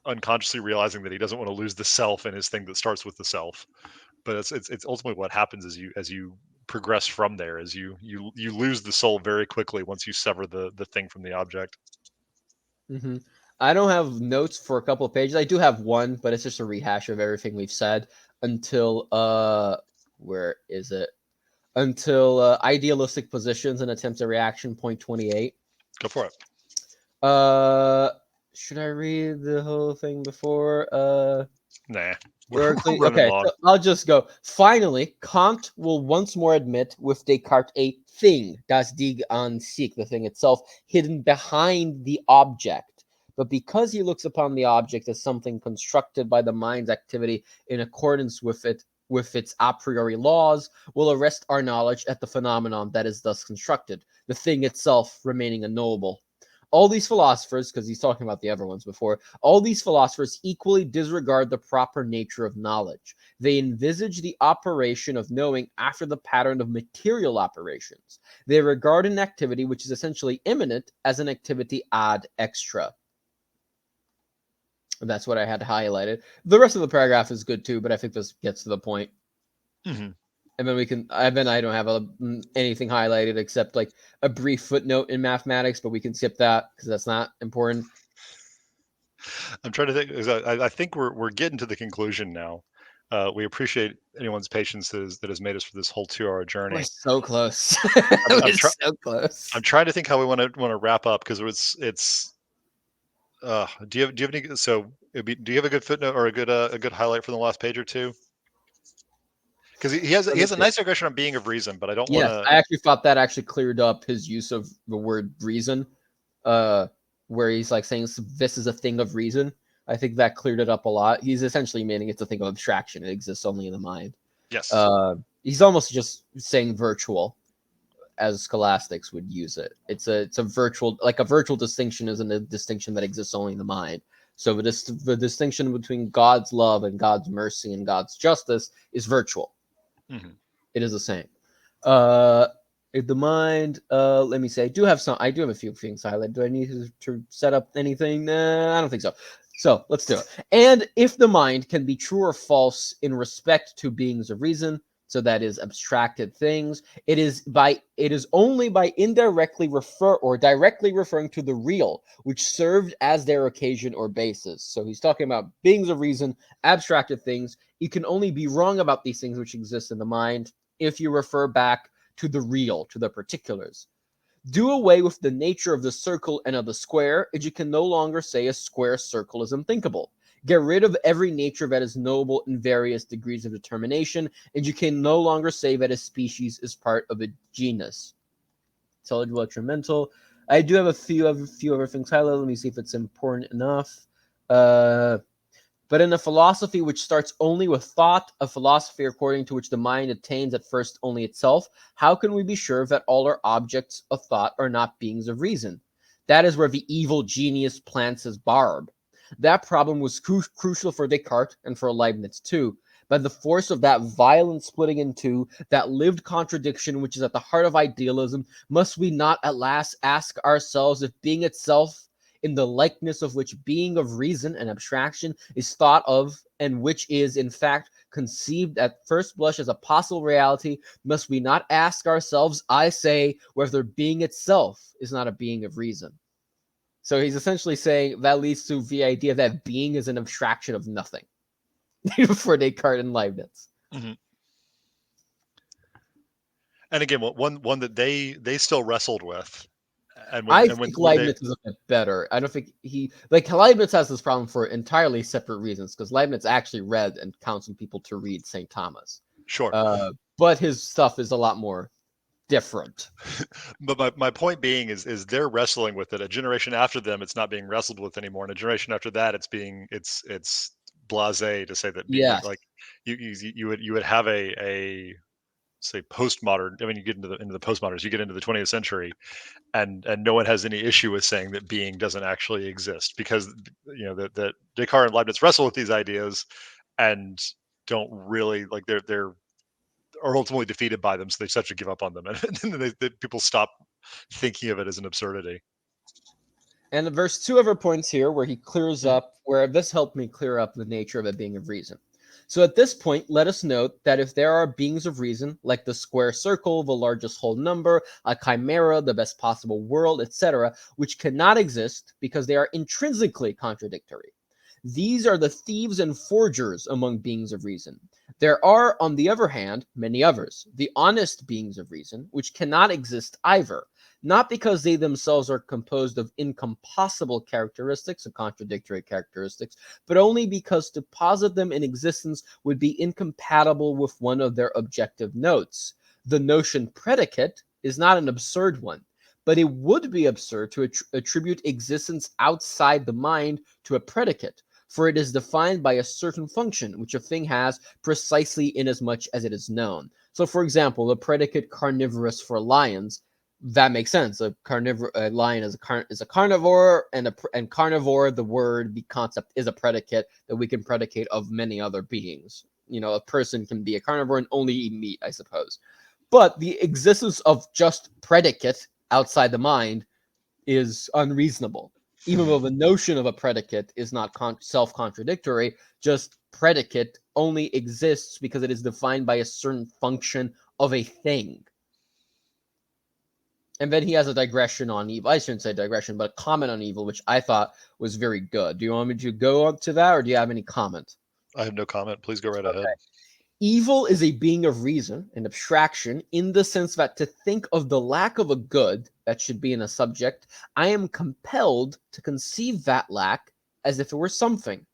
unconsciously realizing that he doesn't want to lose the self in his thing that starts with the self. But it's ultimately what happens as you progress from there, as you lose the soul very quickly once you sever the thing from the object. Hmm. I don't have notes for a couple of pages. I do have one, but it's just a rehash of everything we've said until where is it? Until idealistic positions and attempts at reaction, point 28. Go for it. Uh, should I read the whole thing before? Nah, we're Berkeley. running Okay, long. so I'll just go. Finally, Kant will once more admit with Descartes a thing, das Ding an sich, the thing itself, hidden behind the object. But because he looks upon the object as something constructed by the mind's activity in accordance with its a priori laws, will arrest our knowledge at the phenomenon that is thus constructed, the thing itself remaining unknowable. All these philosophers, because he's talking about the other ones before, all these philosophers equally disregard the proper nature of knowledge. They envisage the operation of knowing after the pattern of material operations. They regard an activity which is essentially immanent as an activity ad extra. And that's what I had highlighted. The rest of the paragraph is good too, but I think this gets to the point. Hmm. And then I don't have anything highlighted except like a brief footnote in mathematics, but we can skip that because that's not important. I'm trying to think. I think we're getting to the conclusion now. We appreciate anyone's patience that has made us for this whole 2 hour We're journey. so close. I'm, I'm, We're try, so close. I'm trying to think how we want to wrap up, because it's. Do you have any? So do you have a good footnote or a good highlight from the last page or two? Because Let he me has a see. nice digression on being of reason, but I don't want Yes, to. I actually thought that actually cleared up his use of the word reason, uh, where he's like saying this is a thing of reason. I think that cleared it up a lot. He's essentially meaning it's a thing of abstraction. It exists only in the mind. Yes. He's almost just saying virtual, as scholastics would use it. It's a virtual, like a virtual distinction isn't a distinction that exists only in the mind. So the distinction between God's love and God's mercy and God's justice is virtual. Hmm. It is the same. Uh, if the mind, let me say, I do have a few things highlighted. Do I need to set up anything? I don't think so. So let's do it. And if the mind can be true or false in respect to beings of reason, so that is abstracted things, it is only by indirectly directly referring to the real, which served as their occasion or basis. So he's talking about beings of reason, abstracted things. You can only be wrong about these things which exist in the mind if you refer back to the real, to the particulars. Do away with the nature of the circle and of the square, and you can no longer say a square circle is unthinkable. Get rid of every nature that is knowable in various degrees of determination, and you can no longer say that a species is part of a genus. Intelligible, experimental. I do have a few other things highlighted. Let me see if it's important enough. But in a philosophy which starts only with thought, a philosophy according to which the mind attains at first only itself, how can we be sure that all our objects of thought are not beings of reason? That is where the evil genius plants his barb. That problem was crucial for Descartes and for Leibniz too. By the force of that violent splitting in two, that lived contradiction which is at the heart of idealism, must we not at last ask ourselves if being itself, in the likeness of which being of reason and abstraction is thought of, and which is, in fact, conceived at first blush as a possible reality, must we not ask ourselves, I say, whether being itself is not a being of reason? So he's essentially saying that leads to the idea that being is an abstraction of nothing for Descartes and Leibniz. Mhm. And again, one that they still wrestled with, and I when think they Leibniz is a bit better. I don't think Leibniz has this problem for entirely separate reasons because Leibniz actually read and counseled people to read St. Thomas. sure. But his stuff is a lot more different. But my point being is they're wrestling with it. A generation after them, it's not being wrestled with anymore, and a generation after that, it's blasé to say that being Yes. like you would have a say postmodern. I mean, you get into the postmoderns, you get into the 20th century, and no one has any issue with saying that being doesn't actually exist because that Descartes and Leibniz wrestle with these ideas and don't really like they're are ultimately defeated by them, so they start to give up on them, and then people stop thinking of it as an absurdity. And verse 2 of our points here, where he clears Mm. up, where this helped me clear up the nature of a being of reason. So at this point, let us note that if there are beings of reason, like the square circle, the largest whole number, a chimera, the best possible world, etc., which cannot exist because they are intrinsically contradictory. These are the thieves and forgers among beings of reason. There are, on the other hand, many others, the honest beings of reason, which cannot exist either, not because they themselves are composed of incompossible characteristics or contradictory characteristics, but only because to posit them in existence would be incompatible with one of their objective notes. The notion predicate is not an absurd one, but it would be absurd to attribute existence outside the mind to a predicate, for it is defined by a certain function which a thing has precisely inasmuch as it is known. So, for example, the predicate carnivorous for lions, that makes sense. A lion is a carnivore, and carnivore, the word, the concept, is a predicate that we can predicate of many other beings. A person can be a carnivore and only eat meat, I suppose. But the existence of just predicate outside the mind is unreasonable. Even though the notion of a predicate is not self-contradictory, just predicate only exists because it is defined by a certain function of a thing. And then he has a digression on evil. I shouldn't say digression, but a comment on evil, which I thought was very good. Do you want me to go on to that, or do you have any comment? I have no comment. Please go right ahead. Evil is a being of reason, an abstraction, in the sense that to think of the lack of a good that should be in a subject, I am compelled to conceive that lack as if it were something.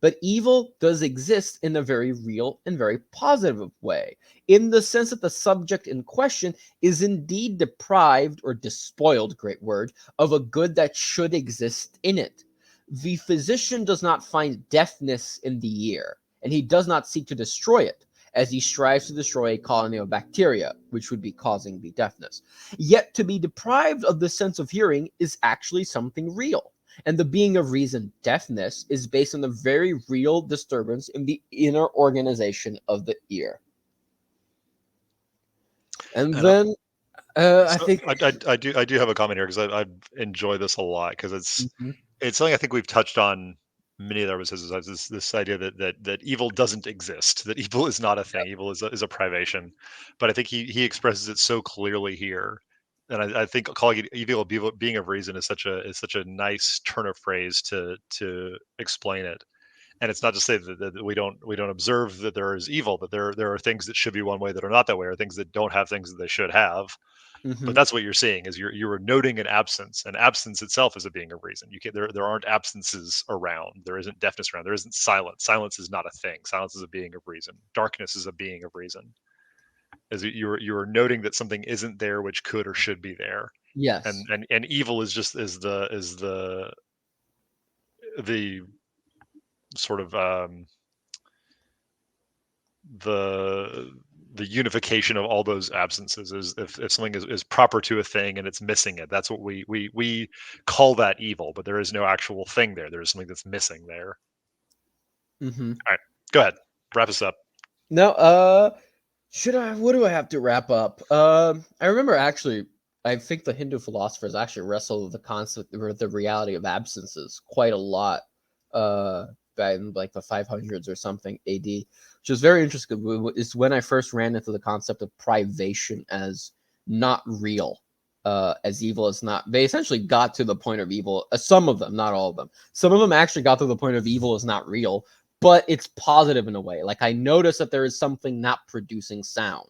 But evil does exist in a very real and very positive way, in the sense that the subject in question is indeed deprived or despoiled, great word, of a good that should exist in it. The physician does not find deafness in the ear, and he does not seek to destroy it, as he strives to destroy a colony of bacteria, which would be causing the deafness. Yet to be deprived of the sense of hearing is actually something real. And the being of reason, deafness, is based on a very real disturbance in the inner organization of the ear. And And then I so think. I do have a comment here because I enjoy this a lot because Mhm. it's something I think we've touched on many other episodes. This idea that evil doesn't exist, that evil is not a thing, evil is a privation. But I think he expresses it so clearly here, and I think calling it evil being of reason is such a nice turn of phrase to explain it. And it's not to say that we don't observe that there is evil, that there are things that should be one way that are not that way, or things that don't have things that they should have. But Mhm. that's what you're seeing is you're noting an absence, and absence itself is a being of reason. There aren't absences around. There isn't deafness around. There isn't silence. Silence is not a thing. Silence is a being of reason. Darkness is a being of reason. As you're noting that something isn't there which could or should be there. and Yes. and and evil is just is the sort of the the unification of all those absences. Is if something is proper to a thing and it's missing it, that's what we call that evil, but there is no actual thing there. There is something that's missing there. Mhm. All right, go ahead, wrap us up. No, should I? What do I have to wrap up? I remember actually. I think the Hindu philosophers actually wrestled with the concept or the reality of absences quite a lot. Back in like the 500s or something AD, which is very interesting. Is when I first ran into the concept of privation as not real. as evil as not. They essentially got to the point of evil. Some of them, not all of them. Some of them actually got to the point of evil is not real, but it's positive in a way. Like I notice that there is something not producing sound.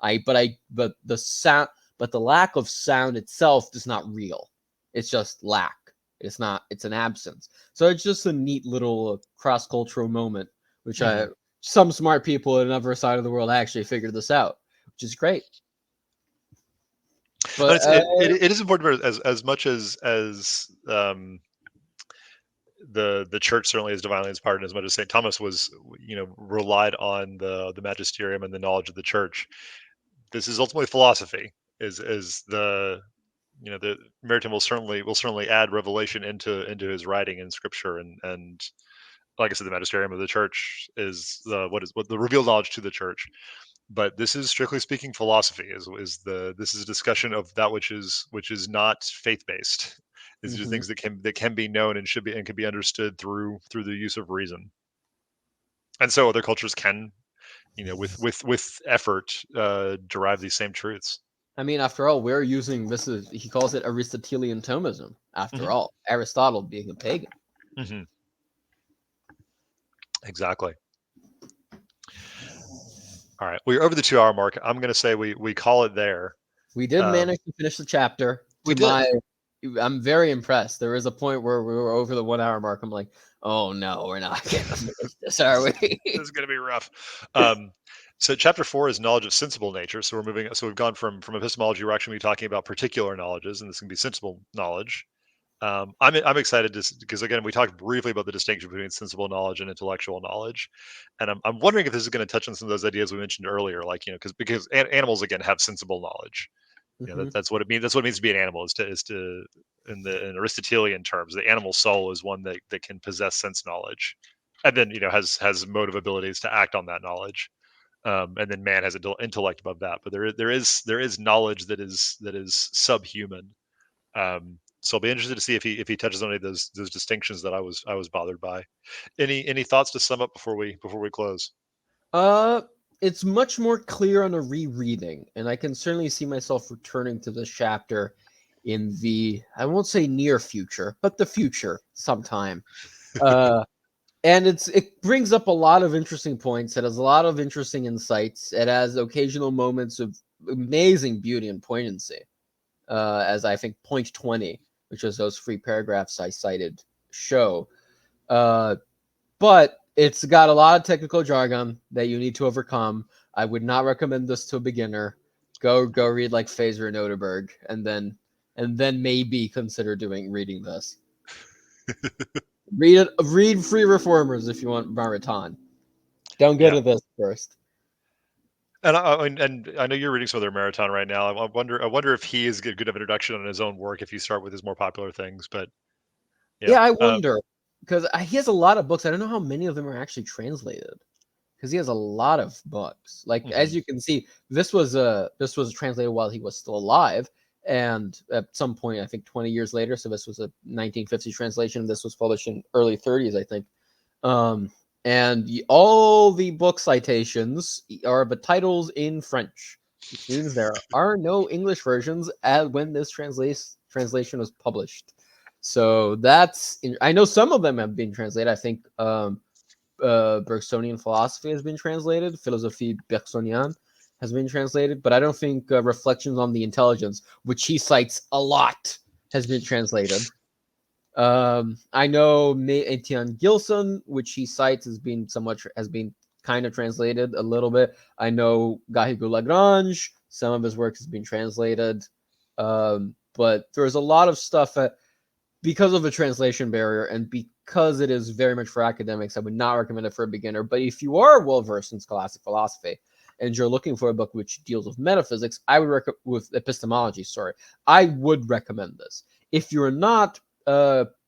But the sound, but the lack of sound itself is not real. It's just lack. It's not. It's an absence. So it's just a neat little cross-cultural moment, which some smart people in another side of the world actually figured this out, which is great. But it is important as much as the church certainly is divinely inspired, and as much as St. Thomas was, relied on the magisterium and the knowledge of the church. This is ultimately philosophy. Is the the Maritain will certainly add revelation into his writing in scripture, and like I said, the magisterium of the church is what the revealed knowledge to the church. But this is strictly speaking philosophy. This is a discussion of that which is not faith based. These are things that can be known and should be and can be understood through the use of reason. And so other cultures can, with effort, derive these same truths. I mean, after all, we're using he calls it Aristotelian Thomism. After Mhm. all, Aristotle being a pagan. Mhm. Exactly. All right, we're over the 2-hour mark. I'm going to say we call it there. We did manage to finish the chapter. We did. I'm very impressed. There was a point where we were over the 1 hour mark. I'm like, oh no, we're not going to finish this, are we? This is going to be rough. So chapter 4 is knowledge of sensible nature. So we're moving. So we've gone from epistemology. We're actually going to be talking about particular knowledges, and this can be sensible knowledge. I'm excited because again we talked briefly about the distinction between sensible knowledge and intellectual knowledge, and I'm wondering if this is going to touch on some of those ideas we mentioned earlier, like because animals again have sensible knowledge. That's what it means. That's what it means to be an animal. Is to in Aristotelian terms, the animal soul is one that can possess sense knowledge, and then has motive abilities to act on that knowledge. And then man has an intellect above that. But there is knowledge that is subhuman. So I'll be interested to see if he touches on any of those distinctions that I was bothered by. Any thoughts to sum up before we close? It's much more clear on a rereading, and I can certainly see myself returning to this chapter in the, I won't say near future, but the future sometime. And it brings up a lot of interesting points. It has a lot of interesting insights. It has occasional moments of amazing beauty and poignancy, as I think point 20, which is those 3 paragraphs I cited, show. But it's got a lot of technical jargon that you need to overcome. I would not recommend this to a beginner. Go read like Phaser and Oderberg, and then maybe consider reading this. Read Free Reformers if you want Maritain. Don't go to this first. And I know you're reading some of their Maritain right now. I wonder if he is a good of introduction on his own work if you start with his more popular things. But yeah, I wonder because he has a lot of books. I don't know how many of them are actually translated because he has a lot of books. Like as you can see, this was translated while he was still alive, and at some point, I think 20 years later. So this was a 1950 translation. This was published in early 30s, I think. And all the book citations are the titles in French, which means there are no English versions when this translation was published. So I know some of them have been translated. I think Bergsonian philosophy has been translated. Philosophie Bergsonienne has been translated, but I don't think Reflections on the Intelligence, which he cites a lot, has been translated. I know Etienne Gilson, which he cites, has been kind of translated a little bit. I know Garrigou Lagrange, some of his work has been translated. But there's a lot of stuff because of the translation barrier and because it is very much for academics, I would not recommend it for a beginner. But if you are well versed in scholastic philosophy and you're looking for a book which deals with metaphysics, with epistemology, sorry, I would recommend this. If you're not,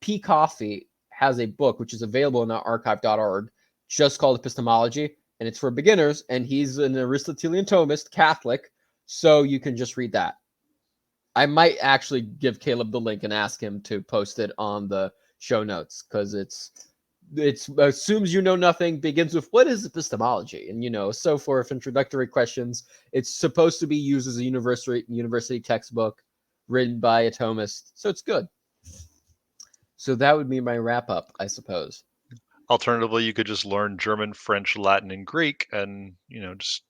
P. Coffey has a book which is available on archive.org just called Epistemology, and it's for beginners, and he's an Aristotelian Thomist, Catholic, so you can just read that. I might actually give Caleb the link and ask him to post it on the show notes because it's assumes you know nothing, begins with what is epistemology, and so forth, introductory questions. It's supposed to be used as a university textbook. written by a Thomist, so it's good. So that would be my wrap up, I suppose. Alternatively, you could just learn German, French, Latin, and Greek, and just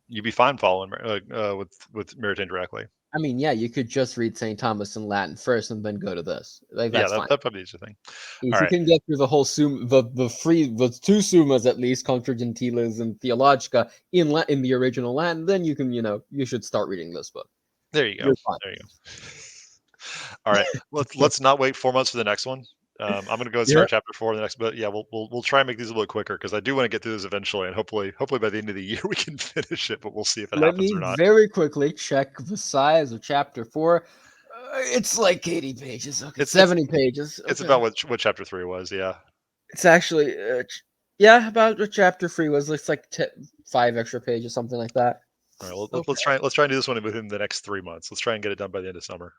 you'd be fine following with Meritain directly. I mean, yeah, you could just read St. Thomas in Latin first and then go to this. Like, Yeah, that's fine. that probably is the thing. All If you right, can get through the whole the two summas at least, Contra Gentiles and Theologica in the original Latin, then you can, you should start reading this book. there you go. You're fine. There you go. All right, let's not wait 4 months for the next one. I'm gonna go and Yeah. start chapter 4 in the next, but yeah, we'll try and make these a little quicker because I do want to get through this eventually, and hopefully by the end of the year we can finish it. But we'll see if it Let happens me or not. very quickly check the size of chapter 4. It's like 80 pages. Okay, It's it's 70 pages. it's Okay. about what chapter 3 was. Yeah. It's actually, yeah, about what chapter 3 was. It's like 5 extra pages, something like that. All right, well, Okay. let's try and do this one within the next 3 months. Let's try and get it done by the end of summer.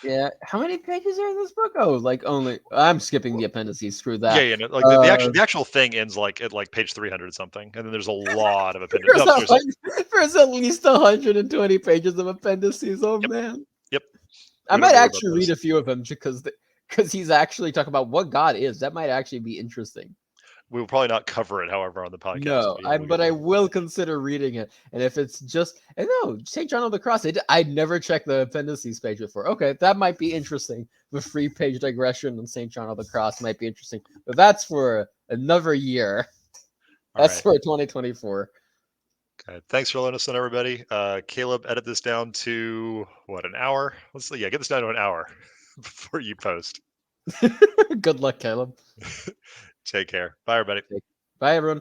Yeah. How many pages are in this book? Oh, like only. I'm skipping the appendices. Screw Yeah, that. yeah, no, like the actual thing ends like at like page 300 something, and then there's a lot of appendices. There's, No, seriously. there's at least 120 pages of appendices. Oh Yep, man, yep. I We don't might have to worry about actually read those. a few of them because he's actually talking about what God is. That might actually be interesting. We will probably not cover it, however, on the podcast. No, But yeah, we'll get but I there. will consider reading it. And if it's just, and no, St. John of the Cross, I'd never checked the appendices page before. Okay, that might be interesting. The free page digression on St. John of the Cross might be interesting. But that's for another year. All That's right. for 2024. Okay. Thanks for letting us know, everybody. Caleb, edit this down to what, an hour? Let's see. Yeah, get this down to an hour before you post. Good luck, Caleb. Take care. Bye, everybody. Bye, everyone.